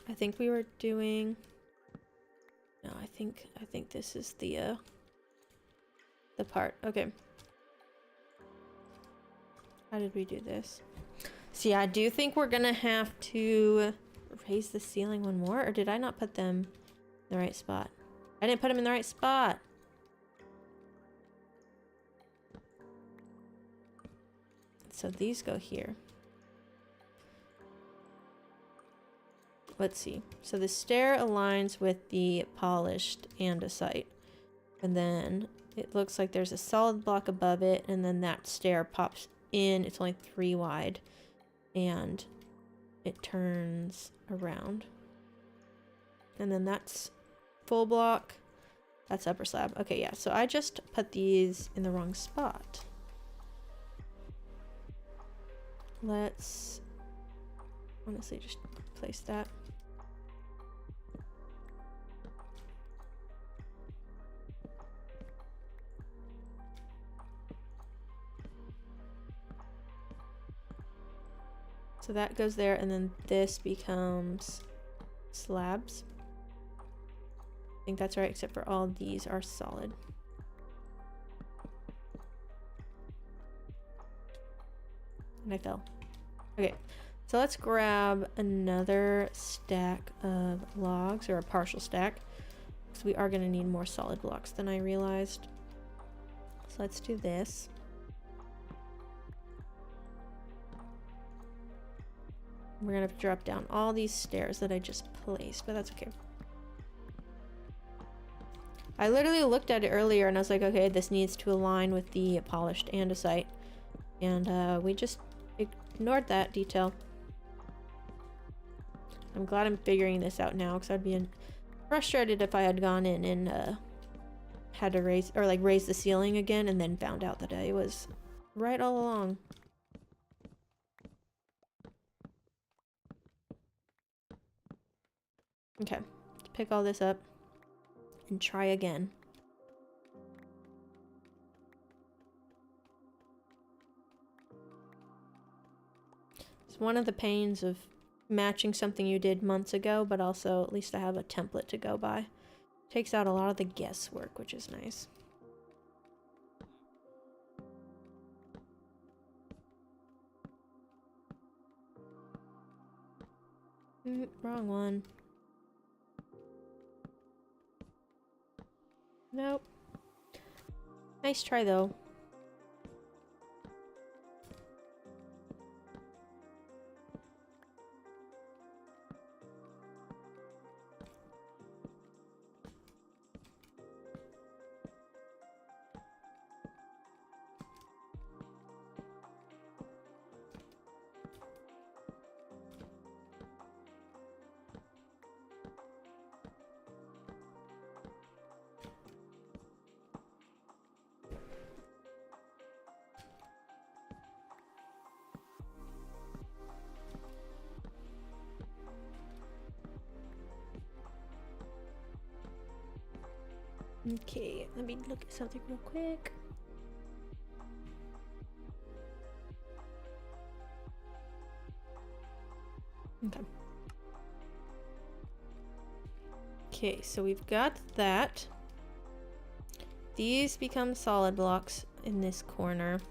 I think we were doing. No, I think this is the part. Okay. How did we do this? See, I do think we're gonna have to raise the ceiling one more, or did I not put them in the right spot? I didn't put them in the right spot. So these go here. Let's see. So the stair aligns with the polished andesite. And then it looks like there's a solid block above it, and then that stair pops in. It's only 3 wide, and it turns around. And then that's full block. That's upper slab. Okay, yeah, so I just put these in the wrong spot. Let's honestly just place that. So that goes there, and then this becomes slabs. I think that's right, except for all these are solid. And I fell. Okay, so let's grab another stack of logs, or a partial stack, because we are going to need more solid blocks than I realized. So let's do this. We're gonna have to drop down all these stairs that I just placed, but that's okay. I literally looked at it earlier and I was like, okay, this needs to align with the polished andesite. And we just ignored that detail. I'm glad I'm figuring this out now, because I'd be frustrated if I had gone in and had to raise the ceiling again and then found out that I was right all along. Okay, let's pick all this up and try again. It's one of the pains of matching something you did months ago, but also at least I have a template to go by. Takes out a lot of the guesswork, which is nice. Wrong one. Nope. Nice try though. Okay, let me look at something real quick. Okay. Okay, so we've got that. These become solid blocks in this corner.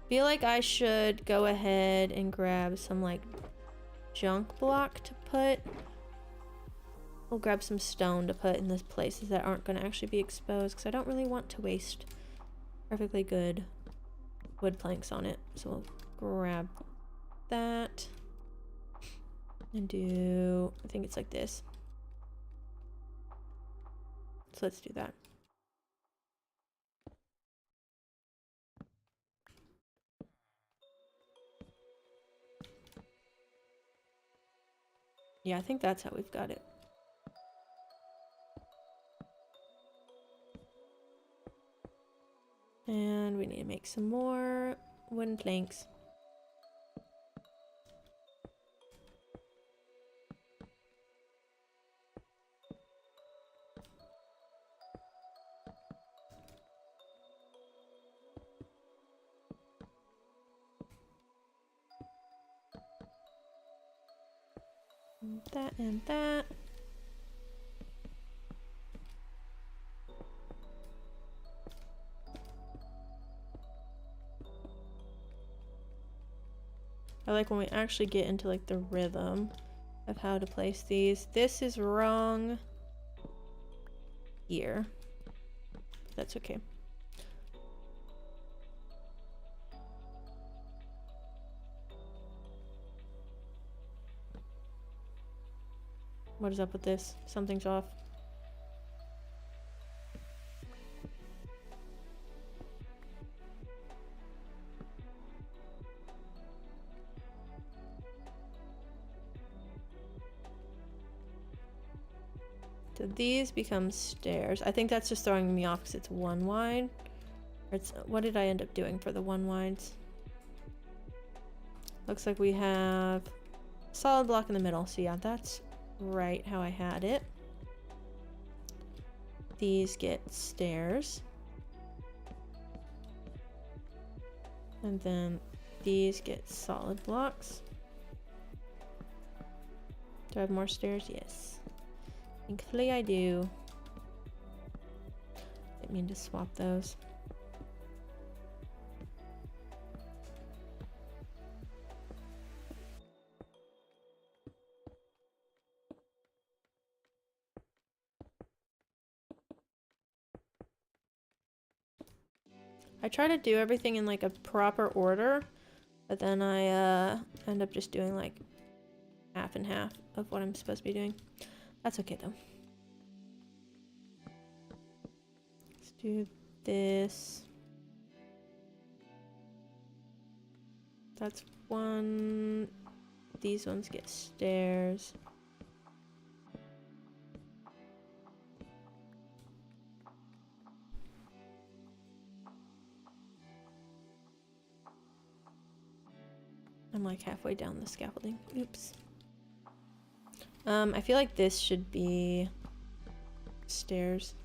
Feel like I should go ahead and grab some like junk block to put. We'll grab some stone to put in those places that aren't going to actually be exposed, because I don't really want to waste perfectly good wood planks on it. So we'll grab that and do, I think it's like this. So let's do that. Yeah, I think that's how we've got it. And we need to make some more wooden planks. And that and that. I like when we actually get into like the rhythm of how to place these. This is wrong here. That's okay. What is up with this? Something's off. So these become stairs. I think that's just throwing me off because it's one wide. Or it's, what did I end up doing for the one wides? Looks like we have solid block in the middle. So yeah, that's right how I had it. These get stairs. And then these get solid blocks. Do I have more stairs? Yes. Thankfully I do. Didn't mean to swap those. I try to do everything in like a proper order, but then I end up just doing like half and half of what I'm supposed to be doing. That's okay though. Let's do this. That's one. These ones get stairs. I'm like halfway down the scaffolding. Oops. I feel like this should be stairs.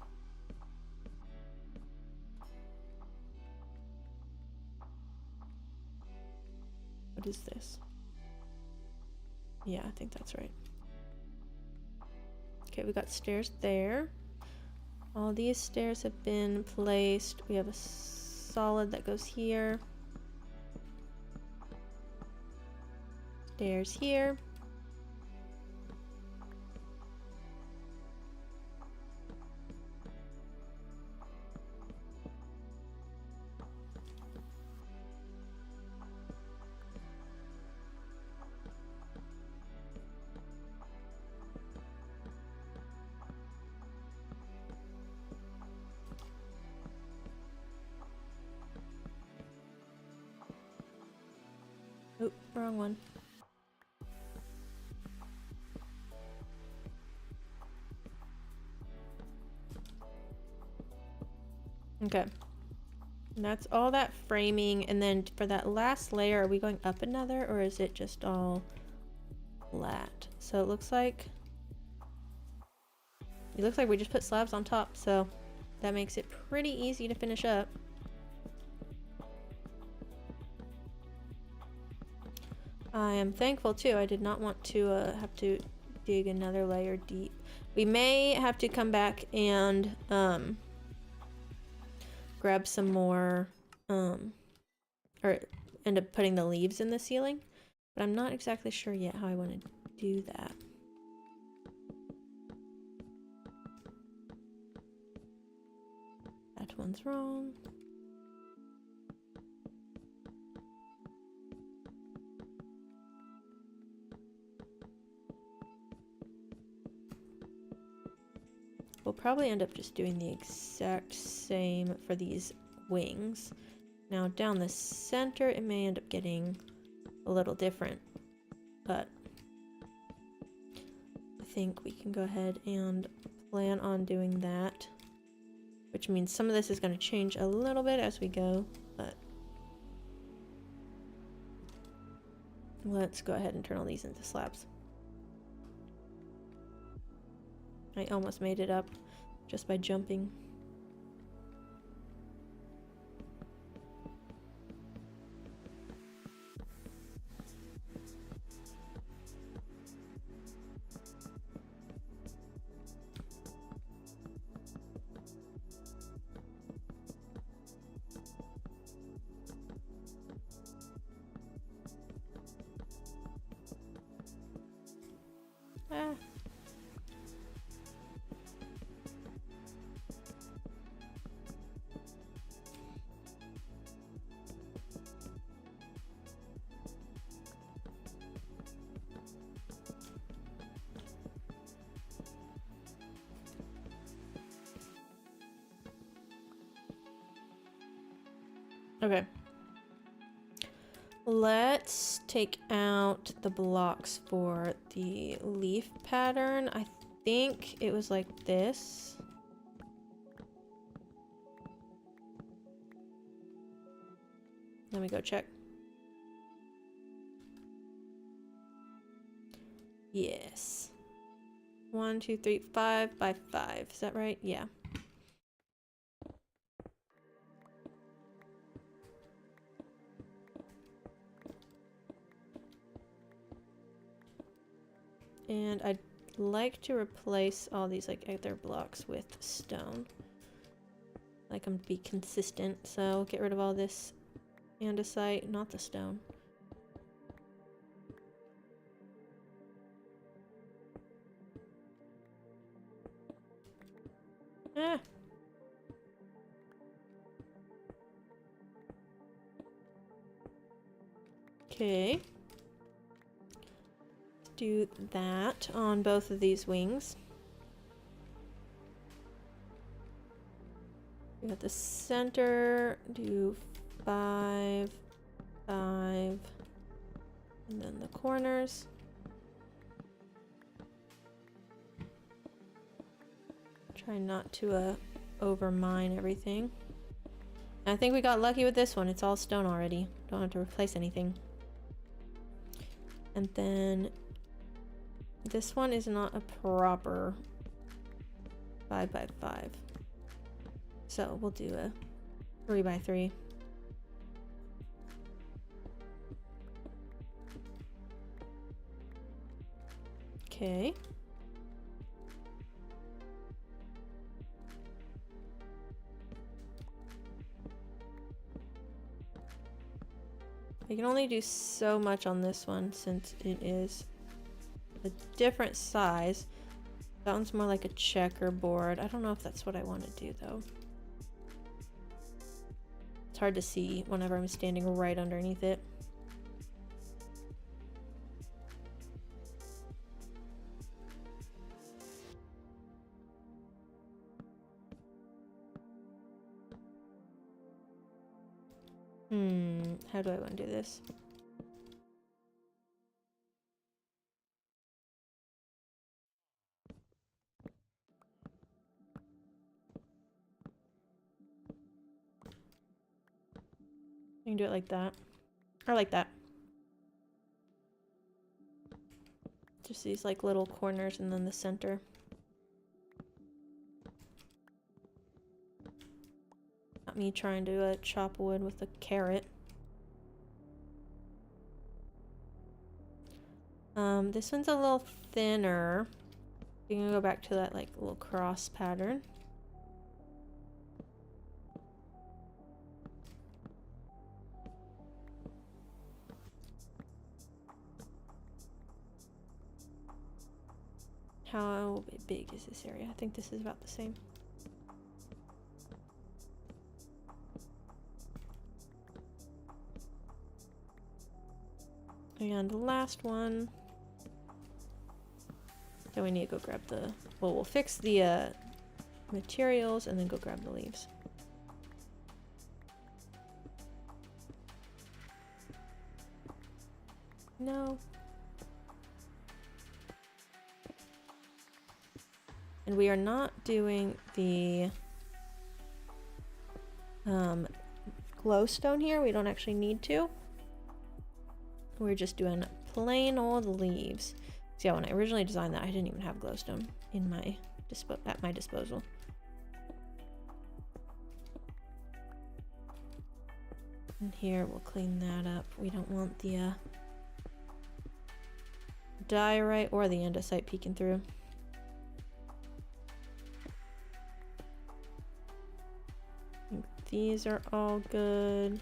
What is this? Yeah, I think that's right. Okay, we got stairs there. All these stairs have been placed. We have a solid that goes here. Stairs here. Oh, wrong one. Okay. And that's all that framing, and then for that last layer, are we going up another, or is it just all flat? So it looks like we just put slabs on top, so that makes it pretty easy to finish up. I am thankful too. I did not want to have to dig another layer deep. We may have to come back and grab some more or end up putting the leaves in the ceiling, but I'm not exactly sure yet how I want to do that. That one's wrong. We'll probably end up just doing the exact same for these wings. Now down the center, it may end up getting a little different, but I think we can go ahead and plan on doing that, which means some of this is going to change a little bit as we go, but let's go ahead and turn all these into slabs. I almost made it up just by jumping. Ah. Okay. Let's take out the blocks for the leaf pattern. I think it was like this. Let me go check. Yes. 1, 2, 3, 5 by 5. Is that right? Yeah. And I'd like to replace all these like other blocks with stone. Like them to be consistent. So get rid of all this andesite, not the stone. Ah. Okay. Do that on both of these wings. We got the center, do 5, 5, and then the corners. Try not to overmine everything. And I think we got lucky with this one. It's all stone already. Don't have to replace anything. And then this one is not a proper 5 by 5. So we'll do a 3 by 3. Okay. I can only do so much on this one since it is a different size. That one's more like a checkerboard. I don't know if that's what I want to do though. It's hard to see whenever I'm standing right underneath it. How do I want to do this? I can do it like that. Or like that. Just these like little corners and then the center. Not me trying to chop wood with a carrot. This one's a little thinner. You can go back to that like little cross pattern. How big is this area? I think this is about the same. And the last one. Then we need to go grab the... Well, we'll fix the materials and then go grab the leaves. No. And we are not doing the glowstone here. We don't actually need to. We're just doing plain old leaves. So yeah, when I originally designed that, I didn't even have glowstone in my at my disposal. And here we'll clean that up. We don't want the diorite or the andesite peeking through. I think these are all good.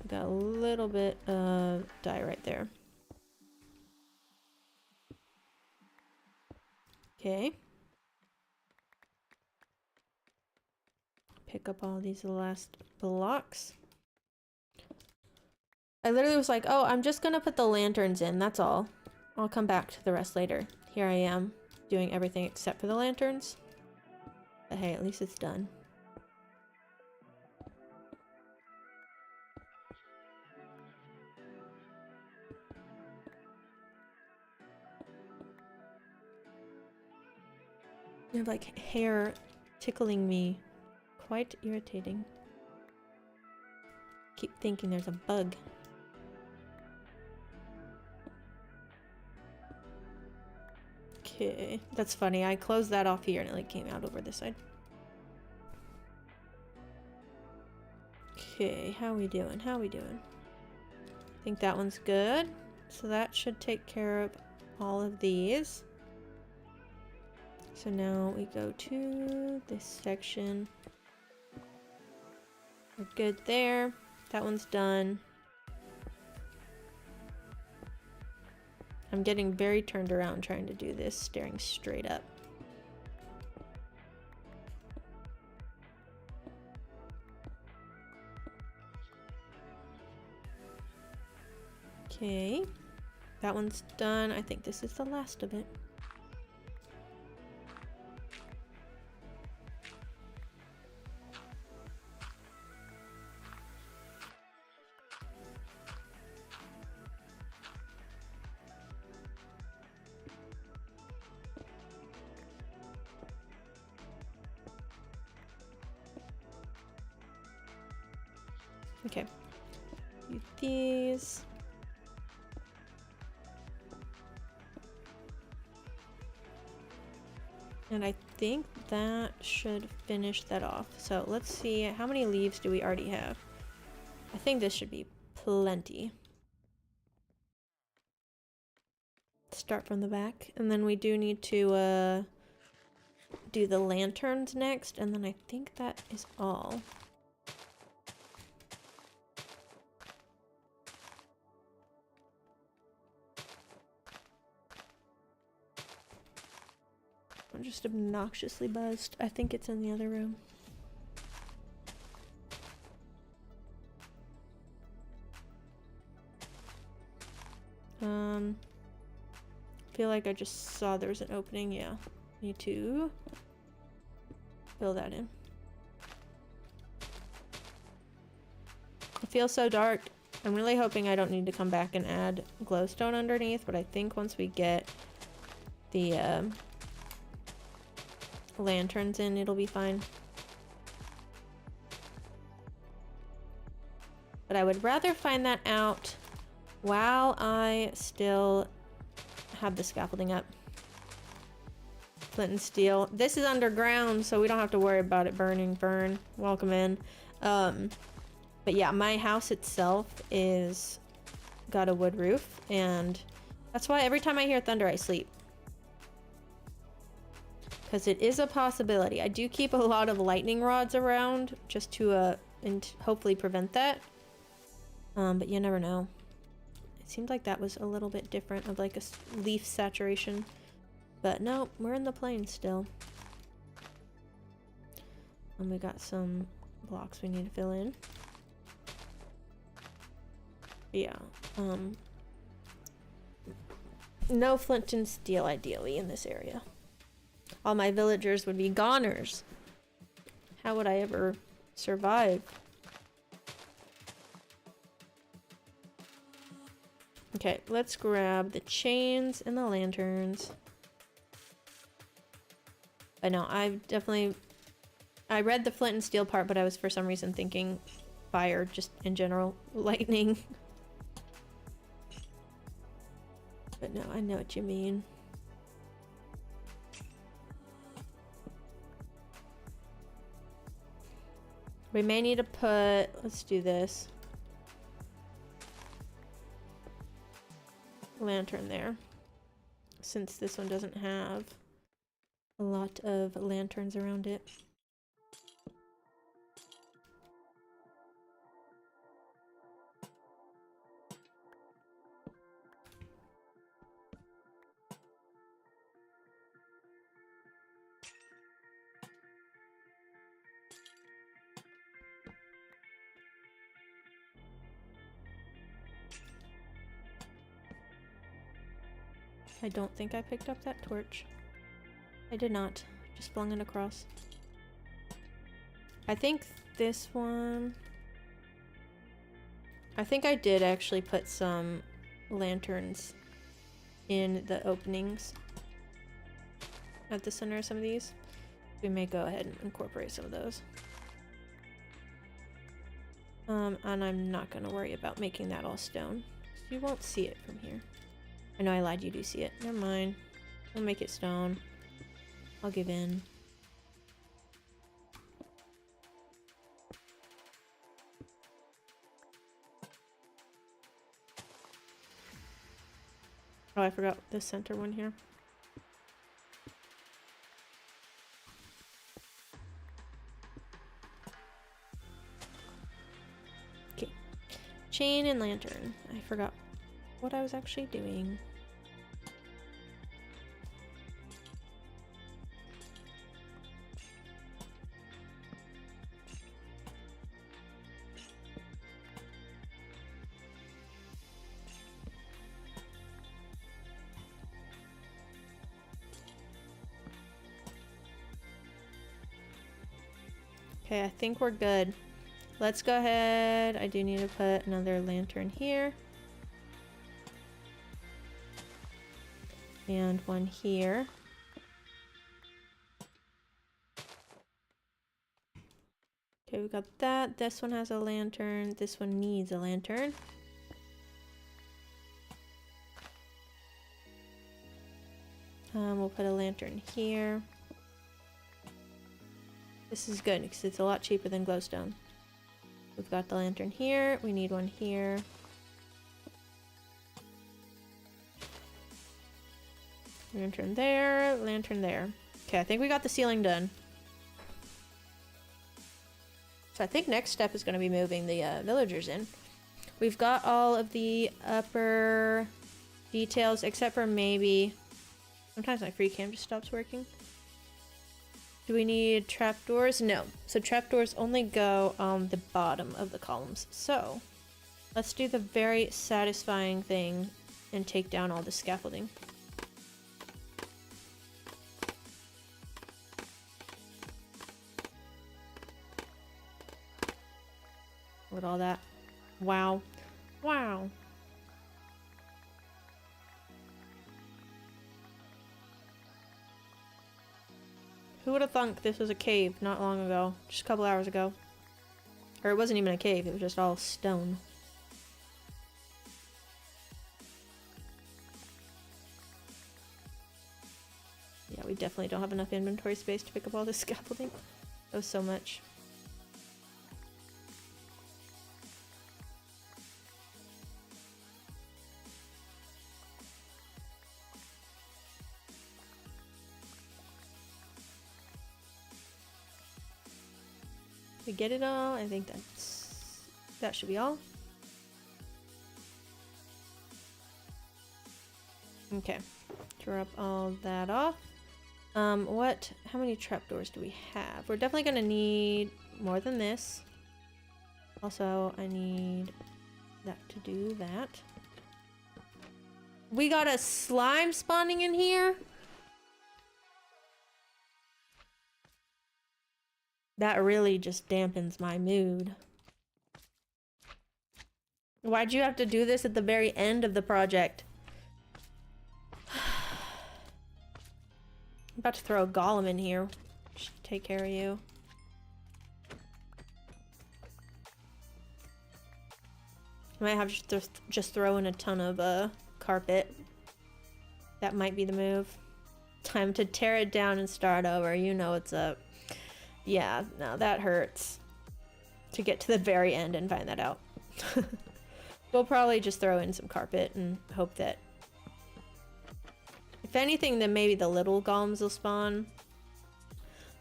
Got a little bit of diorite there. Okay. Pick up all these last blocks. I literally was like, oh, I'm just gonna put the lanterns in, that's all. I'll come back to the rest later. Here I am, doing everything except for the lanterns. But hey, at least it's done. I have like hair tickling me. Quite irritating. Keep thinking there's a bug. Okay, that's funny. I closed that off here and it like came out over this side. Okay, how we doing? How we doing? I think that one's good. So that should take care of all of these. So now we go to this section. We're good there. That one's done. I'm getting very turned around trying to do this, staring straight up. Okay, that one's done. I think this is the last of it. Okay, do these. And I think that should finish that off. So let's see, how many leaves do we already have? I think this should be plenty. Start from the back. And then we do need to do the lanterns next. And then I think that is all. I'm just obnoxiously buzzed. I think it's in the other room. Feel like I just saw there was an opening. Yeah, need to fill that in. It feels so dark. I'm really hoping I don't need to come back and add glowstone underneath, but I think once we get the lanterns in, it'll be fine. But I would rather find that out while I still have the scaffolding up. Flint and steel. This is underground, so we don't have to worry about it burning. Burn. Welcome in. But yeah, my house itself is got a wood roof, and that's why every time I hear thunder, I sleep. Because it is a possibility. I do keep a lot of lightning rods around just to and hopefully prevent that. But you never know. It seemed like that was a little bit different of like a leaf saturation. But no, we're in the plains still. And we got some blocks we need to fill in. Yeah. No flint and steel ideally in this area. All my villagers would be goners. How would I ever survive? Okay, let's grab the chains and the lanterns. I know, I read the flint and steel part, but I was for some reason thinking fire, just in general, lightning. But no, I know what you mean. We may need to put, let's do this. Lantern there. Since this one doesn't have a lot of lanterns around it. I don't think I picked up that torch. I did not. Just flung it across. I think this one... I think I did actually put some lanterns in the openings at the center of some of these. We may go ahead and incorporate some of those. And I'm not gonna worry about making that all stone. You won't see it from here. I know I lied, you do see it. Never mind. We'll make it stone. I'll give in. Oh, I forgot the center one here. Okay. Chain and lantern. I forgot what I was actually doing. Okay, I think we're good. Let's go ahead. I do need to put another lantern here. And one here. Okay, we got that. This one has a lantern. This one needs a lantern. We'll put a lantern here. This is good because it's a lot cheaper than glowstone. We've got the lantern here. We need one here. Lantern there. Lantern there. Okay, I think we got the ceiling done. So I think next step is going to be moving the villagers in. We've got all of the upper details except for maybe... Sometimes my Freecam just stops working. Do we need trapdoors? No. So trapdoors only go on the bottom of the columns. So let's do the very satisfying thing and take down all the scaffolding. With all that. Wow. Wow. Who would have thunk this was a cave not long ago? Just a couple hours ago. Or it wasn't even a cave, it was just all stone. Yeah, we definitely don't have enough inventory space to pick up all this scaffolding. That was so much. We get it all. I think that should be all. Okay, drop all that off. How many trapdoors do we have? We're definitely gonna need more than this. Also, I need that to do that. We got a slime spawning in here? That really just dampens my mood. Why'd you have to do this at the very end of the project? I'm about to throw a golem in here. Should take care of you. I might have to just throw in a ton of carpet. That might be the move. Time to tear it down and start over. You know what's up. Yeah, no, that hurts. To get to the very end and find that out. We'll probably just throw in some carpet and hope that... If anything, then maybe the little golems will spawn.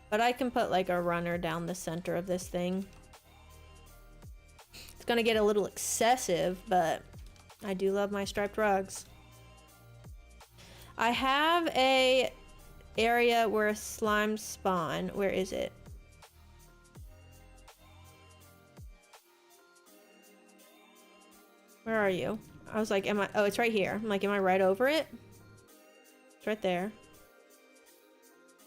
But I can put like a runner down the center of this thing. It's gonna get a little excessive, but I do love my striped rugs. I have a area where slimes spawn. Where is it? Where are you? I was like, oh, it's right here. I'm like, am I right over it? It's right there.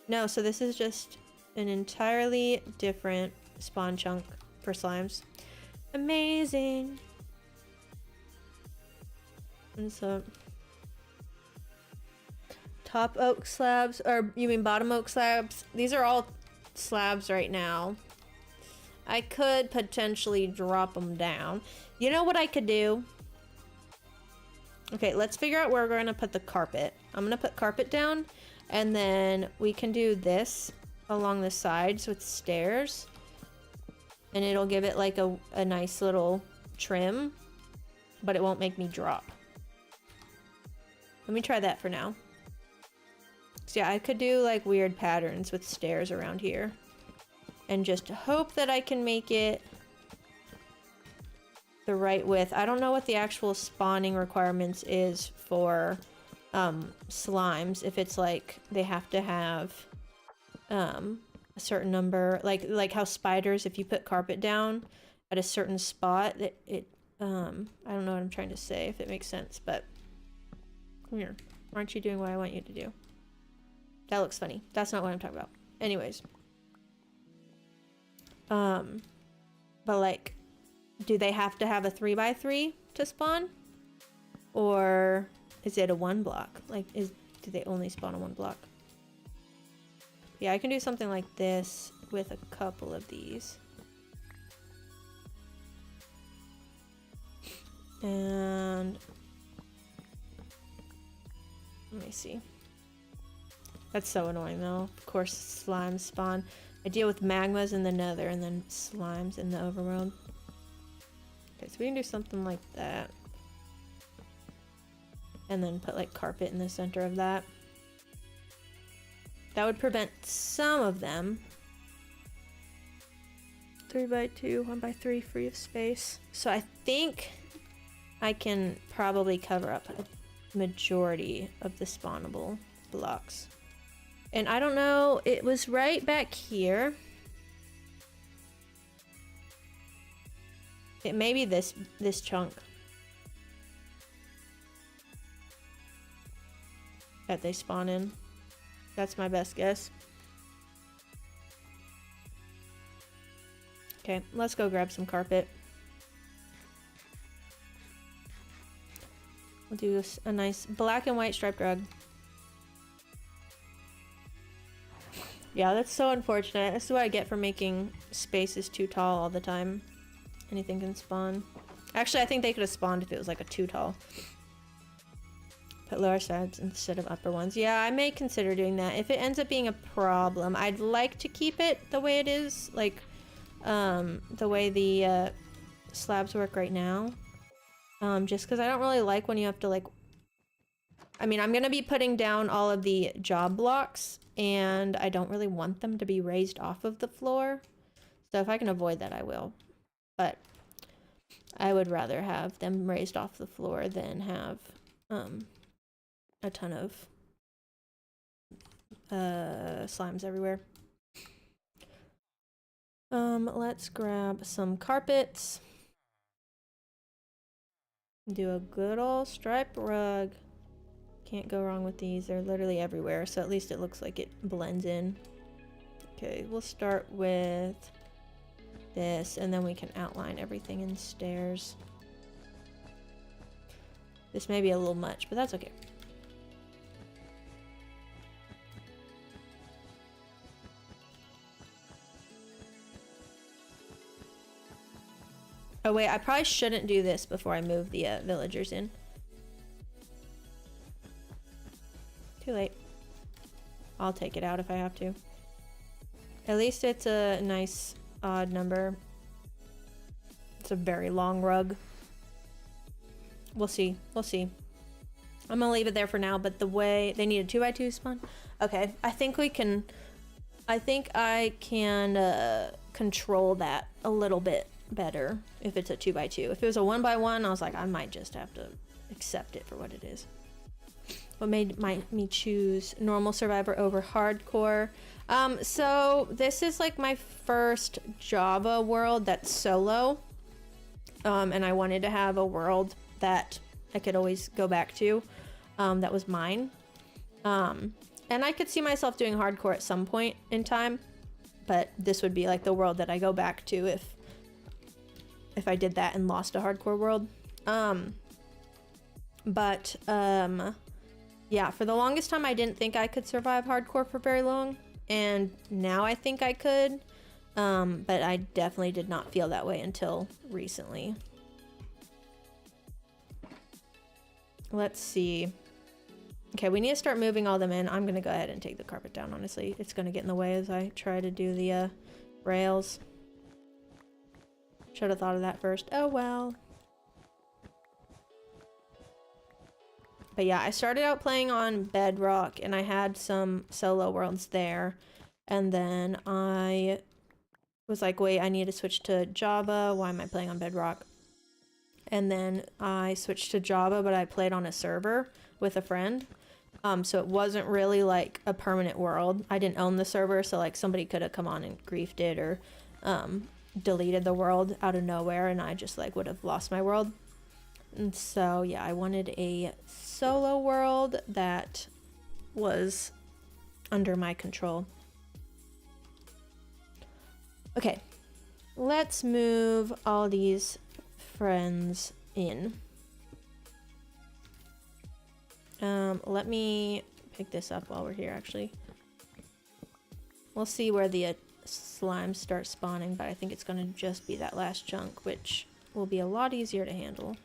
No, so this is just an entirely different spawn chunk for slimes. Amazing. And so top oak slabs, or you mean bottom oak slabs? These are all slabs right now. I could potentially drop them down. You know what I could do? Okay, let's figure out where we're gonna put the carpet. I'm gonna put carpet down, and then we can do this along the sides with stairs. And it'll give it like a nice little trim, but it won't make me drop. Let me try that for now. So yeah, I could do like weird patterns with stairs around here. And just hope that I can make it the right width. I don't know what the actual spawning requirements is for slimes. If it's like they have to have a certain number, like how spiders, if you put carpet down at a certain spot, it I don't know what I'm trying to say, if it makes sense, but come here. Aren't you doing what I want you to do? That looks funny. That's not what I'm talking about. Anyways. But like, do they have to have a 3x3 to spawn? Or is it a 1 block? Like, do they only spawn on 1 block? Yeah, I can do something like this with a couple of these. And let me see. That's so annoying though. Of course, slimes spawn. I deal with magmas in the nether and then slimes in the overworld. Okay, so we can do something like that. And then put like carpet in the center of that. That would prevent some of them. 3x2, 1x3, free of space. So I think I can probably cover up a majority of the spawnable blocks. And I don't know, it was right back here. It may be this chunk that they spawn in. That's my best guess. Okay, let's go grab some carpet. We'll do a nice black and white striped rug. Yeah, that's so unfortunate. This is what I get for making spaces too tall all the time. Anything can spawn. Actually, I think they could have spawned if it was like a too tall. Put lower sides instead of upper ones. Yeah, I may consider doing that. If it ends up being a problem, I'd like to keep it the way it is. Like, the way the slabs work right now. Just because I don't really like when you have to like... I mean, I'm going to be putting down all of the job blocks, and I don't really want them to be raised off of the floor. So if I can avoid that, I will. But I would rather have them raised off the floor than have a ton of slimes everywhere. Let's grab some carpets. Do a good old striped rug. Can't go wrong with these. They're literally everywhere, so at least it looks like it blends in. Okay, we'll start with this, and then we can outline everything in stairs. This may be a little much, but that's okay. Oh wait, I probably shouldn't do this before I move the villagers in. Too late. I'll take it out if I have to. At least it's a nice odd number. It's a very long rug. We'll see. We'll see. I'm gonna leave it there for now, but the way they need a 2x2 spawn. Okay, I think we can. I think I can control that a little bit better if it's a 2x2. If it was a 1x1, I was like, I might just have to accept it for what it is. What made me choose normal survivor over hardcore? So this is like my first Java world that's solo. And I wanted to have a world that I could always go back to, that was mine. And I could see myself doing hardcore at some point in time, but this would be like the world that I go back to if I did that and lost a hardcore world. Yeah, for the longest time I didn't think I could survive hardcore for very long, and now I think I could, but I definitely did not feel that way until recently. Let's see. Okay, we need to start moving all them in. I'm gonna go ahead and take the carpet down, honestly. It's gonna get in the way as I try to do the rails. Should have thought of that first. Oh well. But yeah, I started out playing on Bedrock and I had some solo worlds there. And then I was like, wait, I need to switch to Java. Why am I playing on Bedrock? And then I switched to Java, but I played on a server with a friend. So it wasn't really like a permanent world. I didn't own the server, so like somebody could have come on and griefed it or deleted the world out of nowhere, and I just like would have lost my world. And so yeah, I wanted a solo world that was under my control. Okay, let's move all these friends in. Let me pick this up while we're here, actually. We'll see where the slimes start spawning, but I think it's going to just be that last chunk, which will be a lot easier to handle.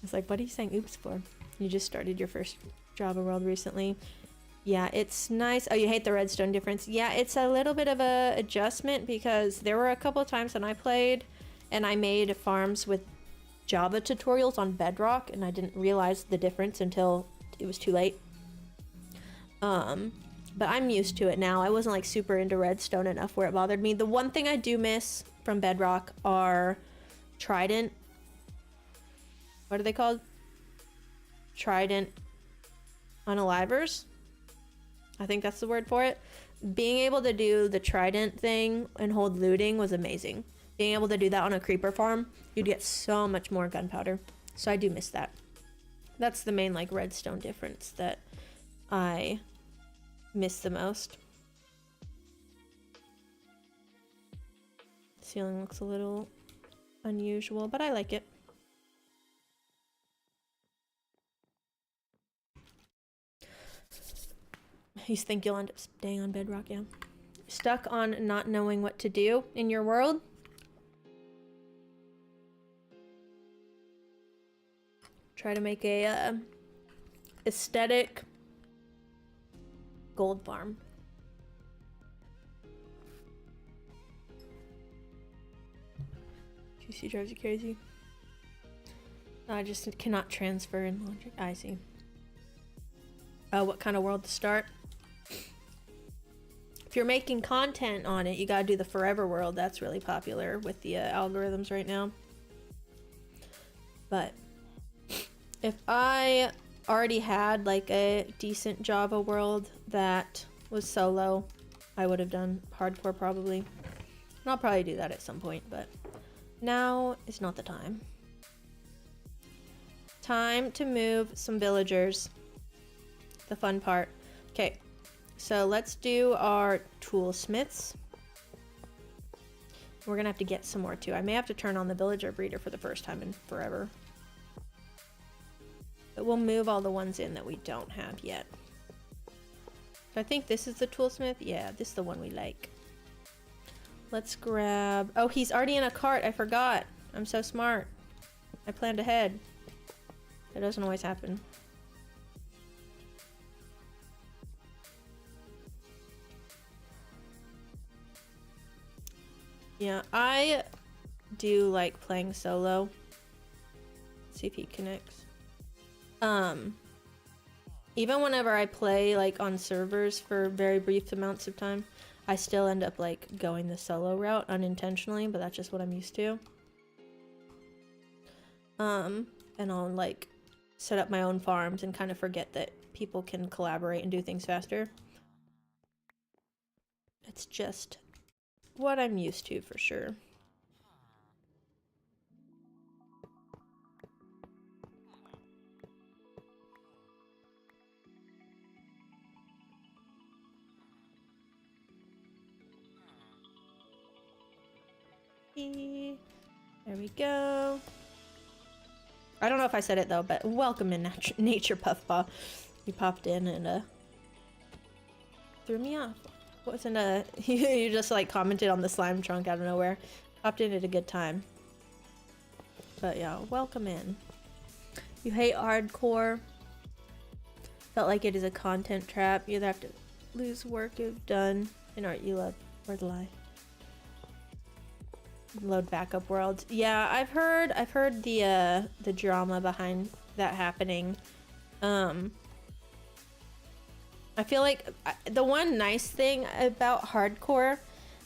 It's like, what are you saying oops for? You just started your first Java world recently. Yeah, it's nice. Oh, you hate the redstone difference. Yeah, it's a little bit of a adjustment because there were a couple of times when I played and I made farms with Java tutorials on Bedrock and I didn't realize the difference until it was too late. But I'm used to it now. I wasn't like super into redstone enough where it bothered me. The one thing I do miss from Bedrock are Trident. What are they called? Trident unalivers? I think that's the word for it. Being able to do the trident thing and hold looting was amazing. Being able to do that on a creeper farm, you'd get so much more gunpowder. So I do miss that. That's the main like redstone difference that I miss the most. Ceiling looks a little unusual, but I like it. You think you'll end up staying on Bedrock, yeah? Stuck on not knowing what to do in your world? Try to make a aesthetic gold farm. GC drives you crazy. I just cannot transfer in logic. I see. What kind of world to start? If you're making content on it, you gotta do the forever world. That's really popular with the algorithms right now. But if I already had like a decent Java world that was solo, I would have done hardcore probably. And I'll probably do that at some point, but now is not the time. Time to move some villagers. The fun part. Okay, so let's do our toolsmiths. We're gonna have to get some more too. I may have to turn on the villager breeder for the first time in forever. But we'll move all the ones in that we don't have yet. So I think this is the toolsmith. Yeah, this is the one we like. Let's grab... Oh, he's already in a cart. I forgot. I'm so smart. I planned ahead. That doesn't always happen. Yeah, I do like playing solo. Let's see if he connects. Even whenever I play like on servers for very brief amounts of time, I still end up like going the solo route unintentionally, but that's just what I'm used to. And I'll like set up my own farms and kind of forget that people can collaborate and do things faster. It's just what I'm used to for sure. There we go. I don't know if I said it though, but welcome in Nature Puffpaw. You popped in and threw me off. Wasn't you just like commented on the slime trunk out of nowhere. Popped in at a good time. But yeah, welcome in. You hate hardcore. Felt like it is a content trap. You either have to lose work you've done in art you love or the lie. Load backup worlds. Yeah, I've heard the drama behind that happening. I feel like the one nice thing about hardcore,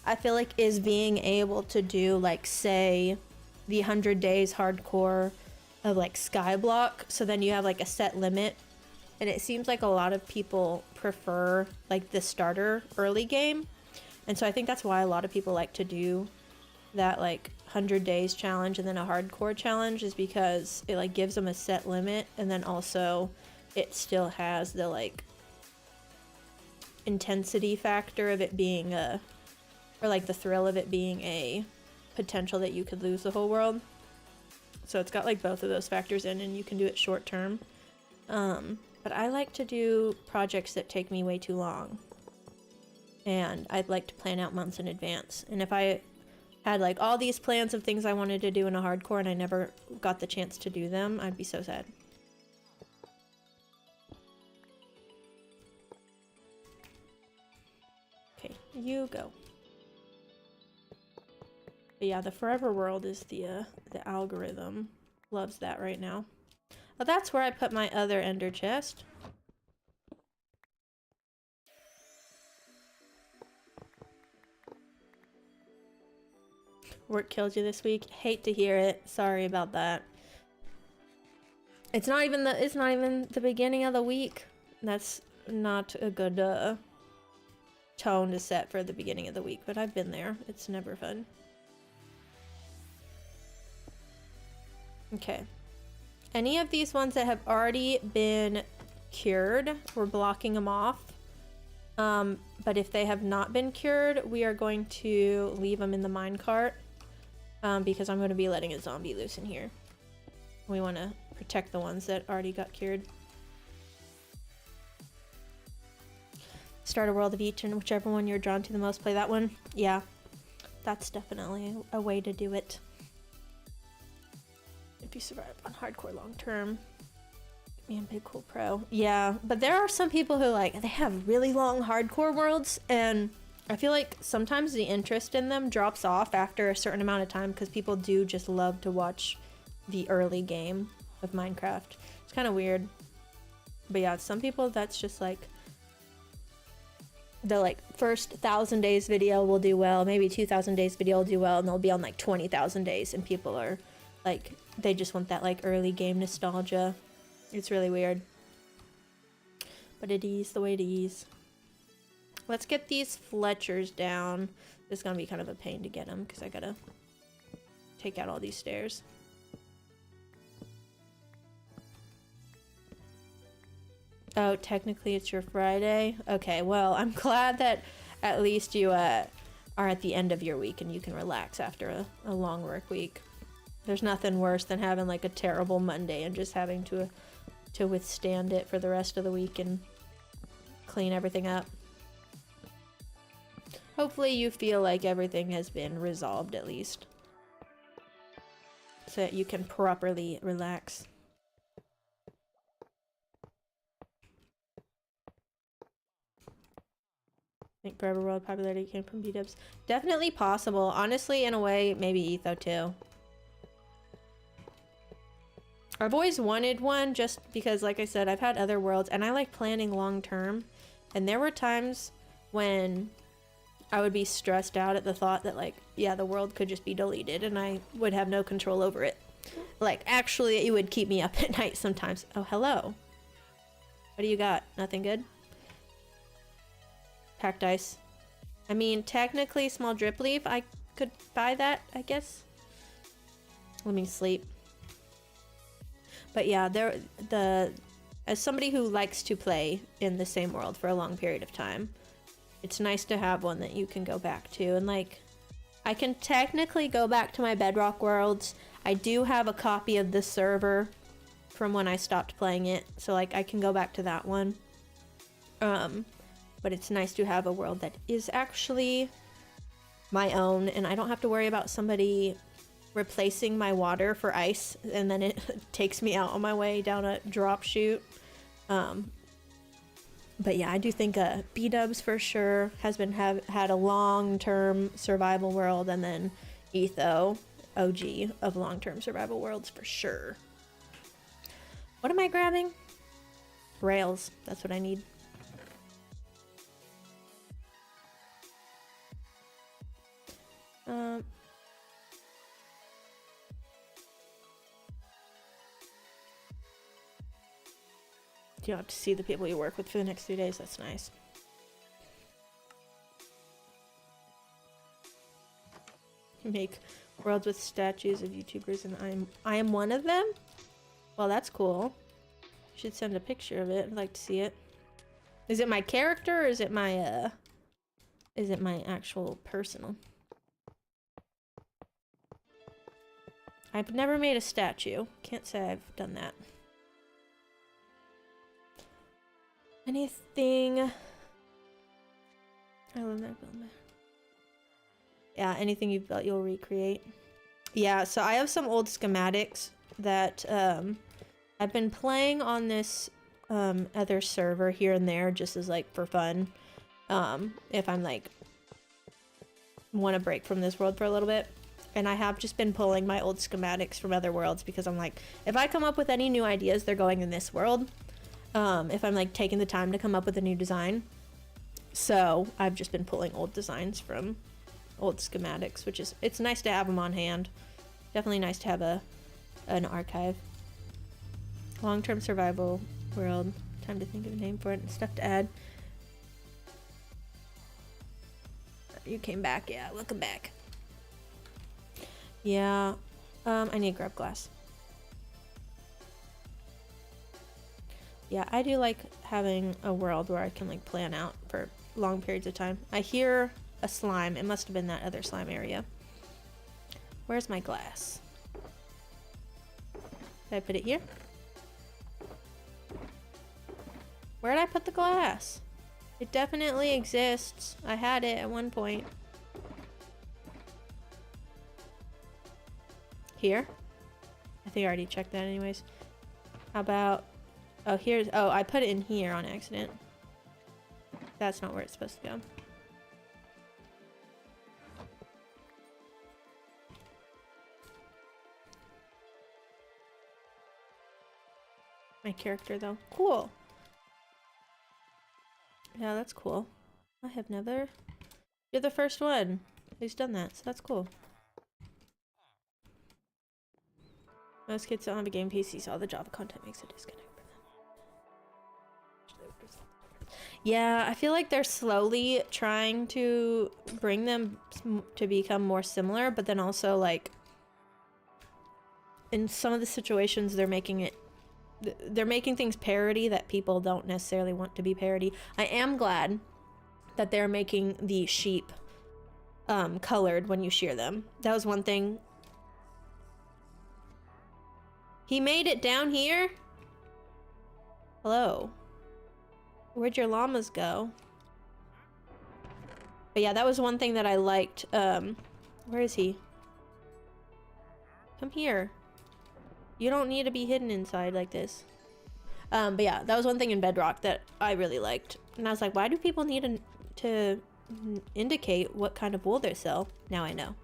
I feel like, is being able to do like, say, the 100 days hardcore of like Skyblock, so then you have like a set limit, and it seems like a lot of people prefer like the starter early game, and so I think that's why a lot of people like to do that like 100 days challenge and then a hardcore challenge, is because it like gives them a set limit, and then also it still has the like intensity factor of it being or like the thrill of it being a potential that you could lose the whole world. So it's got like both of those factors in, and you can do it short term. But I like to do projects that take me way too long, and I'd like to plan out months in advance. And if I had like all these plans of things I wanted to do in a hardcore and I never got the chance to do them, I'd be so sad. Okay, you go. But yeah, the forever world is the algorithm loves that right now. Well, that's where I put my other ender chest. Work killed you this week. Hate to hear it. Sorry about that. It's not even the beginning of the week. That's not a good tone to set for the beginning of the week, but I've been there. It's never fun. Okay. Any of these ones that have already been cured, we're blocking them off. But if they have not been cured, we are going to leave them in the minecart. Because I'm going to be letting a zombie loose in here. We want to protect the ones that already got cured. Start a world of each, and whichever one you're drawn to the most, play that one. Yeah, that's definitely a way to do it. If you survive on hardcore long term. Man, Big Cool Pro. Yeah, but there are some people who like, they have really long hardcore worlds, and I feel like sometimes the interest in them drops off after a certain amount of time, because people do just love to watch the early game of Minecraft. It's kind of weird. But yeah, some people, that's just like the like first 1,000 days video will do well, maybe 2,000 days video will do well, and they'll be on like 20,000 days, and people are like, they just want that like early game nostalgia. It's really weird. But it is the way it is. Let's get these Fletchers down. It's gonna be kind of a pain to get them because I gotta take out all these stairs. Oh, technically it's your Friday? Okay, well, I'm glad that at least you are at the end of your week and you can relax after a long work week. There's nothing worse than having like a terrible Monday and just having to withstand it for the rest of the week and clean everything up. Hopefully you feel like everything has been resolved at least, so that you can properly relax. I think Forever World popularity came from B-dubs. Definitely possible. Honestly, in a way, maybe Etho too. I've always wanted one just because, like I said, I've had other worlds and I like planning long term. And there were times when I would be stressed out at the thought that, like, yeah, the world could just be deleted and I would have no control over it. Like, actually, it would keep me up at night sometimes. Oh, hello. What do you got? Nothing good? Packed ice. I mean, technically, small drip leaf. I could buy that, I guess. Let me sleep. But yeah, as somebody who likes to play in the same world for a long period of time, it's nice to have one that you can go back to. And like, I can technically go back to my Bedrock worlds. I do have a copy of the server from when I stopped playing it, so like I can go back to that one. But it's nice to have a world that is actually my own, and I don't have to worry about somebody replacing my water for ice, and then it takes me out on my way down a drop chute. But yeah, I do think B-dubs for sure has been had a long-term survival world, and then Etho, OG of long-term survival worlds for sure. What am I grabbing? Rails. That's what I need. You don't have to see the people you work with for the next 3 days. That's nice. You make worlds with statues of YouTubers, and I am one of them. Well, that's cool. You should send a picture of it. I'd like to see it. Is it my character, or is it my actual personal? I've never made a statue. Can't say I've done that. Anything. I love that build. Yeah, anything you've built, you'll recreate. Yeah, so I have some old schematics that I've been playing on this other server here and there, just as like for fun. If I'm like want to break from this world for a little bit. And I have just been pulling my old schematics from other worlds, because I'm like, if I come up with any new ideas, they're going in this world. If I'm like taking the time to come up with a new design. So I've just been pulling old designs from old schematics, which is, it's nice to have them on hand. Definitely nice to have an archive. Long-term survival world. Time to think of a name for it and stuff to add. You came back, yeah, welcome back. Yeah, I need to grab glass. Yeah, I do like having a world where I can like plan out for long periods of time. I hear a slime. It must have been that other slime area. Where's my glass? Did I put it here? Where did I put the glass? It definitely exists. I had it at one point. Here? I think I already checked that anyways. How about... Oh, here's... Oh, I put it in here on accident. That's not where it's supposed to go. My character, though. Cool. Yeah, that's cool. I have never... You're the first one who's done that, so that's cool. Most kids don't have a game PC, so all the Java content makes a disconnect for them. Yeah, I feel like they're slowly trying to bring them to become more similar, but then also, like, in some of the situations, they're making things parody that people don't necessarily want to be parody. I am glad that they're making the sheep colored when you shear them. That was one thing. He made it down here? Hello. Where'd your llamas go? But yeah, that was one thing that I liked. Where is he? Come here. You don't need to be hidden inside like this. But yeah, that was one thing in Bedrock that I really liked. And I was like, why do people need to indicate what kind of wool they sell? Now I know.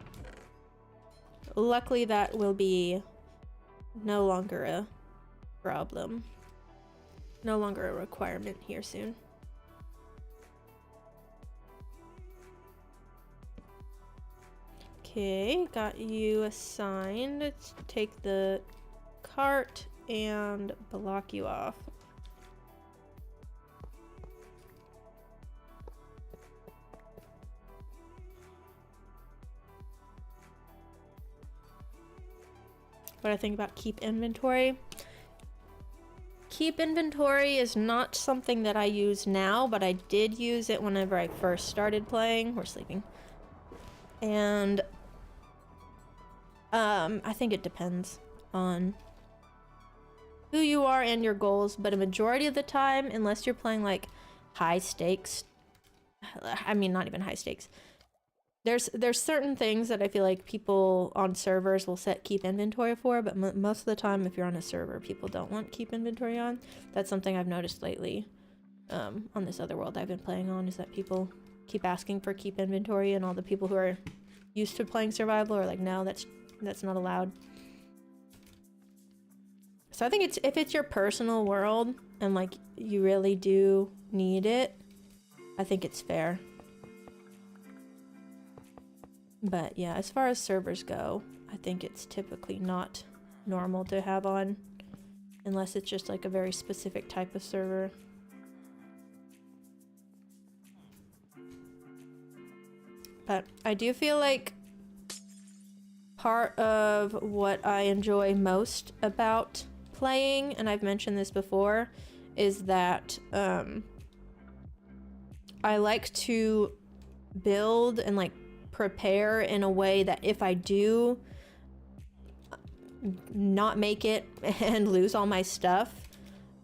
Luckily, that will be no longer a problem. No longer a requirement here soon. Okay, got you assigned. Let's take the cart and block you off. What I think about keep inventory. Keep inventory is not something that I use now, but I did use it whenever I first started playing. We're sleeping. And I think it depends on who you are and your goals, but a majority of the time, unless you're playing like high stakes, I mean, not even high stakes, there's certain things that I feel like people on servers will set keep inventory for, but most of the time, if you're on a server, people don't want keep inventory on. That's something I've noticed lately on this other world I've been playing on, is that people keep asking for keep inventory, and all the people who are used to playing survival are like, no, that's not allowed. So I think if it's your personal world and like you really do need it, I think it's fair. But yeah, as far as servers go, I think it's typically not normal to have on, unless it's just like a very specific type of server. But I do feel like part of what I enjoy most about playing, and I've mentioned this before, is that I like to build and like prepare in a way that if I do not make it and lose all my stuff,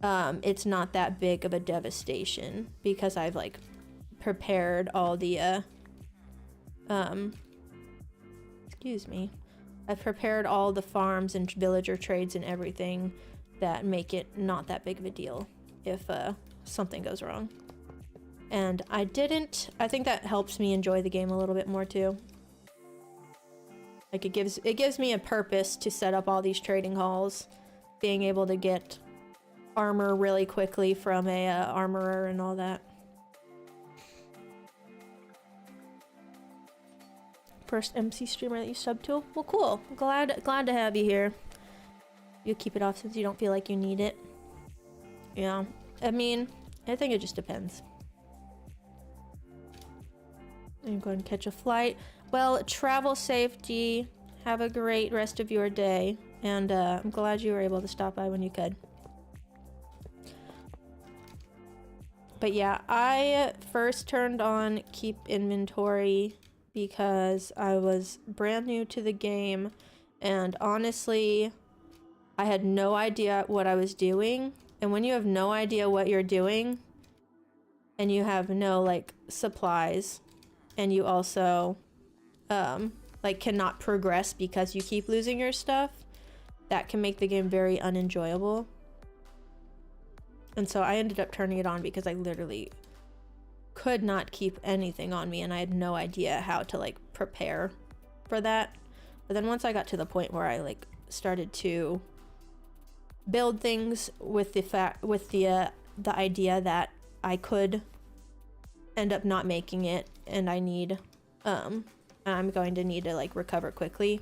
it's not that big of a devastation, because I've like prepared all the excuse me, I've prepared all the farms and villager trades and everything that make it not that big of a deal if something goes wrong. And I think that helps me enjoy the game a little bit more too. Like it gives me a purpose to set up all these trading halls, being able to get armor really quickly from a armorer and all that. First MC streamer that you sub to? Well, cool. Glad to have you here. You keep it off since you don't feel like you need it. Yeah, I mean, I think it just depends. I'm going to catch a flight. Well, travel safety. Have a great rest of your day. And I'm glad you were able to stop by when you could. But yeah, I first turned on keep inventory because I was brand new to the game. And honestly, I had no idea what I was doing. And when you have no idea what you're doing, and you have no like supplies, and you also like cannot progress because you keep losing your stuff, that can make the game very unenjoyable. And so I ended up turning it on because I literally could not keep anything on me, and I had no idea how to like prepare for that. But then once I got to the point where I like started to build things with the idea that I could end up not making it, and I'm going to need to like recover quickly,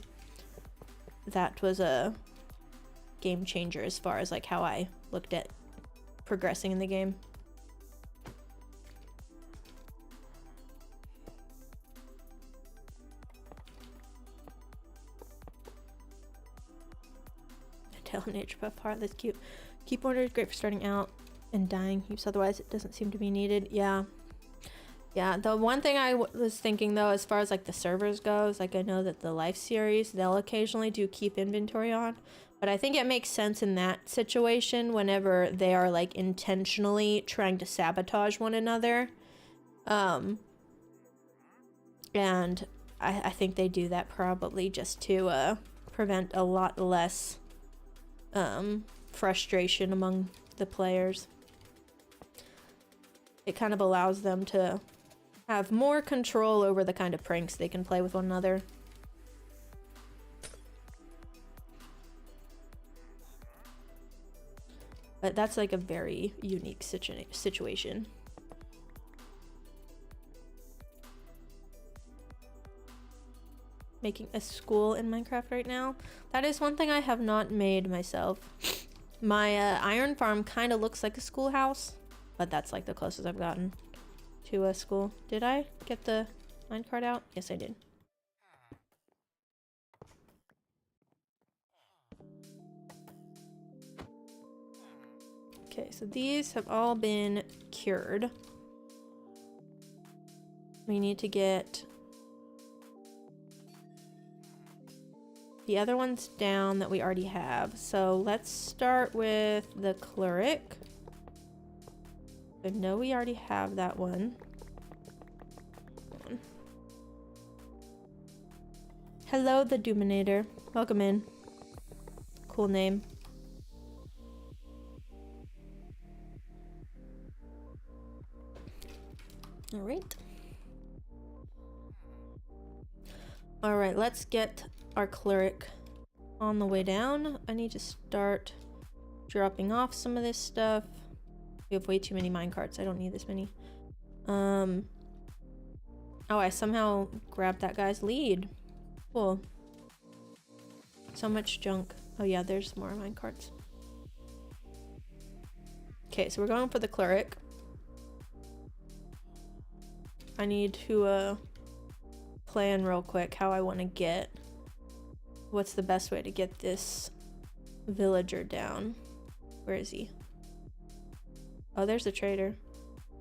that was a game changer as far as like how I looked at progressing in the game. Tail nature buff heart, that's cute. Keep order is great for starting out and dying use, otherwise it doesn't seem to be needed. Yeah, the one thing I was thinking though, as far as like the servers goes, like I know that the life series, they'll occasionally do keep inventory on, but I think it makes sense in that situation whenever they are like intentionally trying to sabotage one another. And I think they do that probably just to prevent a lot less frustration among the players. It kind of allows them to have more control over the kind of pranks they can play with one another. But that's like a very unique situation. Making a school in Minecraft right now. That is one thing I have not made myself. My iron farm kind of looks like a schoolhouse, but that's like the closest I've gotten to a school. Did I get the minecart out? Yes, I did. Okay, so these have all been cured. We need to get the other one's down that we already have. So let's start with the cleric. I know we already have that one. Hello, the Dominator. Welcome in. Cool name. All right. All right, let's get our cleric on the way down. I need to start dropping off some of this stuff. We have way too many minecarts. I don't need this many. Oh, I somehow grabbed that guy's lead. Cool. So much junk. Oh yeah, there's more minecarts. Okay, so we're going for the cleric. I need to plan real quick how I want to get. What's the best way to get this villager down? Where is he? Oh, there's the trader.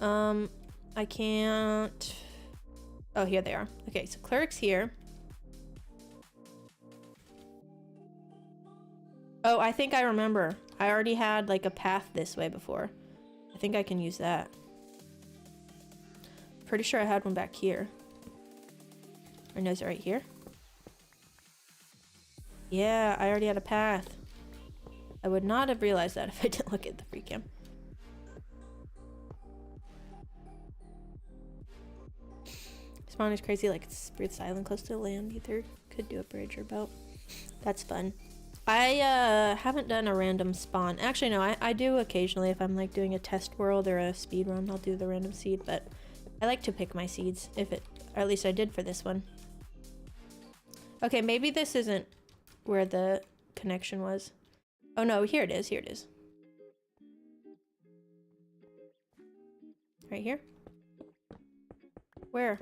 I can't. Oh, here they are. Okay, so cleric's here. Oh, I think I remember. I already had like a path this way before. I think I can use that. Pretty sure I had one back here. Or no, is it right here? Yeah, I already had a path. I would not have realized that if I didn't look at the Freecam. Spawn is crazy, like it's Spirit's Island close to the land. Either could do a bridge or boat. That's fun. I haven't done a random spawn. Actually, no, I do occasionally if I'm like doing a test world or a speed run. I'll do the random seed, but I like to pick my seeds if it, or at least I did for this one. Okay, maybe this isn't where the connection was. Oh no, here it is, here it is. Right here? Where?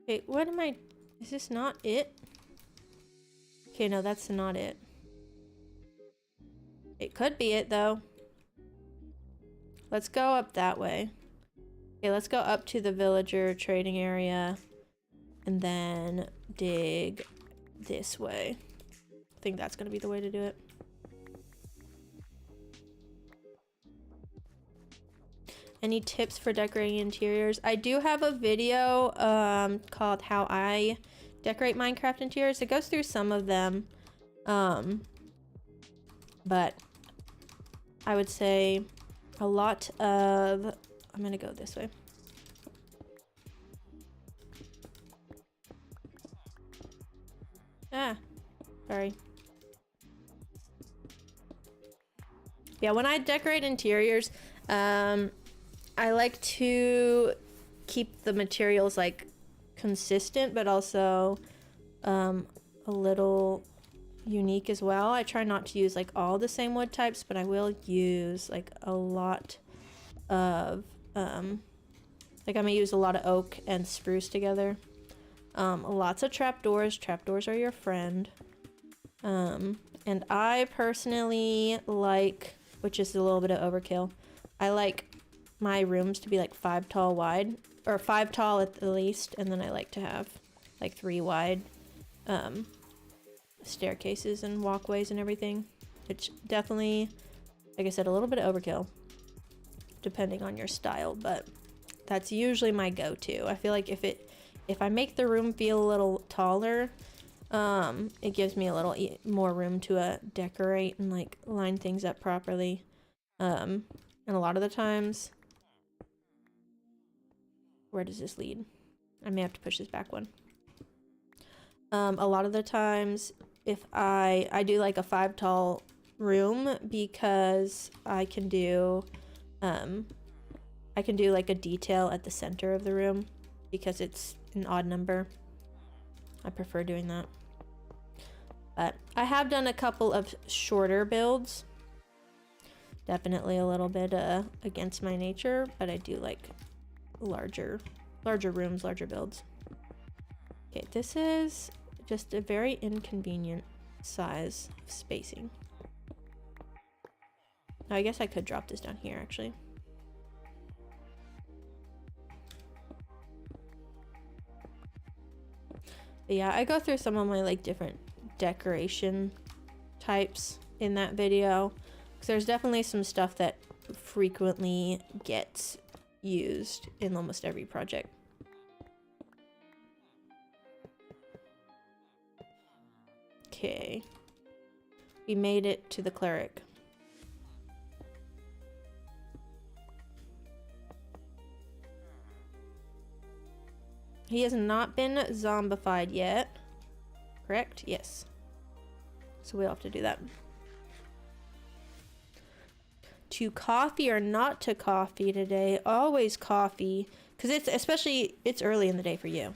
Wait, what am I? Is this not it? Okay, no, that's not it. It could be it though. Let's go up that way. Okay, let's go up to the villager trading area and then dig this way. I think that's gonna be the way to do it. Any tips for decorating interiors? I do have a video called How I Decorate Minecraft Interiors. It goes through some of them. But I would say a lot of... I'm gonna go this way. Ah, sorry. Yeah, when I decorate interiors, I like to keep the materials like consistent, but also a little unique as well. I try not to use like all the same wood types, but I will use like a lot of like I'm gonna use a lot of oak and spruce together. Lots of trapdoors. Trapdoors are your friend. And I personally like, which is a little bit of overkill, I like my rooms to be like 5 tall wide, or 5 tall at the least, and then I like to have like 3 wide staircases and walkways and everything. It's definitely, like I said, a little bit of overkill depending on your style, but that's usually my go-to. I feel like if I make the room feel a little taller, it gives me a little more room to decorate and like line things up properly. And a lot of the times, where does this lead? I may have to push this back one. A lot of the times, if I do like a 5 tall room, because I can do like a detail at the center of the room because it's an odd number. I prefer doing that. But I have done a couple of shorter builds. Definitely a little bit against my nature, but I do like larger rooms, larger builds. Okay, this is just a very inconvenient size of spacing. Now, I guess I could drop this down here actually. But yeah, I go through some of my like different decoration types in that video, because there's definitely some stuff that frequently gets used in almost every project. Okay, we made it to the cleric. He has not been zombified yet, correct? Yes. So we'll have to do that. To coffee or not to coffee today? Always coffee, because it's early in the day for you.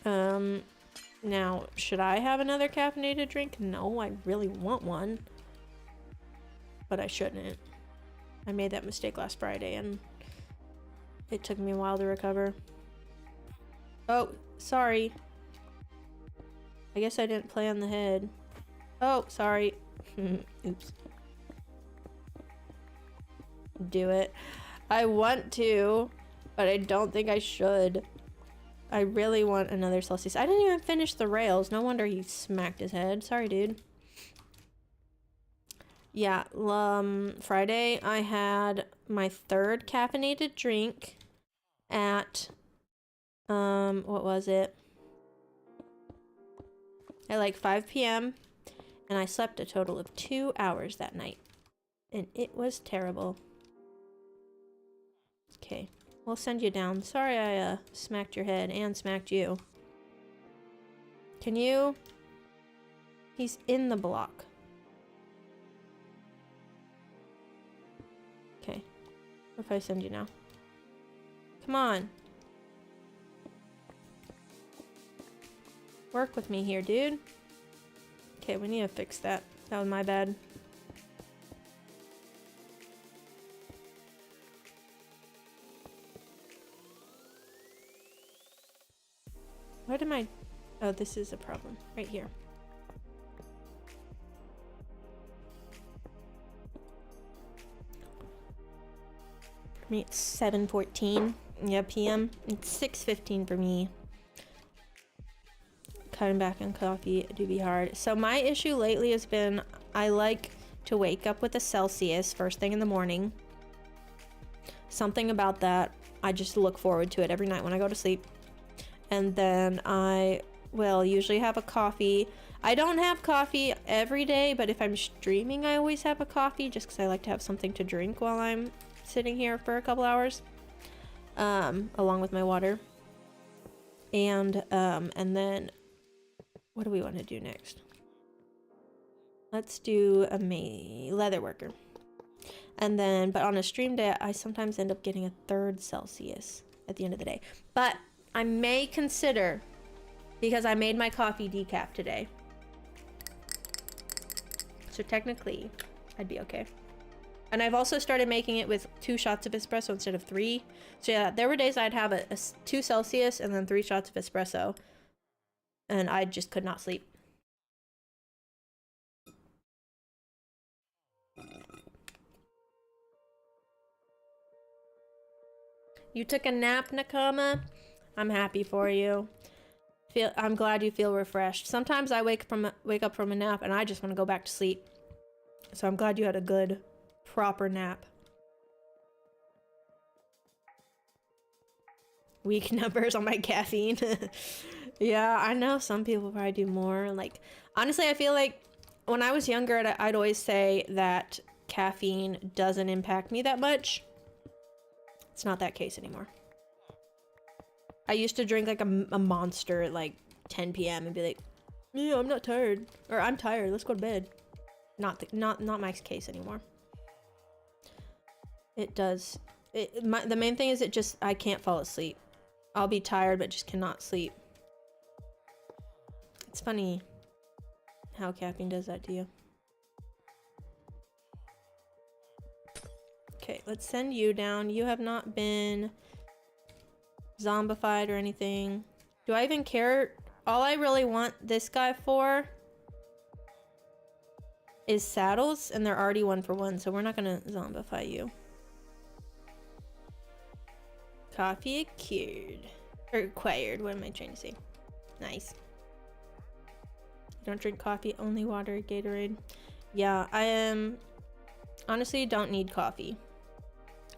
Now, should I have another caffeinated drink? No, I really want one, but I shouldn't. I made that mistake last Friday and it took me a while to recover. Oh, sorry. I guess I didn't play on the head. Oh, sorry. Oops. Do it. I want to, but I don't think I should. I really want another Celsius. I didn't even finish the rails. No wonder he smacked his head. Sorry, dude. Yeah, Friday I had my third caffeinated drink at, what was it? At like 5 p.m. and I slept a total of 2 hours that night. And it was terrible. Okay, we'll send you down. Sorry I smacked your head and smacked you. Can you? He's in the block. Okay, what if I send you now? Come on. Work with me here, dude. Okay, we need to fix that. That was my bad. What am I? Oh, this is a problem. Right here. For me, it's 7:14. Yeah, p.m. It's 6:15 for me. Cutting back on coffee do be hard. So my issue lately has been I like to wake up with a Celsius first thing in the morning. Something about that, I just look forward to it every night when I go to sleep. And then I will usually have a coffee. I don't have coffee every day, but if I'm streaming, I always have a coffee just because I like to have something to drink while I'm sitting here for a couple hours, along with my water. And then what do we want to do next? Let's do a leather worker. And then, but on a stream day, I sometimes end up getting a third Celsius at the end of the day. But I may consider, because I made my coffee decaf today. So technically, I'd be okay. And I've also started making it with 2 shots of espresso instead of 3. So yeah, there were days I'd have a 2 Celsius and then 3 shots of espresso. And I just could not sleep. You took a nap, Nakama? I'm happy for you. I'm glad you feel refreshed. Sometimes I wake up from a nap and I just want to go back to sleep. So I'm glad you had a good, proper nap. Weak numbers on my caffeine. Yeah, I know some people probably do more. Like, honestly, I feel like when I was younger, I'd always say that caffeine doesn't impact me that much. It's not that case anymore. I used to drink like a monster at like 10 p.m. and be like, yeah, I'm not tired. Or I'm tired, let's go to bed. Not my case anymore. It does. The main thing is I can't fall asleep. I'll be tired but just cannot sleep. It's funny how caffeine does that to you. Okay, let's send you down. You have not been zombified or anything. Do I even care? All I really want this guy for is saddles, and they're already 1 for 1, so we're not gonna zombify you. Coffee acquired. Or acquired, what am I trying to say? Nice. Don't drink coffee, only water, Gatorade. Yeah, I am honestly don't need coffee.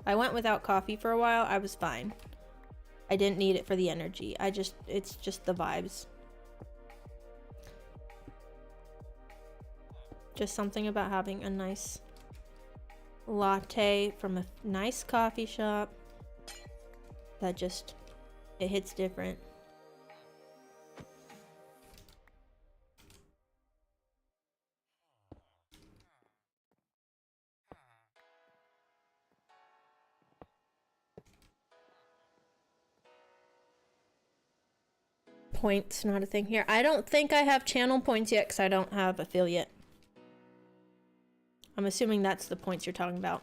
I went without coffee for a while. I was fine. I didn't need it for the energy. It's just the vibes. Just something about having a nice latte from a nice coffee shop that just, it hits different. Points, not a thing here. I don't think I have channel points yet because I don't have affiliate. I'm assuming that's the points you're talking about.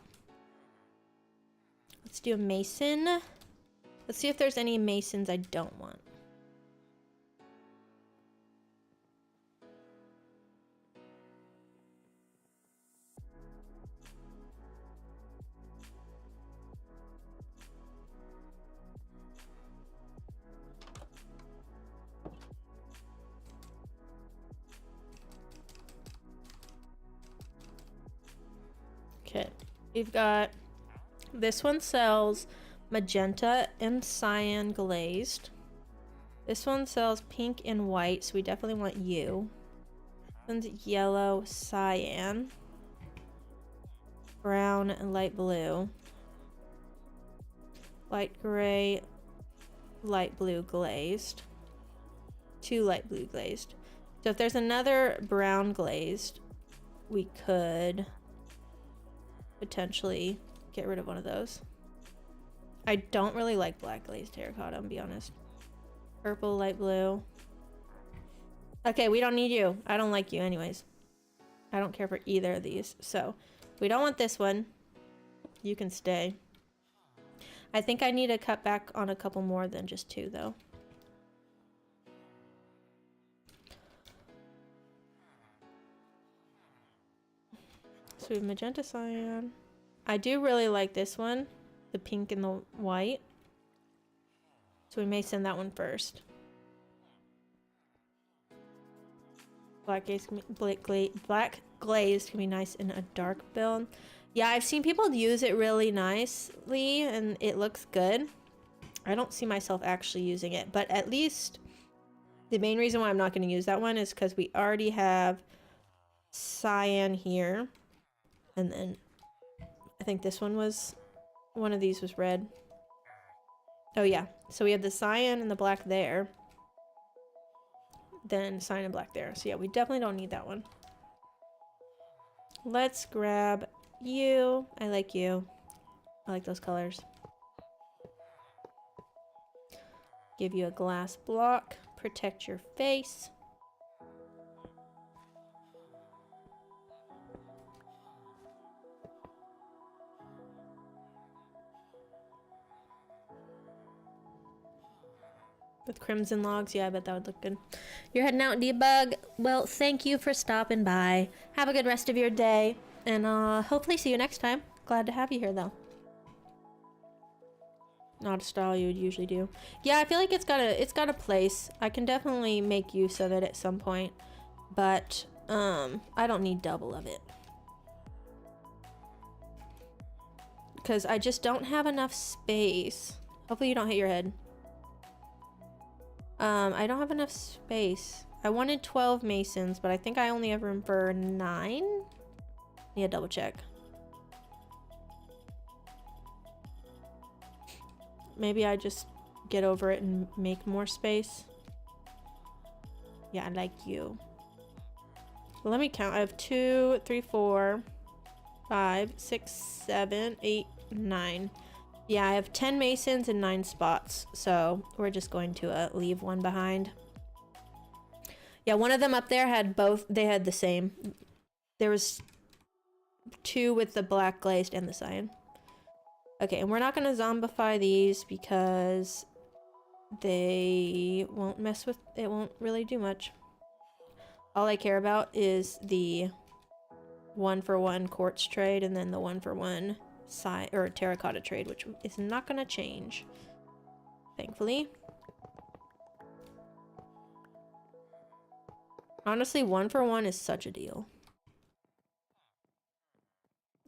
Let's do a mason. Let's see if there's any masons I don't want. Okay, we've got, this one sells magenta and cyan glazed. This one sells pink and white, so we definitely want you. This one's yellow, cyan, brown, and light blue. Light gray, light blue glazed. 2 light blue glazed. So if there's another brown glazed, we could potentially get rid of one of those. I don't really like black glazed terracotta, I'll be honest. Purple, light blue. Okay, we don't need you. I don't like you anyways. I don't care for either of these. So we don't want this one. You can stay. I think I need to cut back on a couple more than just 2 though. So we have magenta, cyan. I do really like this one, the pink and the white. So we may send that one first. Black glazed can be nice in a dark build. Yeah, I've seen people use it really nicely and it looks good. I don't see myself actually using it, but at least the main reason why I'm not going to use that one is because we already have cyan here. And then I think this one was, one of these was red. Oh yeah, so we have the cyan and the black there. Then cyan and black there. So yeah, we definitely don't need that one. Let's grab you. I like you. I like those colors. Give you a glass block. Protect your face. With crimson logs, yeah, I bet that would look good. You're heading out, debug. Well, thank you for stopping by. Have a good rest of your day, and hopefully see you next time. Glad to have you here, though. Not a style you would usually do. Yeah, I feel like it's got a place. I can definitely make use of it at some point, but I don't need double of it because I just don't have enough space. Hopefully you don't hit your head. I don't have enough space. I wanted 12 masons, but I think I only have room for 9. Yeah, double check. Maybe I just get over it and make more space. Yeah, I like you. Well, let me count. I have 2, 3, 4, 5, 6, 7, 8, 9. Yeah, I have 10 masons and 9 spots, so we're just going to leave one behind. Yeah, one of them up there had both, they had the same. There was 2 with the black glazed and the cyan. Okay, and we're not going to zombify these because they won't mess with, it won't really do much. All I care about is the 1-for-1 quartz trade and then the 1-for-1 or terracotta trade, which is not going to change. thankfully. Honestly, 1-for-1 is such a deal.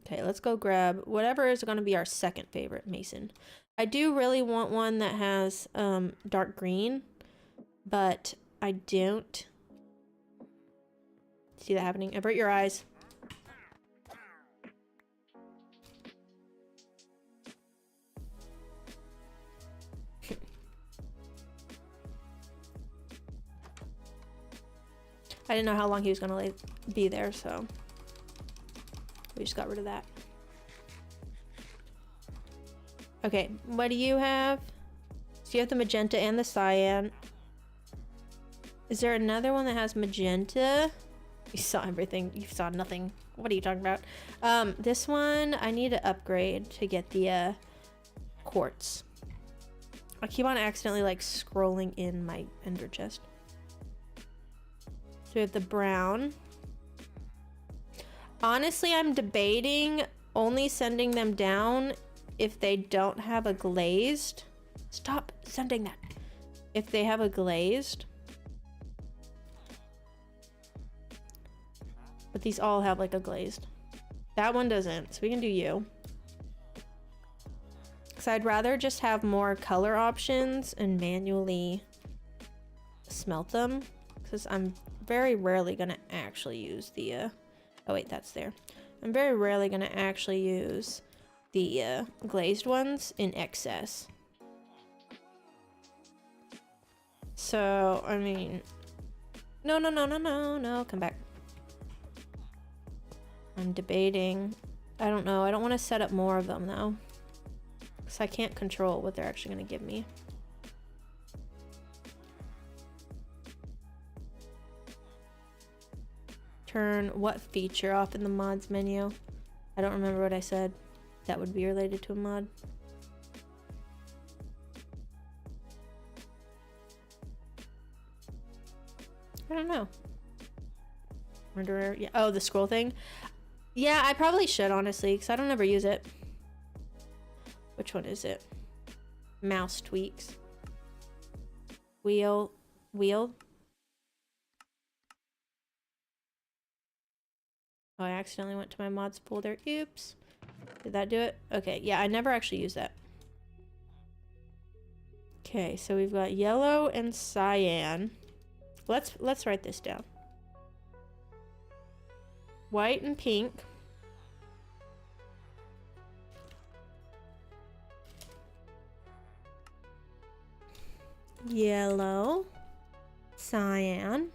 Okay, let's go grab whatever is going to be our second favorite mason. I do really want one that has dark green, but I don't see that happening. Avert your eyes. I didn't know how long he was gonna be there, so we just got rid of that. Okay, what do you have? So you have the magenta and the cyan. Is there another one that has magenta? You saw everything. You saw nothing. What are you talking about? This one, I need to upgrade to get the quartz. I keep on accidentally like scrolling in my ender chest. So we have the brown. Honestly, I'm debating only sending them down if they don't have a glazed. Stop sending that. If they have a glazed. But these all have like a glazed. That one doesn't, so we can do you. Because I'd rather just have more color options and manually smelt them. Because I'm very rarely gonna actually use the oh wait, that's there. I'm very rarely gonna actually use the glazed ones in excess. So I mean, no, come back. I'm debating. I don't know. I don't want to set up more of them though, because I can't control what they're actually gonna give me. Turn what feature off in the mods menu? I don't remember what I said. That would be related to a mod. I don't know. Murderer. Yeah. Oh, the scroll thing. Yeah, I probably should honestly, because I don't ever use it. Which one is it? Mouse tweaks. Wheel. Oh, I accidentally went to my mods folder. Oops. Did that do it? Okay, yeah, I never actually used that. Okay, so we've got yellow and cyan. Let's write this down. White and pink. Yellow. Cyan.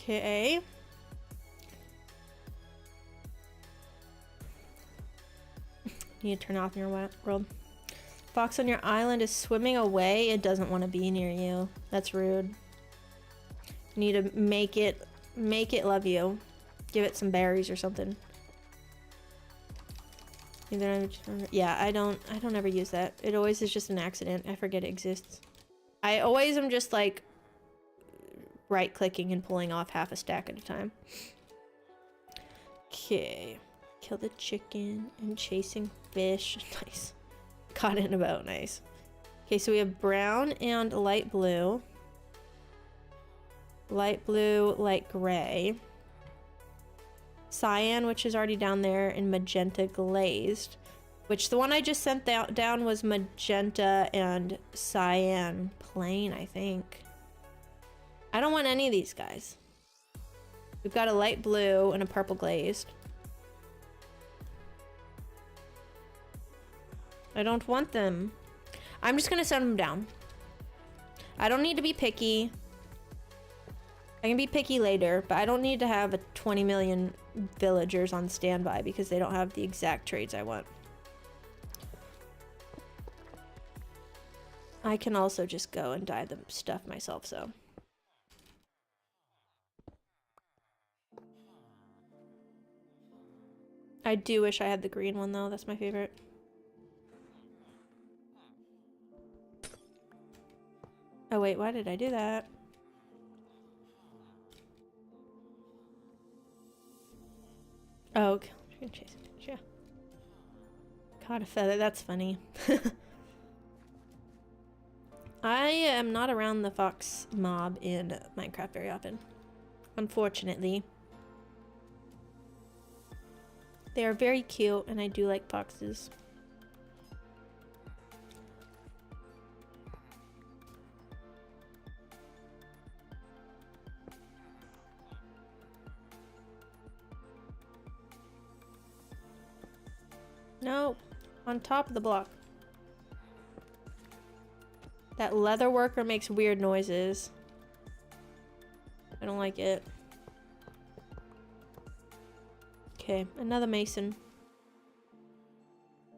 Okay. You need to turn off your world. Fox on your island is swimming away. It doesn't want to be near you. That's rude. You need to make it love you. Give it some berries or something. Yeah, I don't ever use that. It always is just an accident. I forget it exists. I always am just like right clicking and pulling off half a stack at a time. Okay. Kill the chicken and chasing fish. Nice. Caught in a boat. Nice. Okay, so we have brown and light blue. Light blue, light gray. Cyan, which is already down there, and magenta glazed. Which the one I just sent down was magenta and cyan plain, I think. I don't want any of these guys. We've got a light blue and a purple glazed. I don't want them. I'm just gonna send them down. I don't need to be picky. I can be picky later, but I don't need to have a 20 million villagers on standby because they don't have the exact trades I want. I can also just go and dye the stuff myself, so. I do wish I had the green one though, that's my favorite. wait, why did I do that? Oh, okay. Yeah. Caught a feather, that's funny. I am not around the fox mob in Minecraft very often, unfortunately. They are very cute, and I do like foxes. No, on top of the block. That leather worker makes weird noises. I don't like it. Okay, another mason.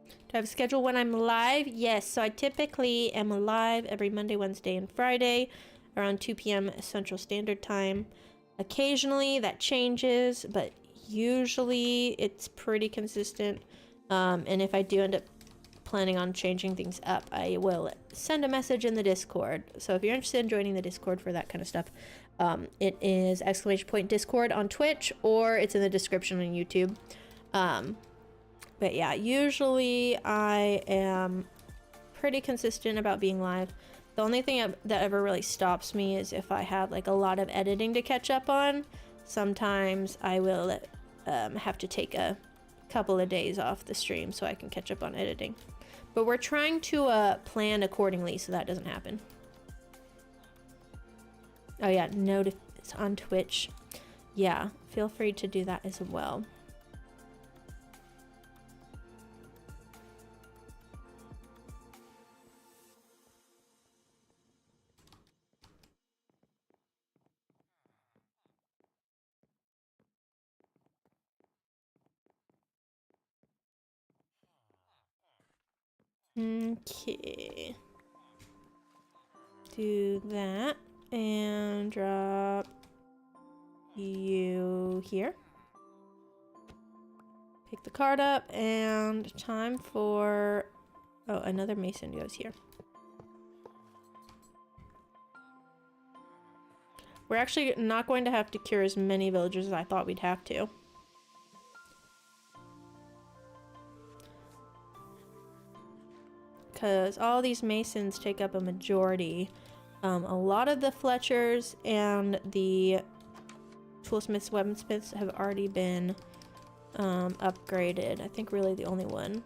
Do I have a schedule when I'm live? Yes, so I typically am live every Monday, Wednesday, and Friday around 2 p.m. Central Standard Time. Occasionally that changes, but usually it's pretty consistent. And if I do end up planning on changing things up, I will send a message in the Discord. So if you're interested in joining the Discord for that kind of stuff, it is !Discord on Twitch, or it's in the description on YouTube. But yeah, usually I am pretty consistent about being live. The only thing that ever really stops me is if I have like a lot of editing to catch up on. Sometimes I will have to take a couple of days off the stream so I can catch up on editing. But we're trying to plan accordingly so that doesn't happen. Oh yeah, note if it's on Twitch. Yeah, feel free to do that as well. Okay. Do that and drop you here. Pick the card up and time for... Oh, another mason goes here. We're actually not going to have to cure as many villagers as I thought we'd have to. Because all these masons take up a majority. A lot of the Fletchers and the toolsmiths, weaponsmiths have already been upgraded. I think really the only one.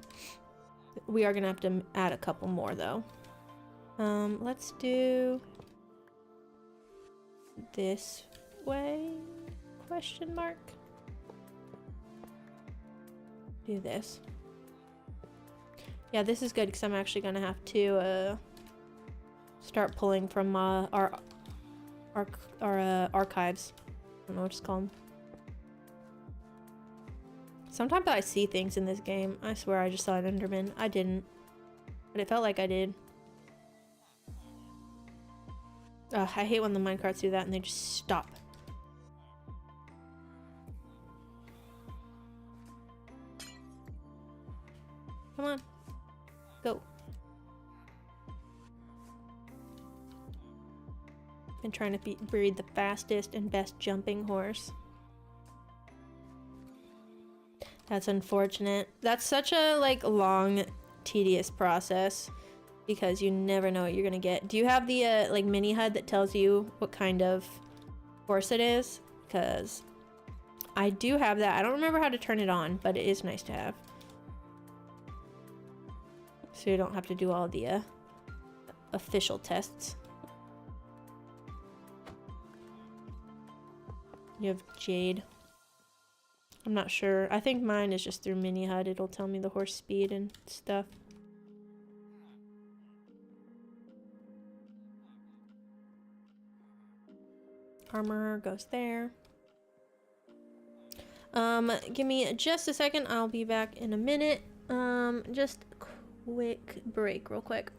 We are going to have to add a couple more though. Let's do this way? Question mark? Do this. Yeah, this is good because I'm actually gonna have to start pulling from our archives. I don't know what it's called. Sometimes I see things in this game. I swear I just saw an Enderman. I didn't, but it felt like I did. Ugh, I hate when the minecarts do that and they just stop. Come on. Go. Been trying to breed the fastest and best jumping horse. That's unfortunate. That's such a like long, tedious process because you never know what you're gonna get. Do you have the like MiniHUD that tells you what kind of horse it is? Because I do have that. I don't remember how to turn it on, but it is nice to have. So you don't have to do all the official tests. You have Jade. I'm not sure. I think mine is just through MiniHUD. It'll tell me the horse speed and stuff. Armor goes there. Give me just a second. I'll be back in a minute. Just quick break real quick.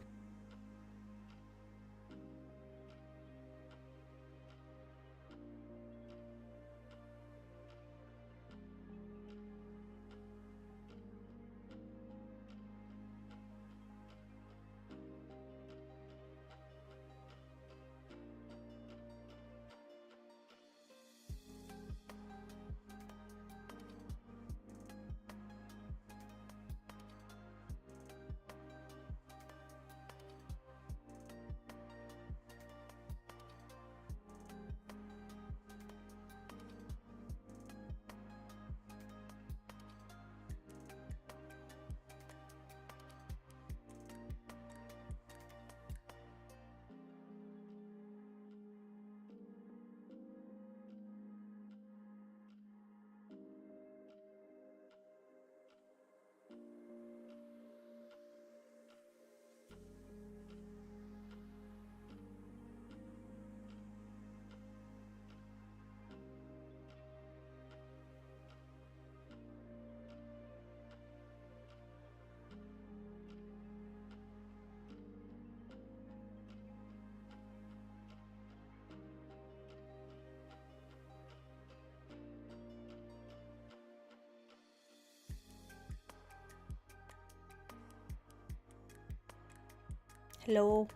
Hello.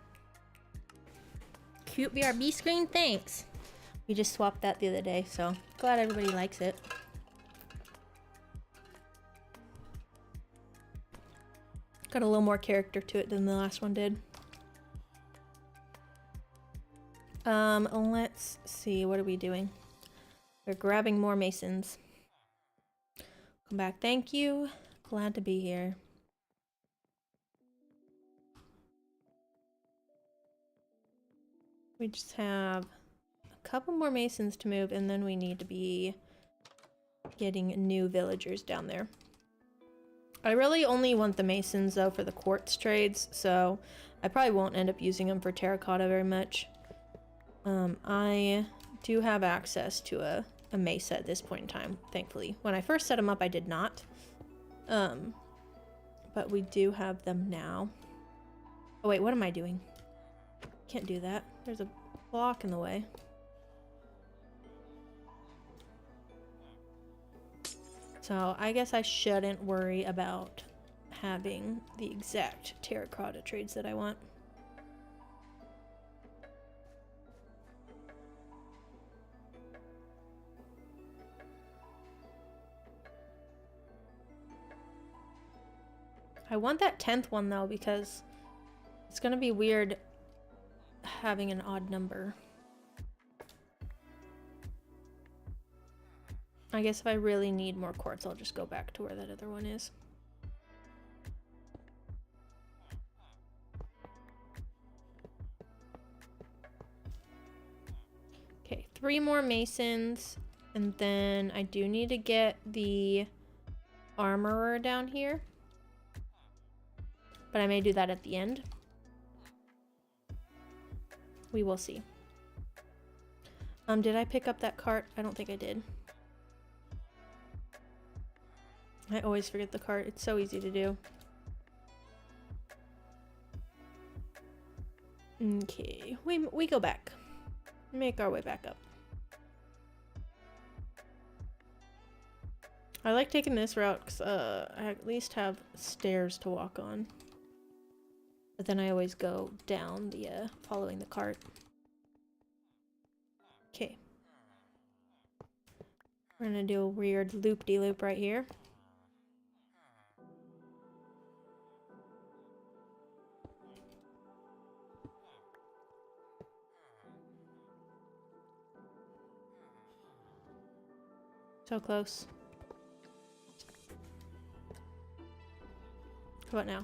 Cute BRB screen, thanks. We just swapped that the other day, so glad everybody likes it. Got a little more character to it than the last one did. Let's see, what are we doing? We're grabbing more masons. Come back, thank you. Glad to be here. We just have a couple more masons to move, and then we need to be getting new villagers down there. I really only want the masons though for the quartz trades, so I probably won't end up using them for terracotta very much. I do have access to a mesa at this point in time, thankfully. When I first set them up, I did not. But we do have them now. Oh wait, what am I doing? Can't do that. There's a block in the way. So I guess I shouldn't worry about having the exact terracotta trades that I want. I want that 10th one though, because it's gonna be weird having an odd number. I guess if I really need more quartz, I'll just go back to where that other one is. Okay, 3 more masons, and then I do need to get the armorer down here. But I may do that at the end. We will see. Did I pick up that cart? I don't think I did. I always forget the cart. It's so easy to do. Okay, we go back. Make our way back up. I like taking this route because I at least have stairs to walk on. But then I always go down the following the cart. Okay. We're gonna do a weird loop-de-loop right here. So close. What now?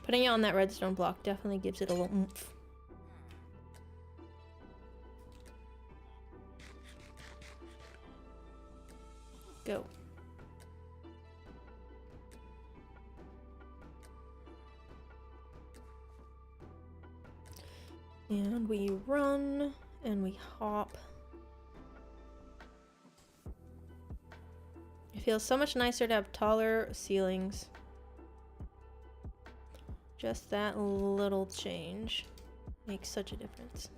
Putting it on that redstone block definitely gives it a little oomph. Go. And we run and we hop. It feels so much nicer to have taller ceilings. Just that little change makes such a difference.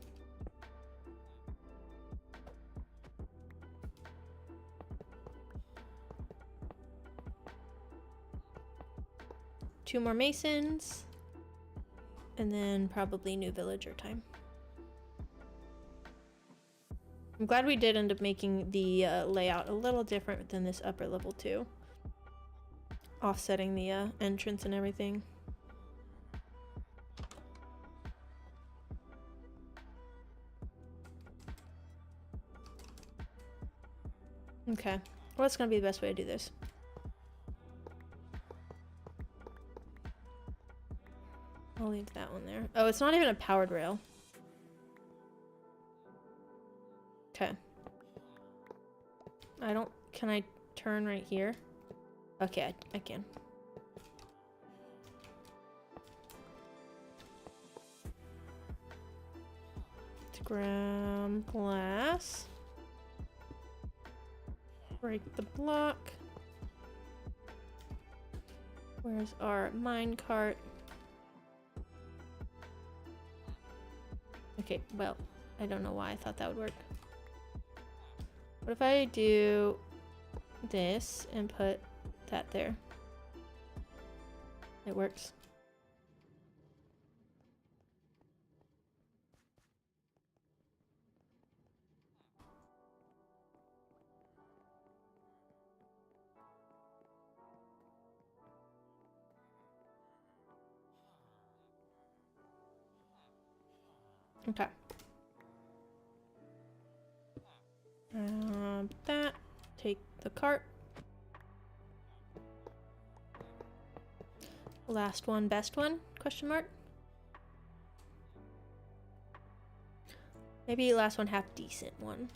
Two more masons, and then probably new villager time. I'm glad we did end up making the layout a little different than this upper level too. Offsetting the entrance and everything. Okay, what's gonna be the best way to do this? I'll leave that one there. Oh, it's not even a powered rail. Okay. Can I turn right here? Okay, I can. Let's grab glass. Break the block. Where's our minecart? Okay, well, I don't know why I thought that would work. What if I do this and put that there? It works. Okay. That. Take the cart. Last one, best one? Question mark. Maybe last one, half decent one.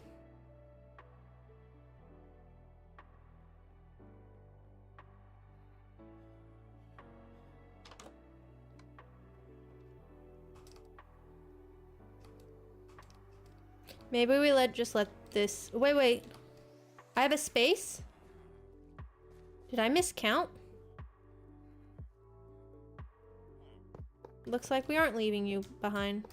Maybe we just let this. Wait. I have a space? Did I miscount? Looks like we aren't leaving you behind.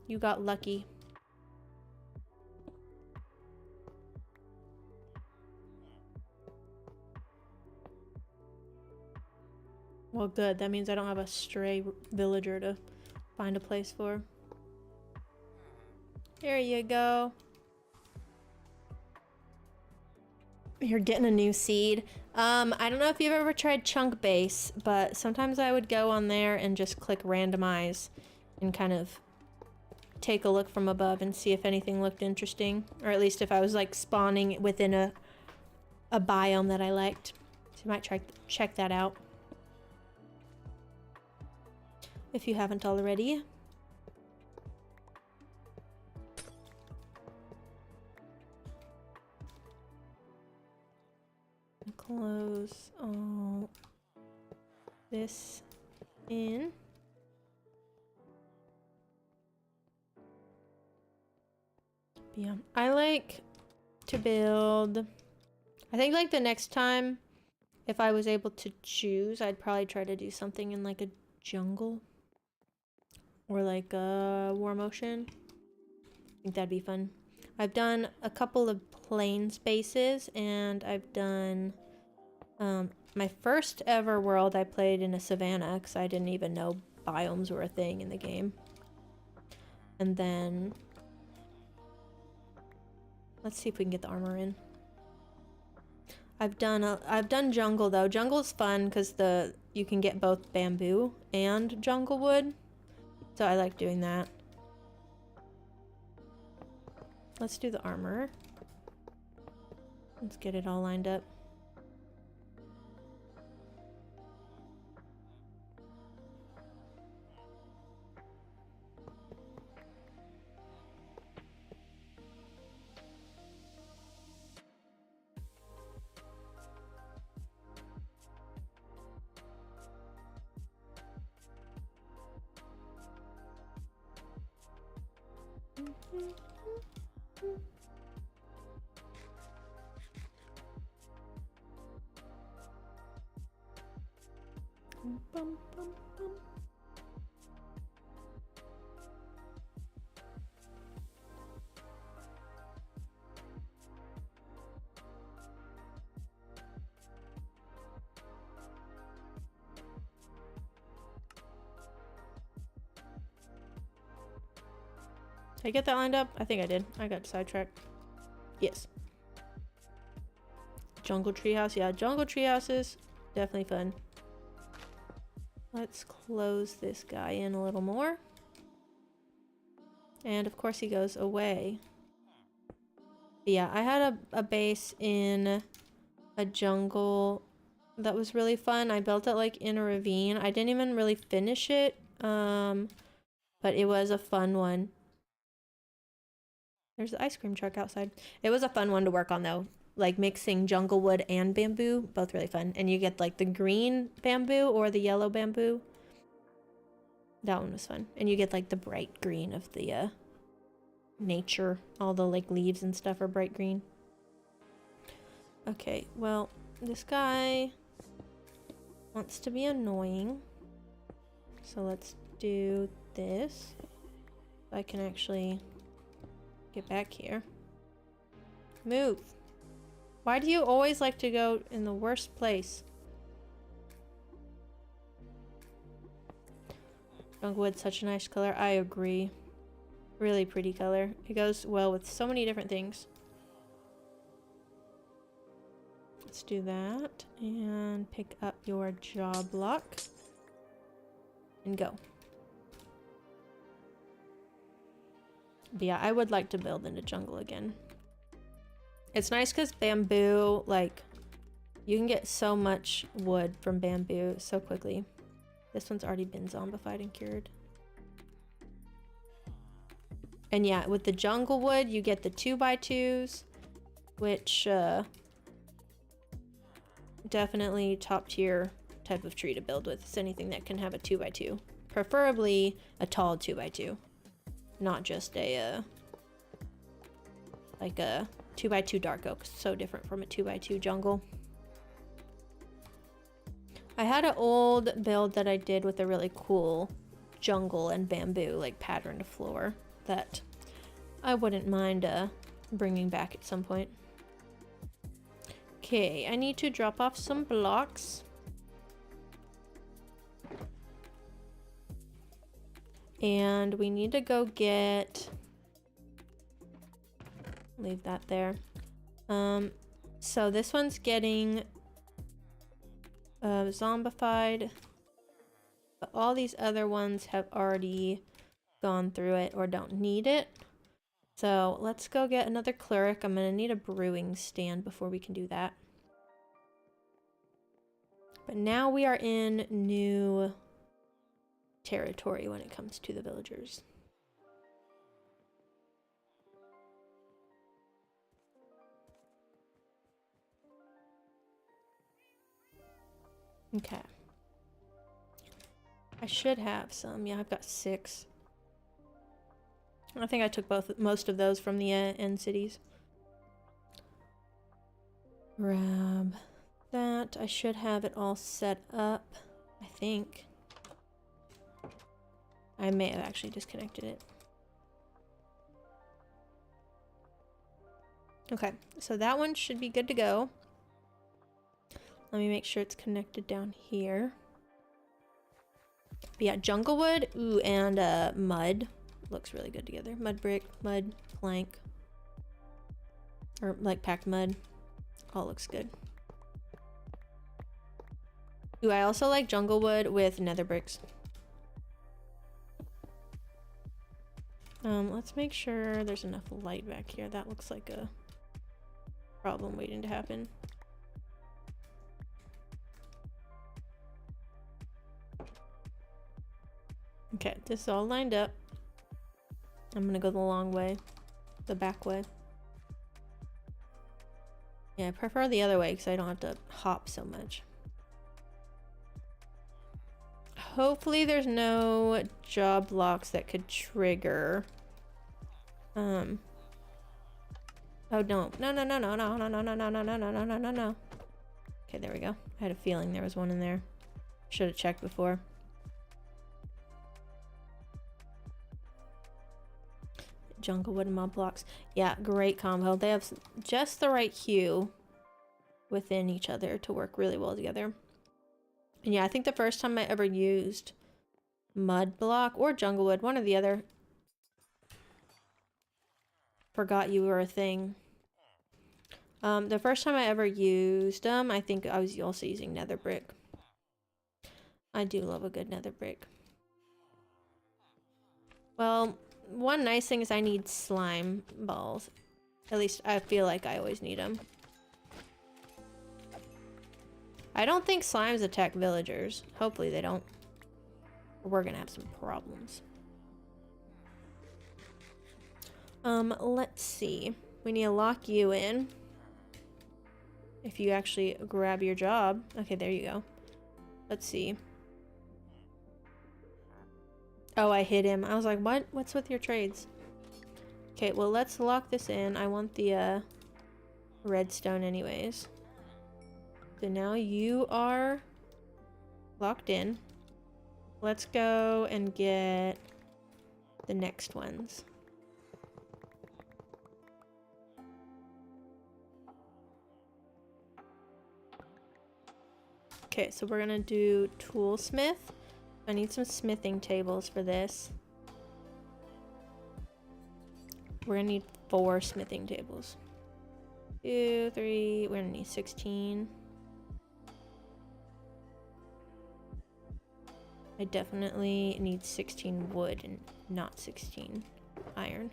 You got lucky. Well, good. That means I don't have a stray villager to find a place for. Here you go. You're getting a new seed. I don't know if you've ever tried chunk base, but sometimes I would go on there and just click randomize and kind of take a look from above and see if anything looked interesting, or at least if I was like spawning within a biome that I liked. So you might check that out if you haven't already. Close all this in. Yeah, I like to build. I think like the next time, if I was able to choose, I'd probably try to do something in like a jungle or like a war motion. I think that'd be fun. I've done a couple of plain spaces, and I've done my first ever world I played in a savannah because I didn't even know biomes were a thing in the game. And then let's see if we can get the armor in. I've done jungle though. Jungle's fun because you can get both bamboo and jungle wood, so I like doing that. Let's do the armor. Let's get it all lined up. Bum, bum, bum. Did I get that lined up? I think I did. I got sidetracked. Yes. Jungle treehouse. Yeah, jungle treehouses. Definitely fun. Let's close this guy in a little more. And of course he goes away. But yeah, I had a base in a jungle that was really fun. I built it like in a ravine. I didn't even really finish it. But it was a fun one. There's the ice cream truck outside. It was a fun one to work on though. Like mixing jungle wood and bamboo, both really fun. And you get like the green bamboo or the yellow bamboo. That one was fun. And you get like the bright green of the nature. All the like leaves and stuff are bright green. Okay, well, this guy wants to be annoying. So let's do this. I can actually get back here. Move. Why do you always like to go in the worst place? Jungle wood's such a nice color. I agree. Really pretty color. It goes well with so many different things. Let's do that and pick up your jaw block. and go. But yeah, I would like to build in a jungle again. It's nice because bamboo, like, you can get so much wood from bamboo so quickly. This one's already been zombified and cured. And yeah, with the jungle wood, you get the 2x2s, which definitely top tier type of tree to build with. It's anything that can have a 2x2, preferably a tall 2x2, not just a like a 2x2 dark oak. So different from a 2x2 jungle. I had an old build that I did with a really cool jungle and bamboo like patterned floor that I wouldn't mind bringing back at some point. Okay, I need to drop off some blocks. And we need to go get... Leave that there. So this one's getting zombified. But all these other ones have already gone through it or don't need it. So let's go get another cleric. I'm gonna need a brewing stand before we can do that. But now we are in new territory when it comes to the villagers. Okay. I should have some. Yeah, I've got 6. I think I took most of those from the end cities. Grab that. I should have it all set up, I think. I may have actually disconnected it. Okay, so that one should be good to go. Let me make sure it's connected down here. But yeah, jungle wood, ooh, and mud. Looks really good together. Mud brick, mud plank. Or like packed mud. All looks good. Ooh, I also like jungle wood with nether bricks. Let's make sure there's enough light back here. That looks like a problem waiting to happen. Okay, this is all lined up. I'm gonna go the long way, the back way. Yeah, I prefer the other way because I don't have to hop so much. Hopefully there's no job blocks that could trigger. Oh no. No, no, no, no, no, no, no, no, no, no, no, no, no, no, no, no. Okay, there we go. I had a feeling there was one in there. Should have checked before. Jungle wood and mob blocks. Yeah, great combo. They have just the right hue within each other to work really well together. And yeah, I think the first time I ever used mud block or jungle wood, one or the other. Forgot you were a thing. The first time I ever used them, I think I was also using nether brick. I do love a good nether brick. Well, one nice thing is I need slime balls. At least I feel like I always need them. I don't think slimes attack villagers. Hopefully they don't. We're gonna have some problems. Let's see. We need to lock you in. If you actually grab your job. Okay, there you go. Let's see. Oh, I hit him. I was like, what? What's with your trades? Okay, well, let's lock this in. I want the redstone anyways. So now you are locked in. Let's go and get the next ones. Okay, so we're gonna do toolsmith. I need some smithing tables for this. We're gonna need 4 smithing tables. 2, 3, we're gonna need 16. I definitely need 16 wood and not 16 iron.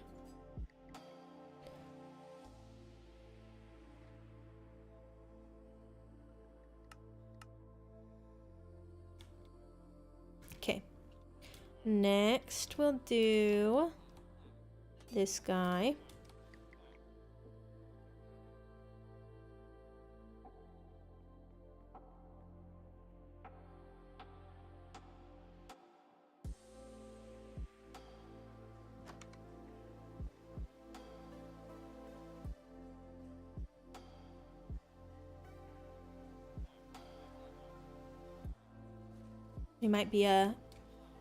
Okay. Next, we'll do this guy. We might be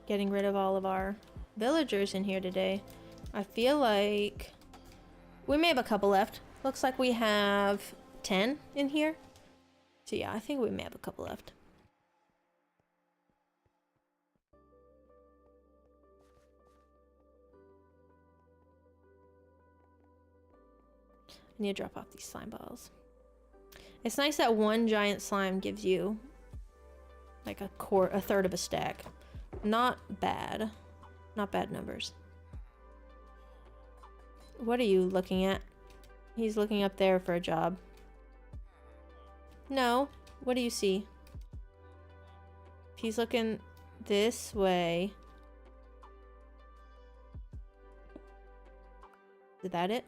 getting rid of all of our villagers in here today. I feel like we may have a couple left. Looks like we have 10 in here. So yeah, I think we may have a couple left. I need to drop off these slime balls. It's nice that one giant slime gives you like a third of a stack. Not bad. Not bad numbers. What are you looking at? He's looking up there for a job. No. What do you see? If he's looking this way. Is that it?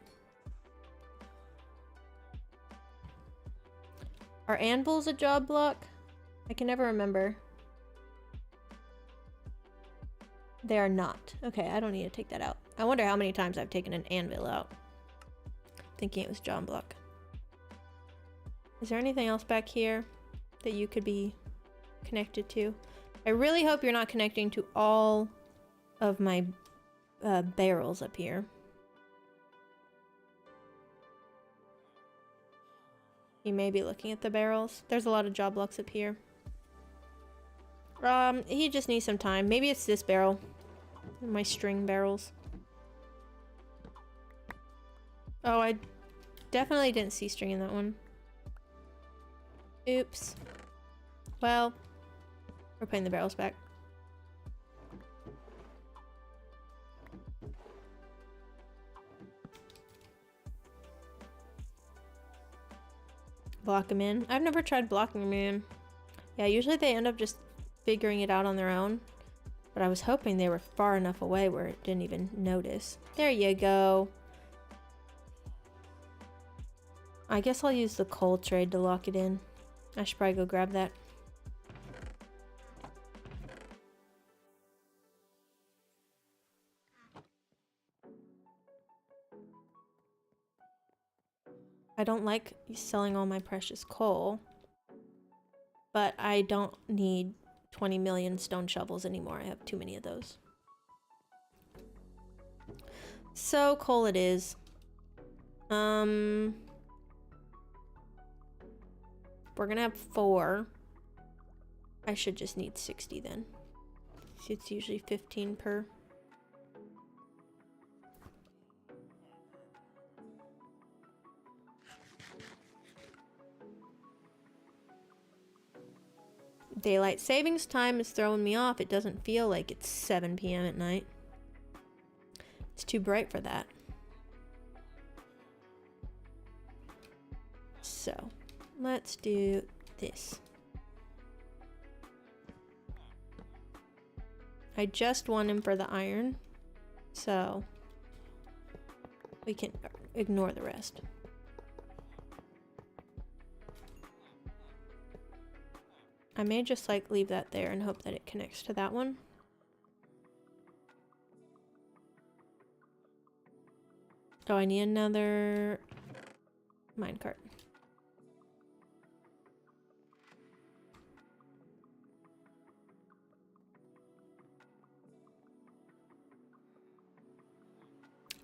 Are anvils a job block? I can never remember. They are not. Okay, I don't need to take that out. I wonder how many times I've taken an anvil out, thinking it was job block. Is there anything else back here that you could be connected to? I really hope you're not connecting to all of my barrels up here. You may be looking at the barrels. There's a lot of job blocks up here. He just needs some time. Maybe it's this barrel. My string barrels. Oh, I definitely didn't see string in that one. Oops. Well, we're putting the barrels back. Block them in. I've never tried blocking them in. Yeah, usually they end up just figuring it out on their own. But I was hoping they were far enough away where it didn't even notice. There you go. I guess I'll use the coal trade to lock it in. I should probably go grab that. I don't like selling all my precious coal, but I don't need 20 million stone shovels anymore. I have too many of those. So coal it is. We're gonna have 4. I should just need 60 then. It's usually 15 per. Daylight savings time is throwing me off. It doesn't feel like it's 7 p.m. at night. It's too bright for that. So, let's do this. I just won him for the iron, so we can ignore the rest. I may just like leave that there and hope that it connects to that one. Oh, I need another minecart.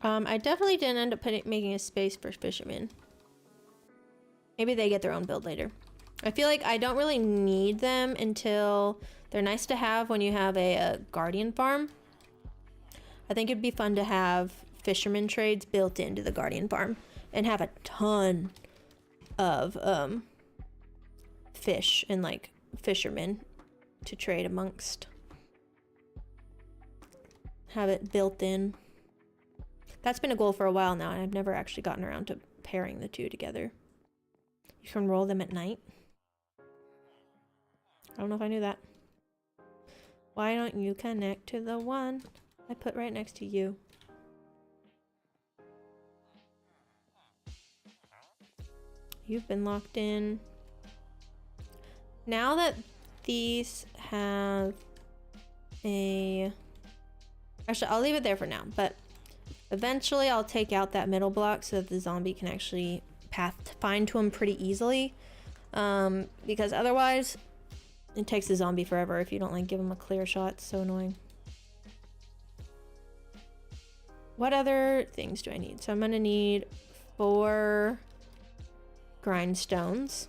I definitely didn't end up making a space for fishermen. Maybe they get their own build later. I feel like I don't really need them until they're nice to have when you have a guardian farm. I think it'd be fun to have fisherman trades built into the guardian farm and have a ton of fish and like fishermen to trade amongst. have it built in. That's been a goal for a while now, and I've never actually gotten around to pairing the two together. You can roll them at night. I don't know if I knew that. Why don't you connect to the one I put right next to you? You've been locked in. Now that these have a... Actually, I'll leave it there for now, but eventually I'll take out that middle block so that the zombie can actually find to him pretty easily. Because otherwise, it takes the zombie forever if you don't like give him a clear shot. It's so annoying. What other things do I need? So I'm gonna need 4 grindstones,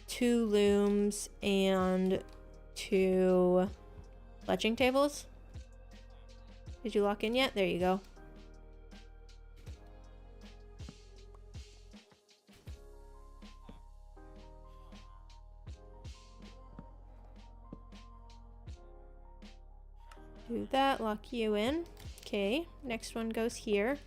2 looms, and 2 fletching tables. Did you lock in yet? There you go. Do that, lock you in. Okay, next one goes here.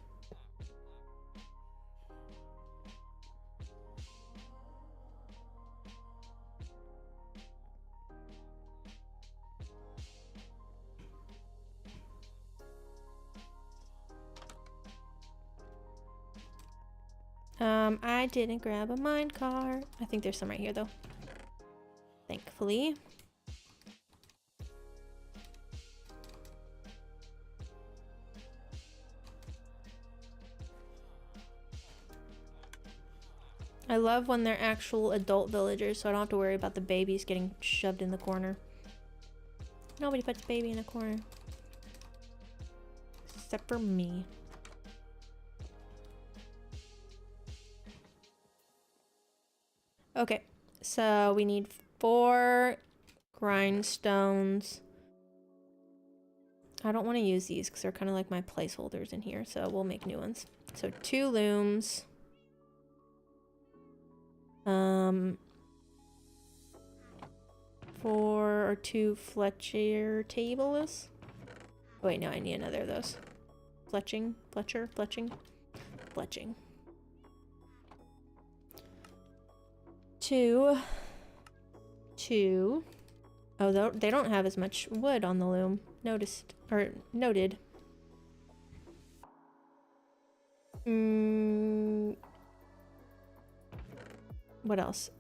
I didn't grab a minecart. I think there's some right here though. Thankfully. I love when they're actual adult villagers, so I don't have to worry about the babies getting shoved in the corner. Nobody puts baby in a corner. Except for me. Okay, so we need 4 grindstones. I don't want to use these because they're kind of like my placeholders in here, so we'll make new ones. So 2 looms. 4 or 2 fletcher tables. Wait, no, I need another of those. Fletching. 2. Oh, they don't have as much wood on the loom. Noted. What else?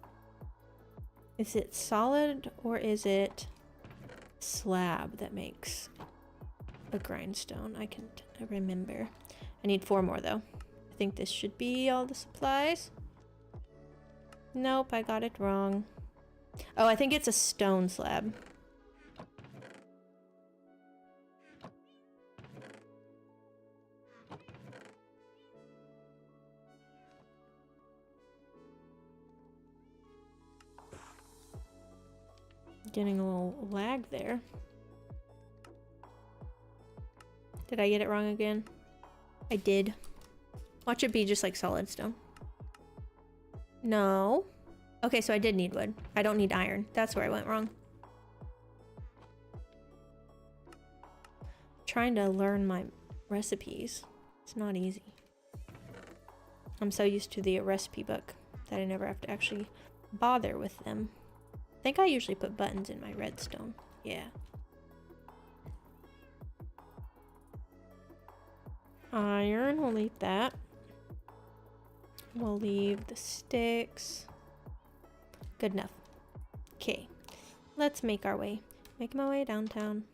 Is it solid or is it slab that makes a grindstone? I can't remember. I need 4 more though. I think this should be all the supplies. Nope, I got it wrong. Oh, I think it's a stone slab. Getting a little lag there. Did I get it wrong again? I did. Watch it be just like solid stone. No. Okay, so I did need wood. I don't need iron. That's where I went wrong. Trying to learn my recipes. It's not easy. I'm so used to the recipe book that I never have to actually bother with them. I think I usually put buttons in my redstone. Yeah. Iron, we'll leave that. We'll leave the sticks. Good enough. Okay, let's make our way. Make my way downtown.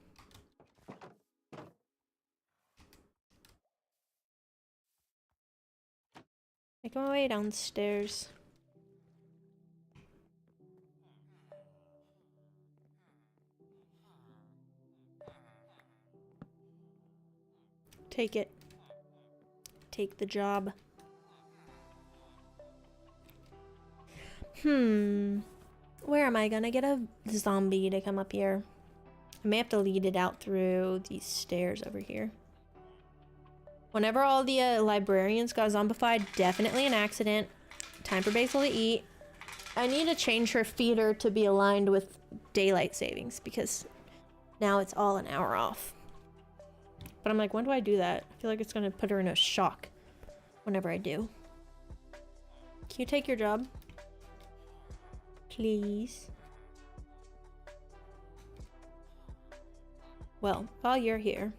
Make my way downstairs. Take it. Take the job. Where am I gonna get a zombie to come up here? I may have to lead it out through these stairs over here. Whenever all the librarians got zombified, definitely an accident. Time for Basil to eat. I need to change her feeder to be aligned with daylight savings because Now it's all an hour off. But I'm like, when do I do that? I feel like it's gonna put her in a shock whenever I do. Can you take your job? Please. Well, while you're here.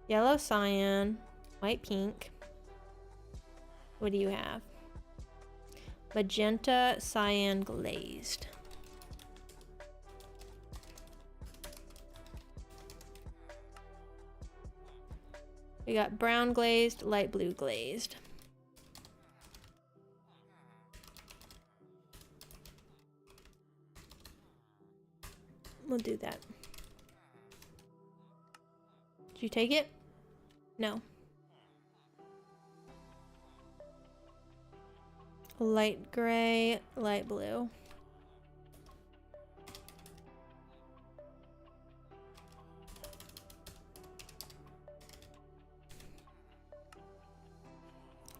Yellow cyan, white pink. What do you have? Magenta cyan glazed. We got brown glazed, light blue glazed. We'll do that. Did you take it? No. Light gray, light blue.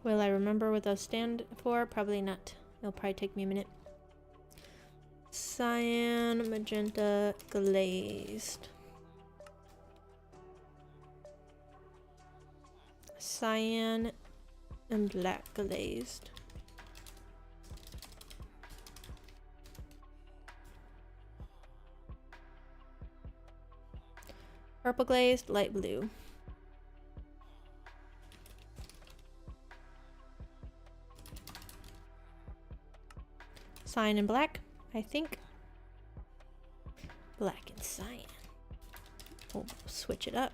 Will I remember what those stand for? Probably not. It'll probably take me a minute. Cyan, magenta, glazed. Cyan and black glazed. Purple glazed, light blue. Cyan and black, I think. Black and cyan. We'll switch it up.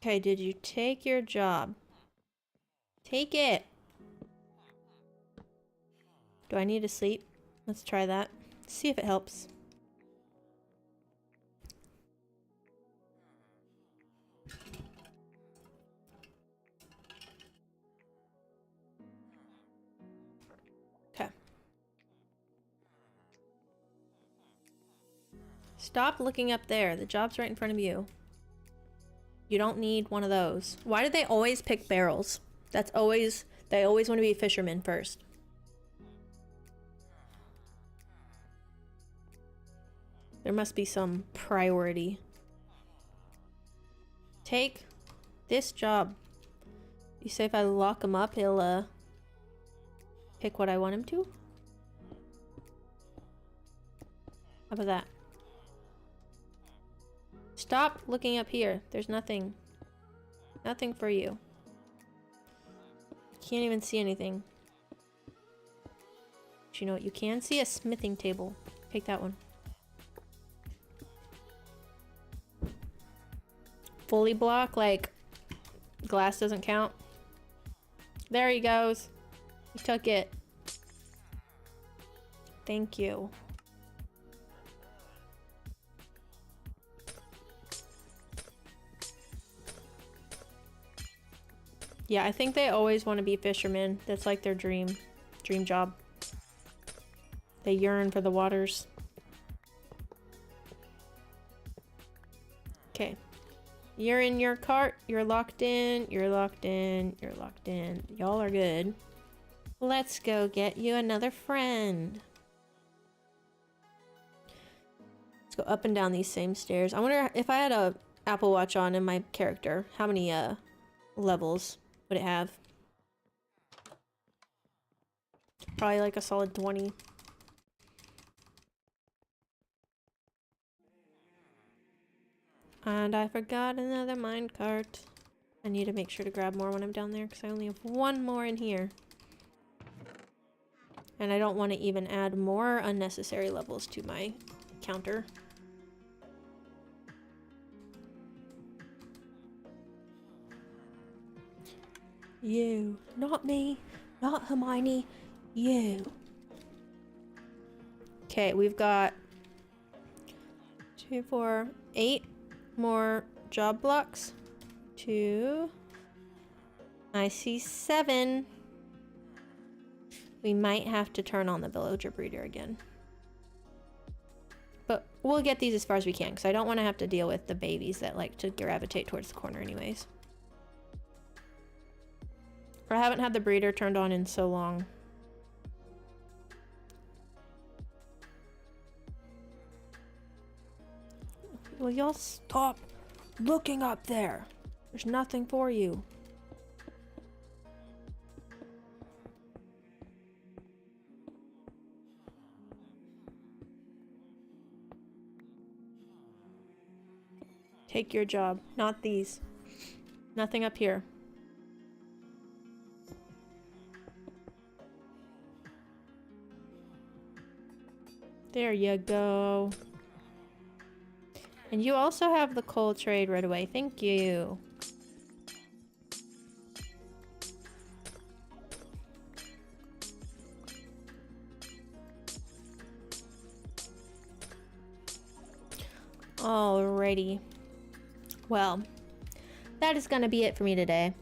Okay, did you take your job? Take it! Do I need to sleep? Let's try that. See if it helps. Okay. Stop looking up there. The job's right in front of you. You don't need one of those. Why do they always pick barrels? That's always... They always want to be fishermen first. There must be some priority. Take this job. You say if I lock him up, he'll pick what I want him to? How about that? Stop looking up here. There's nothing. Nothing for you. Can't even see anything. But you know what you can see? A smithing table. Take that one. Fully block, like glass doesn't count. There he goes. He took it. Thank you. Yeah, I think they always want to be fishermen. That's like their dream job. They yearn for the waters. Okay. You're in your cart. You're locked in. You're locked in. You're locked in. Y'all are good. Let's go get you another friend. Let's go up and down these same stairs. I wonder if I had a Apple Watch on in my character, how many levels would it have? Probably like a solid 20. And I forgot another minecart. I need to make sure to grab more when I'm down there because I only have one more in here. And I don't want to even add more unnecessary levels to my counter. You. Not me. Not Hermione. You. Okay, we've got 2, 4, 8 more job blocks. 2. I see 7. We might have to turn on the villager breeder again. But we'll get these as far as we can because I don't want to have to deal with the babies that like to gravitate towards the corner anyways. I haven't had the breeder turned on in so long. Will y'all stop looking up there? There's nothing for you. Take your job, not these. Nothing up here. There you go. And you also have the coal trade right away. Thank you. Alrighty. Well, that is gonna be it for me today.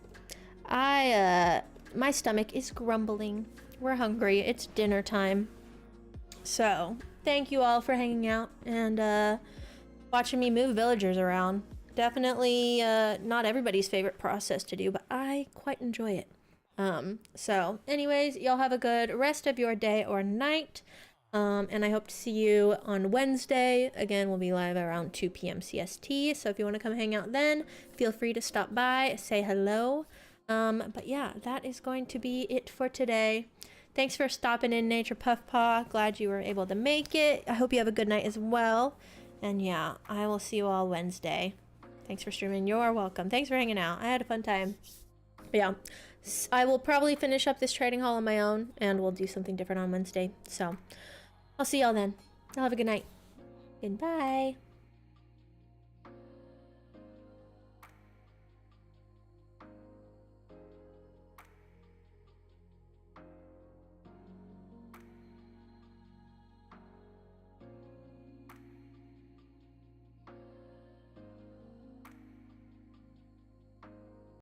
My stomach is grumbling. We're hungry. It's dinner time. So, thank you all for hanging out and watching me move villagers around. Definitely not everybody's favorite process to do, but I quite enjoy it. So anyways, y'all have a good rest of your day or night. And I hope to see you on Wednesday. Again, we'll be live around 2 p.m. CST. So if you want to come hang out then, feel free to stop by, say hello. But yeah, that is going to be it for today. Thanks for stopping in, Nature Puffpaw. Glad you were able to make it. I hope you have a good night as well. And yeah, I will see you all Wednesday. Thanks for streaming. You're welcome. Thanks for hanging out. I had a fun time. But yeah, I will probably finish up this trading hall on my own, and we'll do something different on Wednesday. So I'll see y'all then. Y'all have a good night. Goodbye.